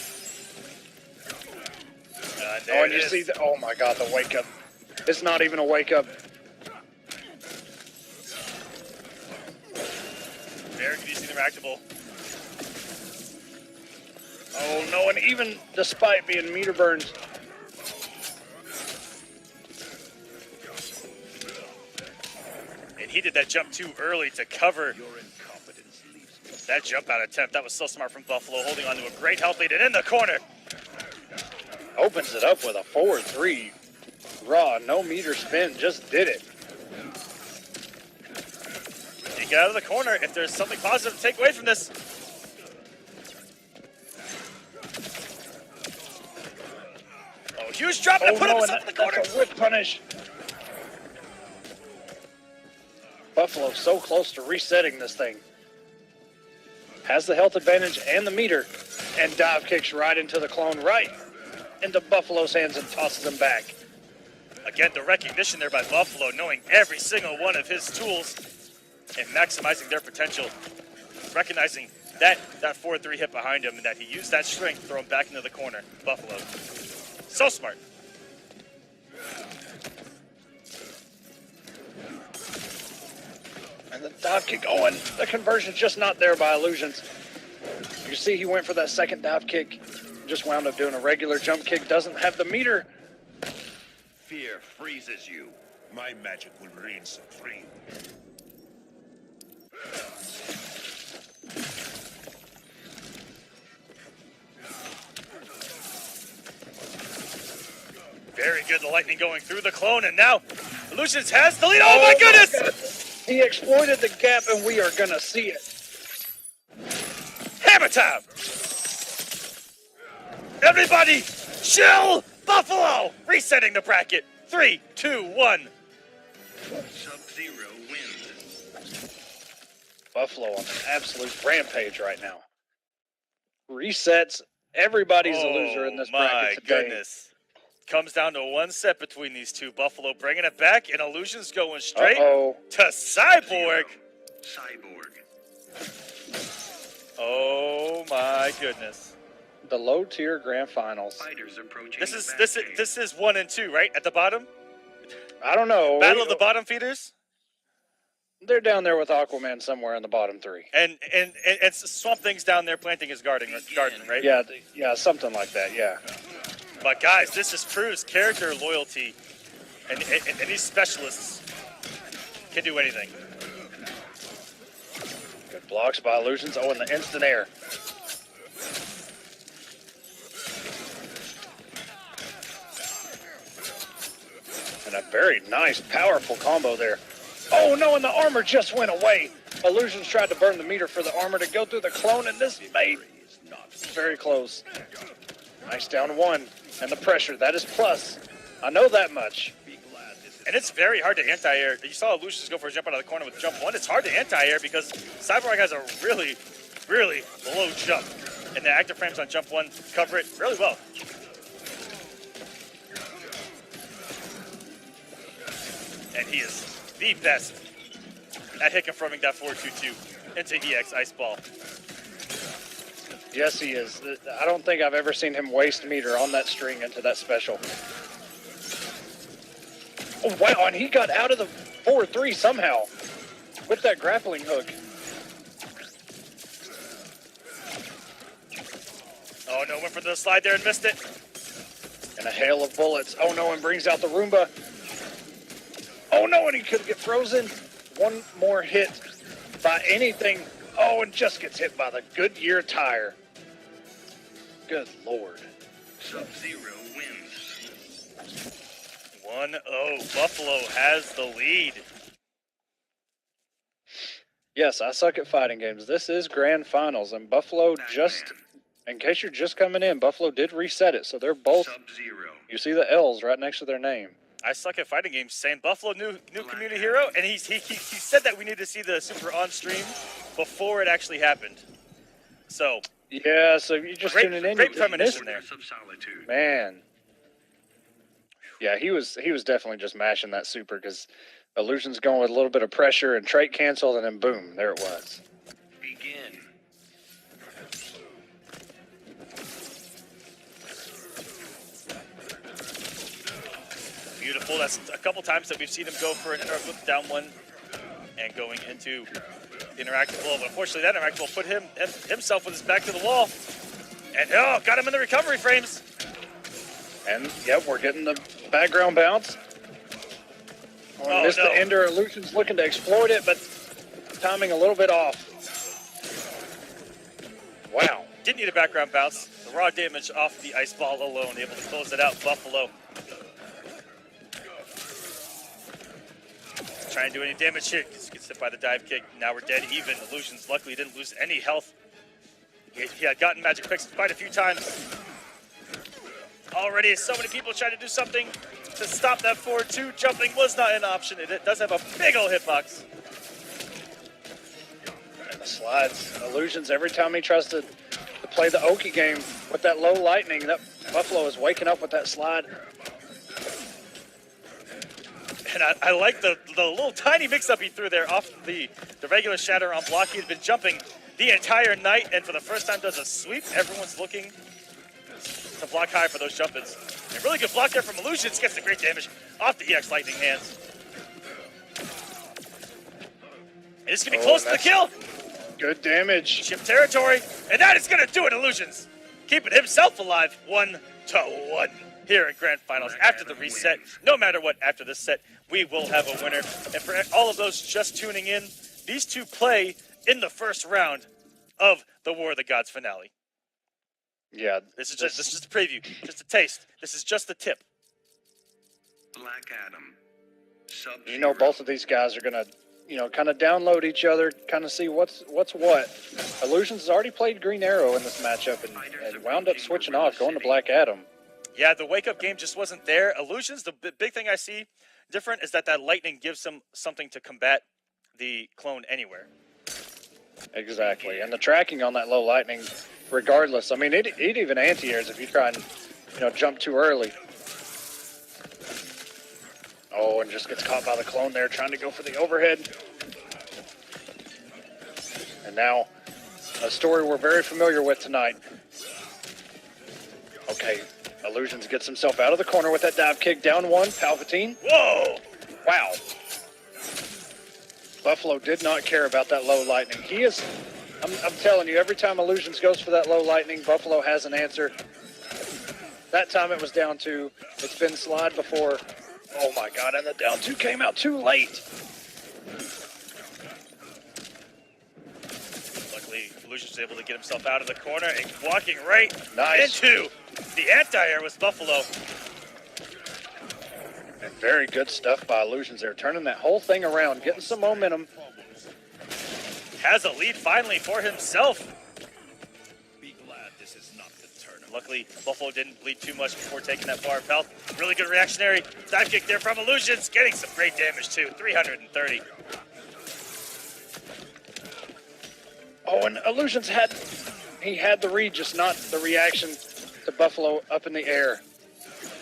There And it you is. see the, oh my god, the wake up. It's not even a wake up. There, can you see the reactable? Oh no, and even despite being meter burned. And he did that jump too early to cover that jump out attempt. That was so smart from Buffalo, holding on to a great health lead and in the corner. Opens it up with a 4-3. Raw, no meter spin, just did it. You get out of the corner if there's something positive to take away from this. Oh, huge drop to put himself in the corner. That's a whip punish. Buffalo so close to resetting this thing. Has the health advantage and the meter. And dive kicks right into the clone, right into Buffalo's hands and tosses him back. Again, the recognition there by Buffalo, knowing every single one of his tools and maximizing their potential. Recognizing that 4-3 hit behind him and that he used that strength to throw him back into the corner. Buffalo. So smart. And the dive kick, oh, and the conversion's just not there by Illusions. You see he went for that second dive kick, just wound up doing a regular jump kick, doesn't have the meter. Fear freezes you. My magic will reign supreme. Very good, the lightning going through the clone, and now Iluusions has the lead. Oh my goodness! He exploited the gap, and we are gonna see it. Hammer time! Everybody, chill! Buffalo! Resetting the bracket. 3, 2, 1. Sub-Zero wins. Buffalo on an absolute rampage right now. Resets. Everybody's a loser in this bracket today. My goodness. Comes down to one set between these two. Buffalo bringing it back, and Iluusions going straight to Cyborg. Cyborg. Oh my goodness. The low tier grand finals. Fighters approaching. This is 1 and 2, right? At the bottom? I don't know. Battle of the bottom feeders? They're down there with Aquaman somewhere in the bottom 3. And Swamp Thing's down there planting his garden, right? Yeah, something like that, yeah. But guys, this just proves character loyalty, and these specialists can do anything. Good blocks by Illuusions. Oh, and the instant air. And a very nice, powerful combo there. Oh no, and the armor just went away. Illuusions tried to burn the meter for the armor to go through the clone, and this made very close. Nice down 1. And the pressure, that is plus. I know that much. And it's very hard to anti-air. You saw Iluusions go for a jump out of the corner with jump 1. It's hard to anti-air because Cyborg has a really, really low jump. And the active frames on jump 1 cover it really well. And he is the best at hit confirming that 4-2-2 into EX Ice Ball. Yes, he is. I don't think I've ever seen him waste meter on that string into that special. Oh, wow, and he got out of the 4-3 somehow with that grappling hook. Oh no, went for the slide there and missed it. And a hail of bullets. Oh no, and brings out the Roomba. Oh no, and he could get frozen. One more hit by anything. Oh, and just gets hit by the Goodyear tire. Good Lord. Sub-Zero wins. 1-0. Buffalo has the lead. Yes, I suck at fighting games. This is grand finals, and Buffalo just, in case you're just coming in, Buffalo did reset it, so they're both, Sub-Zero. you see the L's right next to their name. I suck at fighting games, saying Buffalo new community hero, and he said that we need to see the super on stream before it actually happened. So yeah, so you just tuning in. Great premonition there. Of solitude. Man. Yeah, he was definitely just mashing that super because Illuusions going with a little bit of pressure and trait canceled, and then boom, there it was. Begin. Beautiful. That's a couple times that we've seen him go for an interrupt with down 1 and going into the interactive wall. But unfortunately, that interactive wall put himself with his back to the wall. And got him in the recovery frames. And yep, we're getting the background bounce. Oh, missed the ender. Illuusions looking to exploit it, but timing a little bit off. Wow. Didn't need a background bounce. The raw damage off the ice ball alone, able to close it out. Buffalo trying to do any damage here. Gets hit by the dive kick. Now we're dead even. Iluusions luckily didn't lose any health. He had gotten magic picks quite a few times. Already so many people trying to do something to stop that 4-2. Jumping was not an option. It does have a big old hitbox. And the slides. Illuusions, every time he tries to play the Oki game with that low lightning, that Buffalo is waking up with that slide. And I like the little tiny mix-up he threw there off the regular shatter on block. He's been jumping the entire night, and for the first time does a sweep. Everyone's looking to block high for those jump-ins. A really good block there from Iluusions. Gets the great damage off the EX Lightning hands. And it's going to be close to the kill. Good damage. Chip territory, and that is going to do it, Iluusions. Keeping himself alive 1-1 here at Grand Finals. After the reset, no matter what, after this set, we will have a winner. And for all of those just tuning in, these two play in the first round of the War of the Gods finale. Yeah. This is just a preview, just a taste. This is just the tip. Black Adam. Sub-Zero. You know, both of these guys are gonna, kind of download each other, kind of see what's what. Iluusions has already played Green Arrow in this matchup and wound up switching off, going to Black Adam. Yeah, the wake-up game just wasn't there. Iluusions, the big thing I see different is that lightning gives him something to combat the clone anywhere. Exactly, and the tracking on that low lightning, regardless. I mean, it even anti-airs if you try and, jump too early. Oh, and just gets caught by the clone there, trying to go for the overhead. And now, a story we're very familiar with tonight. Okay, Iluusions gets himself out of the corner with that dive kick. Down one, Palpatine. Whoa! Wow. Buffalo did not care about that low lightning. He is, I'm telling you, every time Iluusions goes for that low lightning, Buffalo has an answer. That time it was down two. It's been slide before. Oh my God, and the down two came out too late. Luckily, Iluusions was able to get himself out of the corner and walking right Nice. into the anti-air with Buffalo. And very good stuff by Iluusions there, turning that whole thing around, getting some momentum. Has a lead finally for himself. Be glad this is not the tournament. Luckily, Buffalo didn't bleed too much before taking that bar of health. Really good reactionary dive kick there from Iluusions, getting some great damage too, 330. Oh, and Iluusions had the read, just not the reaction to Buffalo up in the air.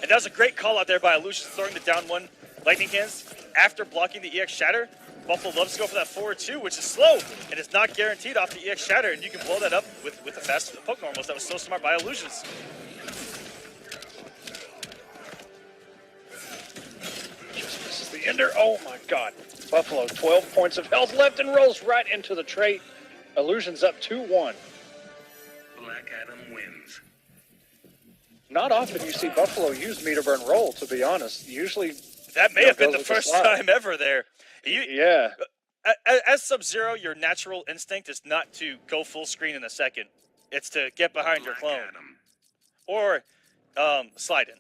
And that was a great call out there by Iluusions, throwing the down one lightning hands after blocking the EX Shatter. Buffalo loves to go for that forward two, which is slow and is not guaranteed off the EX Shatter, and you can blow that up with the fast poke normals. That was so smart by Iluusions. Just misses the ender. Oh my God. Buffalo, 12 points of health left and rolls right into the trait. Iluusions up 2-1. Black Adam wins. Not often you see Buffalo use meter burn roll, to be honest. Usually That may have been goes the with the first slide. time ever there. Yeah. As Sub-Zero, your natural instinct is not to go full screen in a second. It's to get behind your Black clone. Adam. Or slide in.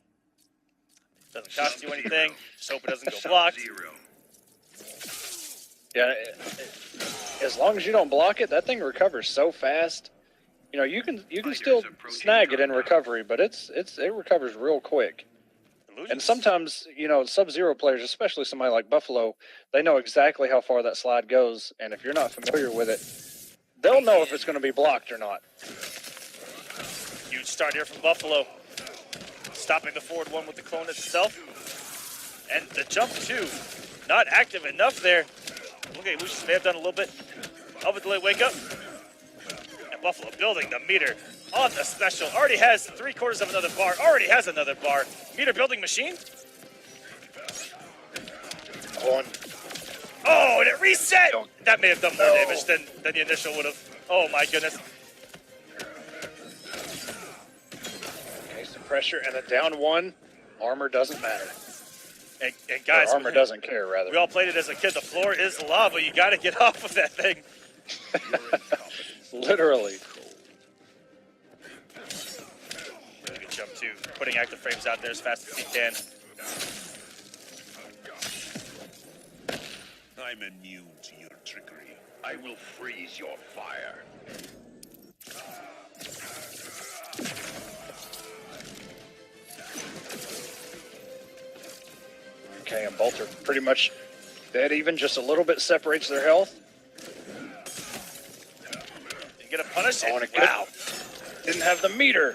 Doesn't cost you anything. Just hope it doesn't go blocked. Sub-Zero. Yeah. As long as you don't block it, that thing recovers so fast. You can still snag it in recovery, but it recovers real quick. And sometimes, Sub-Zero players, especially somebody like Buffalo, they know exactly how far that slide goes, and if you're not familiar with it, they'll know if it's going to be blocked or not. Huge start here from Buffalo. Stopping the forward one with the clone itself. And the jump two, not active enough there. Look at Iluusions may have done a little bit of a delayed wake up. And Buffalo building the meter on the special. Already has 3/4 of another bar. Already has another bar. Meter building machine. On. Oh, and it reset! That may have done more damage than the initial would have. Oh my goodness. Okay, some pressure and a down one. Armor doesn't matter. And guys, Or armor doesn't care, rather. we all played it as a kid. The floor is lava. You got to get off of that thing. Literally. Really good jump too. Putting active frames out there as fast as he can. I'm immune to your trickery. I will freeze your fire. Okay, and both are pretty much dead even. Just a little bit separates their health. You get a punish. Oh, and And it wow. Didn't have the meter.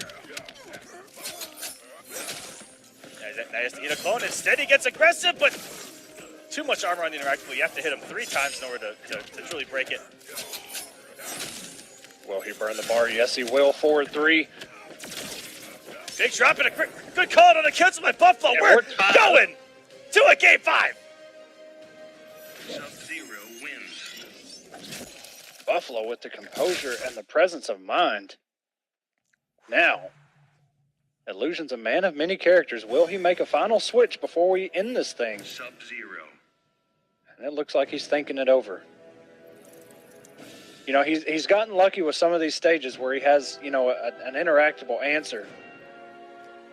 Now he has to eat a clone. Instead, he gets aggressive, but too much armor on the interactable. You have to hit him 3 times in order to truly break it. Will he burn the bar? Yes, he will. Forward 3. Big drop and a good call on a cancel by Buffalo. Yeah, we're tied. going to a game 5. Sub-Zero wins. Buffalo with the composure and the presence of mind. Now, Illusion's a man of many characters. Will he make a final switch before we end this thing? Sub-Zero. And it looks like he's thinking it over. You know, he's gotten lucky with some of these stages where he has, you know, an interactable answer.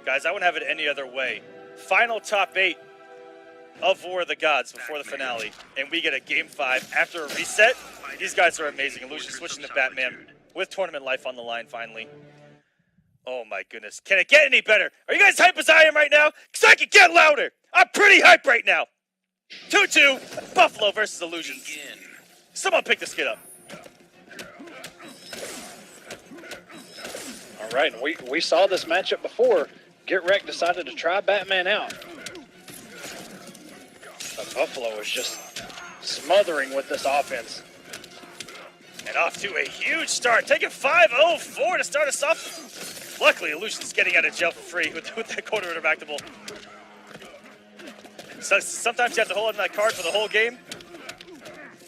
Guys, I wouldn't have it any other way. Final top 8 of War of the Gods before the finale, and we get a game 5 after a reset. These guys are amazing. Illusion switching to Batman with tournament life on the line finally. Oh my goodness. Can it get any better? Are you guys hype as I am right now? Because I can get louder. I'm pretty hype right now. 2-2, Buffalo versus Illusions. Someone pick this kid up. All right, and we saw this matchup before. Get Wrecked decided to try Batman out. But Buffalo is just smothering with this offense. And off to a huge start, taking 5-0-4 to start us off. Luckily, Illusion's getting out of jail for free with that quarter interactable. So sometimes you have to hold on to that card for the whole game,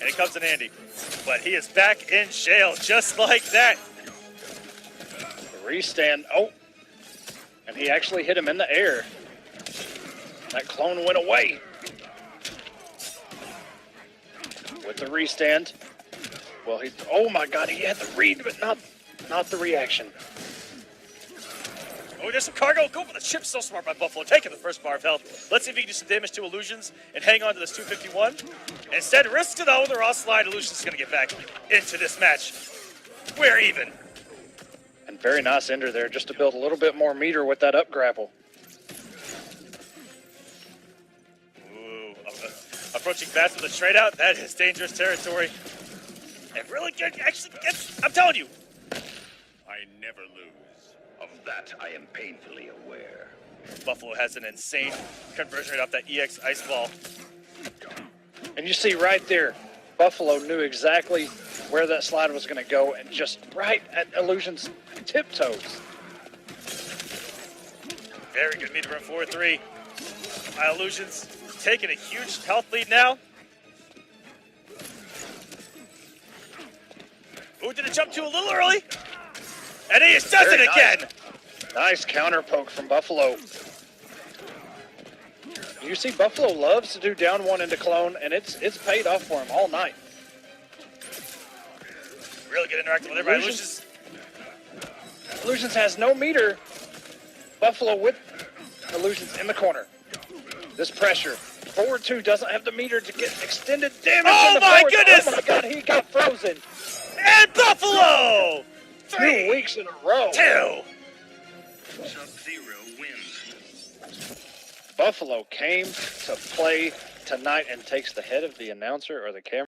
and it comes in handy. But he is back in jail just like that. The restand, oh, and he actually hit him in the air. That clone went away. With the restand. Well, oh my God, he had the read, but not the reaction. Oh, there's some cargo. Go for the chip. So smart by Buffalo, taking the first bar of health. Let's see if he can do some damage to Illusions and hang on to this 251. Instead, risks it all with a raw slide. Illusions is going to get back into this match. We're even. And very nice ender there, just to build a little bit more meter with that up grapple. Ooh, approaching fast with a trade out. That is dangerous territory. And really good, actually gets, I'm telling you. I never lose. Of that, I am painfully aware. Buffalo has an insane conversion rate off that EX Ice Ball. And you see right there, Buffalo knew exactly where that slide was going to go, and just right at Illusion's tiptoes. Very good meter run 4-3. Illusions taking a huge health lead now. Ooh, did it jump too a little early? And he does it again! Nice counter poke from Buffalo. You see, Buffalo loves to do down one into clone, and it's paid off for him all night. Really good interactive there by Illusions. Illusions has no meter. Buffalo with Illusions in the corner. This pressure. Forward 2 doesn't have the meter to get extended damage. Oh my goodness! Oh my God, he got frozen. And Buffalo! 2 weeks in a row. 2. Sub-Zero wins. Buffalo came to play tonight and takes the head of the announcer or the camera.